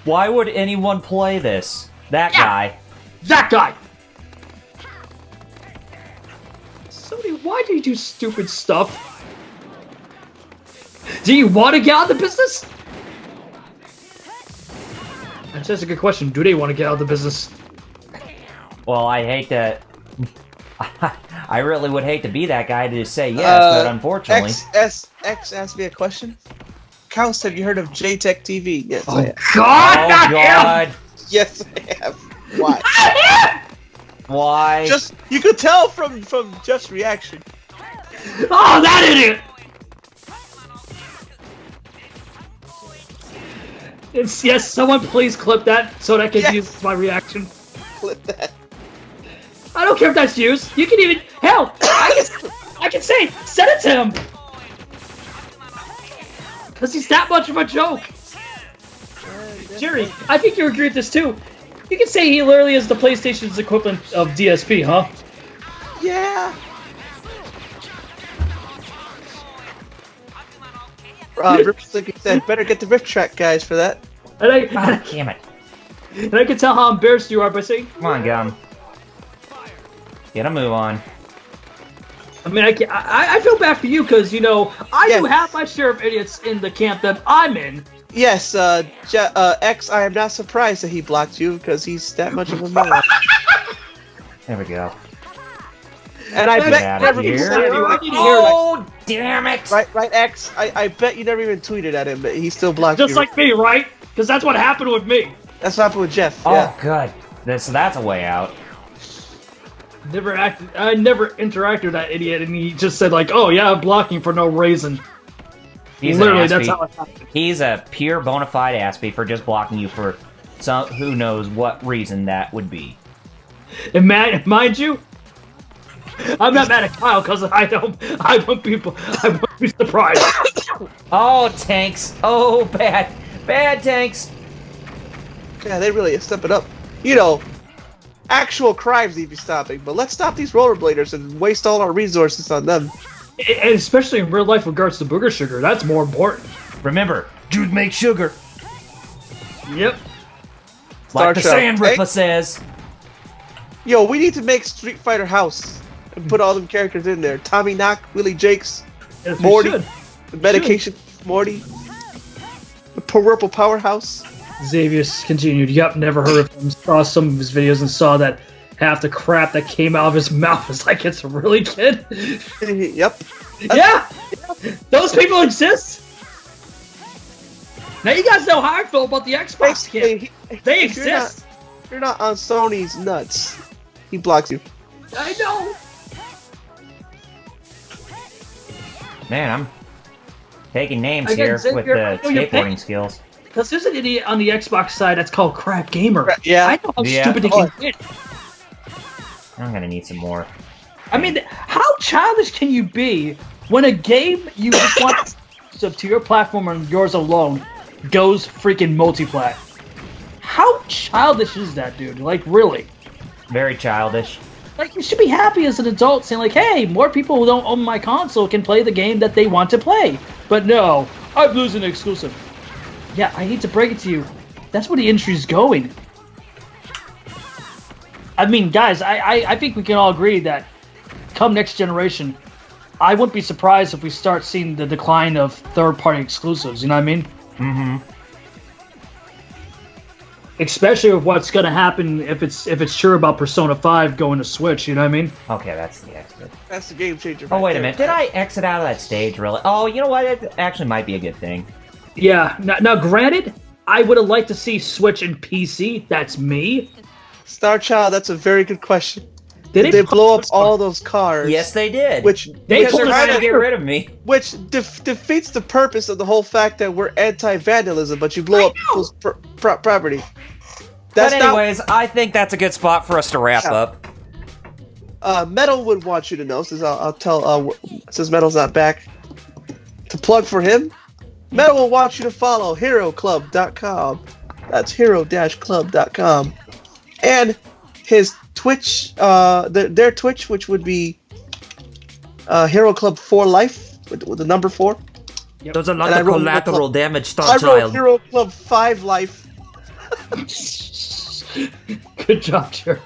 B: Why would anyone play this? That guy.
C: That guy! Sony, why do you do stupid stuff? Do you want to get out of the business? That's a good question. Do they want to get out of the business?
B: Well, I hate to... I really would hate to be that guy to say yes, but unfortunately...
A: X asked me a question. Kaus, have you heard of JTech TV? Yes, I have.
C: God!
B: Oh,
C: not
B: God!
C: him!
A: Yes, I have. Why?
B: Why?
A: Just you could tell from Jeff's reaction.
C: Oh, that idiot! Yes, someone please clip that so that I can
A: Yes.
C: use my reaction.
A: Clip that.
C: I don't care if that's used. You can even hell. I can say send it to him because he's that much of a joke. Jerry, I think you agree with this too. You can say he literally is the PlayStation's equivalent of DSP, huh?
A: Yeah. Ripstick said, "Better get the riff track guys for that."
C: And
B: Damn it.
C: and I can tell how embarrassed you are by saying,
B: Come on, Gum. Get a move on.
C: I mean, I feel bad for you because, you know, I do have my share of idiots in the camp that I'm in.
A: Yes, X, I am not surprised that he blocked you because he's that much of a moron.
B: There we go.
A: And I
B: Get
A: bet
B: out
A: you
B: of
A: never
B: here.
A: even
B: Oh, damn it!
A: right, X. I bet you never even tweeted at him, but he still blocked
C: Just
A: you.
C: like me, right? Because that's what happened with me.
A: That's what happened with Jeff.
B: Oh,
A: Yeah.
B: good. That's a way out.
C: I never interacted with that idiot, and he just said like, "Oh yeah, I'm blocking for no reason."
B: He's
C: Literally,
B: an
C: that's
B: Aspie.
C: how it happened.
B: He's a pure bona fide Aspie for just blocking you for some who knows what reason that would be.
C: And mind you, I'm not mad at Kyle because I won't be surprised.
B: Oh, tanks! Oh, bad tanks!
A: Yeah, they really step it up. You know, actual crimes need to be stopping, but let's stop these rollerbladers and waste all our resources on them.
C: And especially in real life, with regards to booger sugar, that's more important.
B: Remember, Jude makes sugar.
C: Yep.
B: Like the
A: Star
B: Sand
A: Trek.
B: Ripper says.
A: Yo, we need to make Street Fighter House and put all them characters in there. Tommy Knock, Willie Jakes,
C: Yes, we
A: Morty,
C: should.
A: the medication, Morty, the Purple Powerhouse.
C: Xavier's continued. Yep, never heard of him. Saw some of his videos and saw that half the crap that came out of his mouth was like, it's really good.
A: Yep.
C: Yeah! Those people exist! Now you guys know how I feel about the Xbox kid. They
A: if
C: exist!
A: You're not on Sony's nuts. He blocks you.
C: I know!
B: Man, I'm taking names
C: Again,
B: here
C: Xavier,
B: with the
C: I know you're
B: skateboarding
C: paying.
B: skills.
C: Because there's an idiot on the Xbox side that's called Crap Gamer.
A: Yeah.
C: I know how stupid it can get.
B: I'm gonna need some more.
C: I mean, how childish can you be when a game you just want to your platform and yours alone goes freaking multiplat? How childish is that, dude? Like, really?
B: Very childish.
C: Like, you should be happy as an adult saying, like, hey, more people who don't own my console can play the game that they want to play. But no, I'm losing an exclusive. Yeah, I hate to break it to you. That's where the industry's going. I mean, guys, I think we can all agree that come next generation, I wouldn't be surprised if we start seeing the decline of third-party exclusives, you know what I mean?
B: Mm-hmm.
C: Especially with what's going to happen if it's true about Persona 5 going to Switch, you know what I mean?
B: Okay, that's the exit.
A: That's the game changer.
B: Oh, wait a minute. Did I exit out of that stage, really? Oh, you know what? It actually might be a good thing.
C: Yeah. Now granted, I would have liked to see Switch and PC. That's me.
A: Star Child, that's a very good question.
C: Did
A: they blow up all those cars?
B: Yes, they did.
A: Which
B: because they're trying to get rid of me.
A: Which defeats the purpose of the whole fact that we're anti-vandalism, but you blow up people's property.
B: But anyways, I think that's a good spot for us to wrap up.
A: Metal would want you to know, since I'll tell, since Metal's not back, to plug for him. Metal will want you to follow HeroClub.com. That's hero-club.com. And his Twitch, their Twitch, which would be Hero Club 4 Life, with the number 4.
B: Yep. There's a lot of collateral damage, Star
A: I wrote
B: Child.
A: Hero Club 5 Life.
C: Good job, Jerry.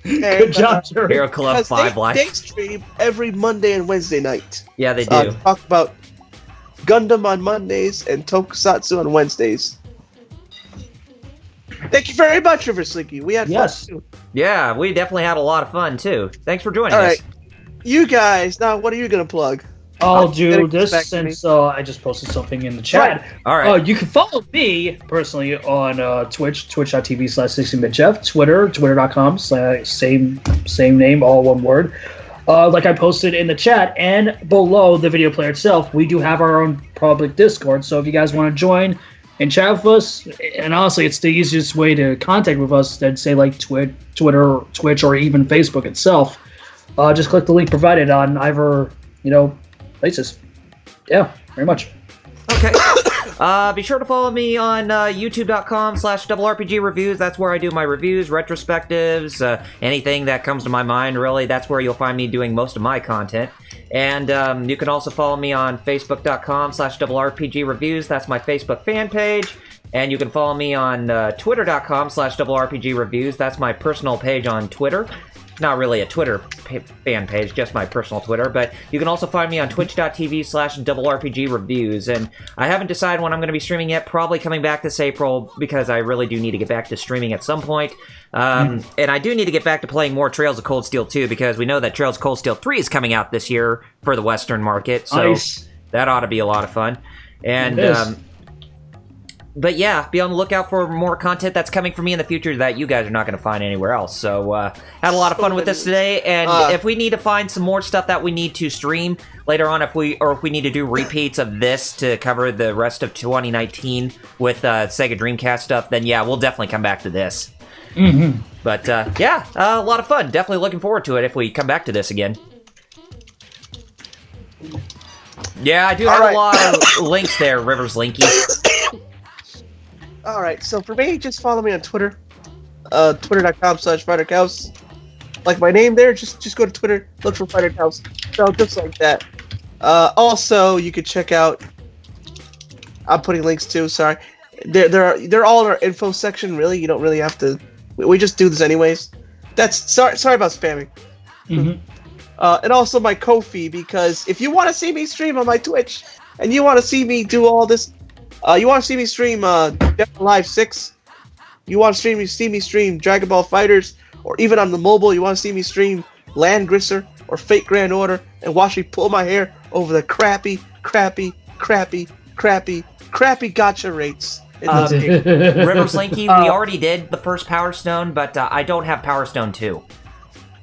A: Good
C: job, Jerry.
B: Hero Club 5 Life.
A: They stream every Monday and Wednesday night.
B: Yeah, they do.
A: Talk about Gundam on Mondays and Tokusatsu on Wednesdays. Thank you very much, River Slinky. We had fun too.
B: Yeah, we definitely had a lot of fun too. Thanks for joining us.
A: All right, you guys. Now, what are you gonna plug?
C: I'll do this since I just posted something in the chat.
A: Right.
B: All right.
C: You can follow me personally on Twitch, twitch.tv/16bitjeff, Twitter, twitter.com/same name, all one word. Like I posted in the chat and below the video player itself, we do have our own public Discord. So if you guys want to join and chat with us, and honestly, it's the easiest way to contact with us than say like Twitter, Twitch, or even Facebook itself. Just click the link provided on either places. Yeah, very much.
B: Okay. Be sure to follow me on youtube.com/RPG reviews. That's where I do my reviews, retrospectives, anything that comes to my mind, really. That's where you'll find me doing most of my content. And you can also follow me on facebook.com/RPG reviews. That's my Facebook fan page. And you can follow me on twitter.com/RPG reviews. That's my personal page on Twitter. Not really a Twitter fan page, just my personal Twitter, but you can also find me on twitch.tv/RPG reviews, and I haven't decided when I'm going to be streaming yet, probably coming back this April, because I really do need to get back to streaming at some point, and I do need to get back to playing more Trails of Cold Steel 2, because we know that Trails of Cold Steel 3 is coming out this year for the Western market, so that ought to be a lot of fun, and but yeah, be on the lookout for more content that's coming from me in the future that you guys are not going to find anywhere else. So, had a lot of fun with this today, and if we need to find some more stuff that we need to stream later on, if we need to do repeats of this to cover the rest of 2019 with Sega Dreamcast stuff, then yeah, we'll definitely come back to this.
C: Mm-hmm.
B: But yeah, a lot of fun. Definitely looking forward to it if we come back to this again. Yeah, I do have a lot of links there, Rivers Linky.
A: Alright, so for me, just follow me on Twitter. Twitter.com/FighterCows. Like my name there, just go to Twitter, look for FighterCows. So just like that. Also, you could check out. I'm putting links too. Sorry, they're all in our info section. Really, you don't really have to. We just do this anyways. Sorry about spamming.
C: Mm-hmm.
A: And also my Ko-fi, because if you want to see me stream on my Twitch and you want to see me do all this. You want to see me stream Dead or Alive 6? You want to see me stream Dragon Ball FighterZ? Or even on the mobile, you want to see me stream Land Grisser or Fate Grand Order and watch me pull my hair over the crappy gacha rates.
B: Rivers Linky, we already did the first Power Stone, but I don't have Power Stone 2.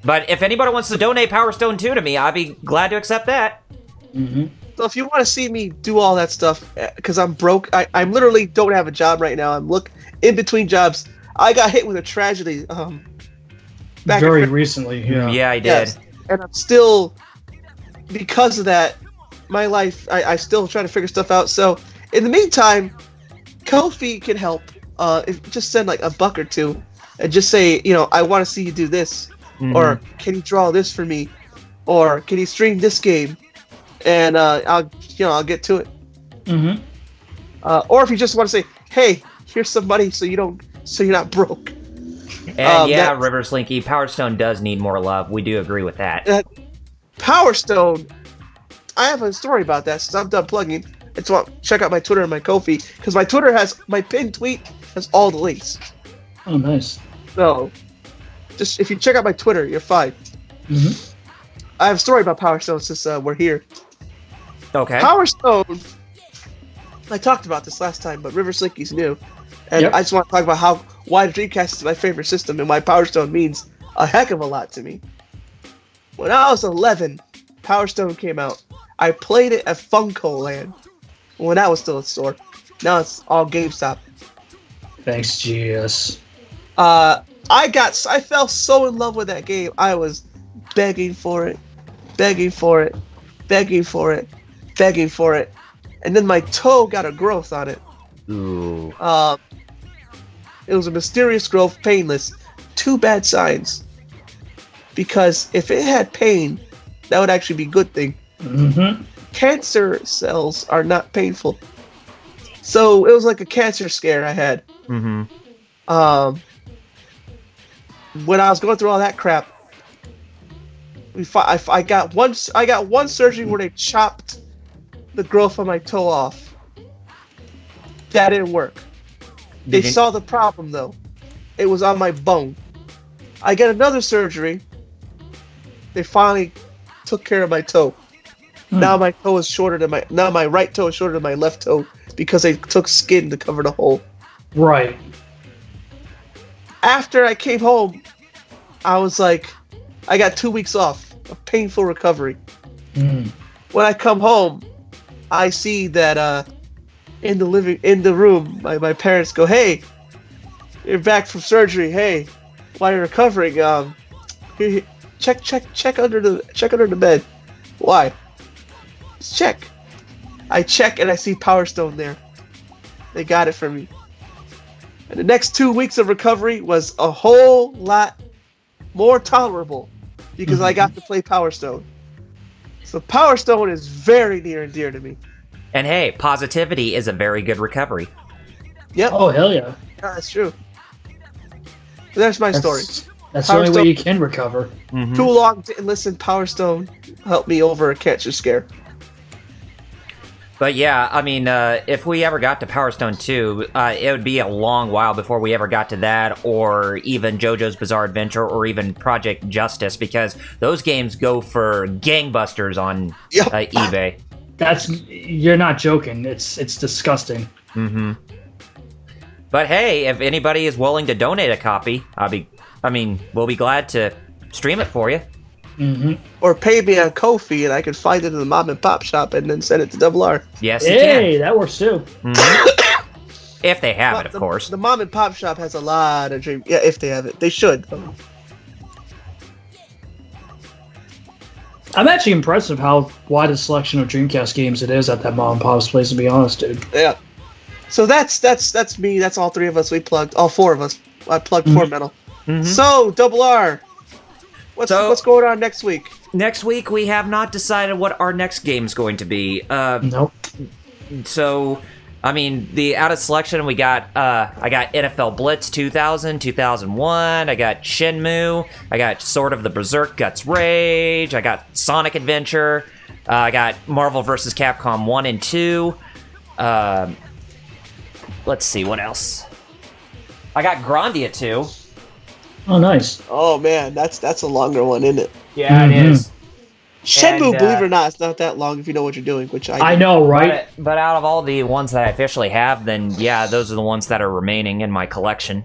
B: But if anybody wants to donate Power Stone 2 to me, I'd be glad to accept that.
C: Mm-hmm.
A: So if you want to see me do all that stuff, because I'm broke, I'm literally don't have a job right now. I'm in between jobs. I got hit with a tragedy.
C: Very recently, yeah.
B: Yeah, I did.
A: Yes. And I'm still, because of that, my life, I still try to figure stuff out. So in the meantime, Ko-fi can help. If just send like $1 or $2, and just say, I want to see you do this, or can you draw this for me, or can you stream this game, and I'll get to it.
C: Mm-hmm.
A: Or if you just want to say, hey, here's some money, so you're not broke.
B: And River Slinky, Power Stone does need more love. We do agree with that.
A: Power Stone, I have a story about that since I'm done plugging. It's check out my Twitter and my Ko-fi, because my Twitter has my pinned tweet has all the links.
C: Oh, nice.
A: So, just if you check out my Twitter, you're fine.
C: Mm-hmm.
A: I have a story about Power Stone since we're here.
B: Okay.
A: Power Stone, I talked about this last time, but River Slinky's new. And I just want to talk about why the Dreamcast is my favorite system and why Power Stone means a heck of a lot to me. When I was 11, Power Stone came out. I played it at Funko Land when that was still a store. Now it's all GameStop.
C: Thanks, GS.
A: I fell so in love with that game. I was begging for it, begging for it, begging for it, begging for it, and then my toe got a growth on it.
B: Ooh.
A: It was a mysterious growth, painless. 2 bad signs. Because if it had pain, that would actually be a good thing.
C: Mm-hmm.
A: Cancer cells are not painful. So it was like a cancer scare I had.
B: Mm-hmm.
A: When I was going through all that crap, I got one surgery where they chopped the growth on my toe off. That didn't work. They saw the problem though. It was on my bone. I get another surgery. They finally took care of my toe. Now my toe is shorter than my right toe is shorter than my left toe because they took skin to cover the hole.
C: Right.
A: After I came home, I was like, I got 2 weeks off of painful recovery. When I come home, I see that in the room, my parents go, "Hey, you're back from surgery. Hey, while you're recovering, here, check under the bed." Why? Just check. I check and I see Power Stone there. They got it for me. And the next 2 weeks of recovery was a whole lot more tolerable because I got to play Power Stone. So Power Stone is very near and dear to me.
B: And hey, positivity is a very good recovery.
A: Yep.
C: Oh, hell yeah.
A: Yeah, that's true. So there's my story.
C: That's
A: Power
C: the only
A: Stone.
C: way you can recover.
B: Mm-hmm.
A: Too long didn't listen. Power Stone helped me over a cancer scare.
B: But yeah, I mean, if we ever got to Power Stone 2, it would be a long while before we ever got to that, or even JoJo's Bizarre Adventure, or even Project Justice, because those games go for gangbusters on eBay.
C: You're not joking. It's disgusting.
B: Mm-hmm. But hey, if anybody is willing to donate a copy, we'll be glad to stream it for you.
C: Mm-hmm.
A: Or pay me on Ko-fi and I can find it in the mom and pop shop and then send it to Double R.
B: Yes, you
C: Hey,
B: can.
C: that works too.
B: Mm-hmm. If they have it, of course.
A: The mom and pop shop has a lot of dream. Yeah, if they have it, they should.
C: I'm actually impressed with how wide a selection of Dreamcast games it is at that mom and pop's place, to be honest, dude.
A: Yeah. So that's me. That's all 3 of us. We plugged. All 4 of us. I plugged 4 metal.
B: Mm-hmm.
A: So Double R. What's going on next week?
B: Next week, we have not decided what our next game's going to be.
C: Nope.
B: So, I mean, the out of selection, we got, I got NFL Blitz 2000, 2001, I got Shenmue, I got Sword of the Berserk Guts Rage, I got Sonic Adventure, I got Marvel vs. Capcom 1 and 2, let's see, what else? I got Grandia 2.
C: Oh, nice.
A: Oh man, that's a longer one, isn't it?
B: Yeah, it is.
A: Shenmue,
B: And,
A: believe it or not, it's not that long if you know what you're doing, which
C: I know, right?
B: But out of all the ones that I officially have, then yeah, those are the ones that are remaining in my collection.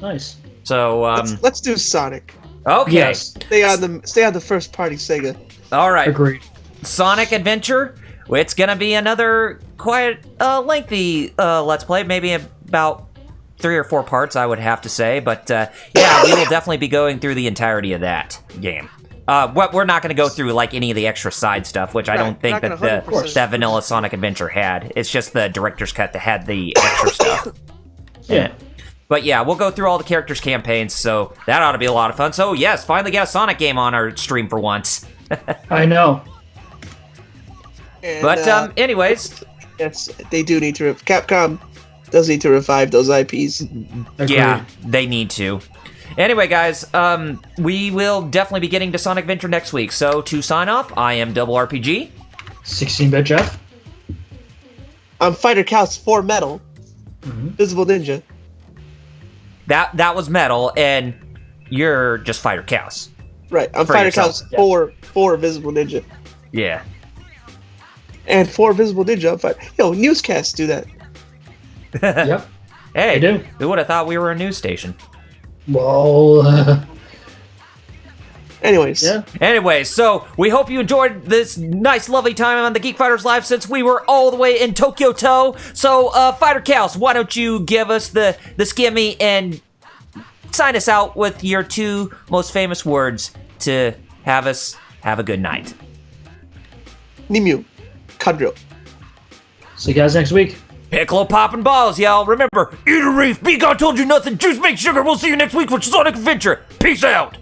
C: Nice.
B: So
A: let's do Sonic.
B: Okay.
C: Yes.
A: Stay on the first party Sega.
B: All right.
C: Agreed.
B: Sonic Adventure. it's gonna be another quite lengthy Let's Play, maybe about 3 or 4 parts, I would have to say. But yeah, we will definitely be going through the entirety of that game. We're not going to go through like any of the extra side stuff, which I don't think that that vanilla Sonic Adventure had. It's just the director's cut that had the extra stuff.
C: Yeah.
B: But yeah, we'll go through all the characters' campaigns, so that ought to be a lot of fun. So yes, finally got a Sonic game on our stream for once.
C: I know.
A: And,
B: But anyways,
A: yes, they do need to. Capcom does need to revive those IPs.
C: Agreed.
B: yeah, they need to. Anyway, guys, we will definitely be getting to Sonic Adventure next week. So to sign off, I am Double RPG.
C: 16-bit Jeff.
A: I'm Fighter Cows 4 Metal. Visible Ninja.
B: That was Metal, and you're just Fighter Chaos.
A: Right, I'm
B: For
A: Fighter
B: yourself.
A: Cows 4 Visible Ninja.
B: Yeah.
A: And 4 Visible Ninja, I'm Fighter. Yo, newscasts do that.
C: Yep.
B: Hey,
C: I do.
B: who would have thought we were a news station?
C: Well,
A: Anyways.
C: yeah.
B: Anyway, so we hope you enjoyed this nice, lovely time on the Geek Fighters Live since we were all the way in Tokyo To. So, Fighter Chaos, why don't you give us the skimmy and sign us out with your 2 most famous words to have us have a good night.
A: Nimue. Kadrio.
C: See you guys next week.
B: Piccolo popping balls, y'all. Remember, eat a reef, be God told you nothing, juice make sugar. We'll see you next week for Sonic Adventure. Peace out.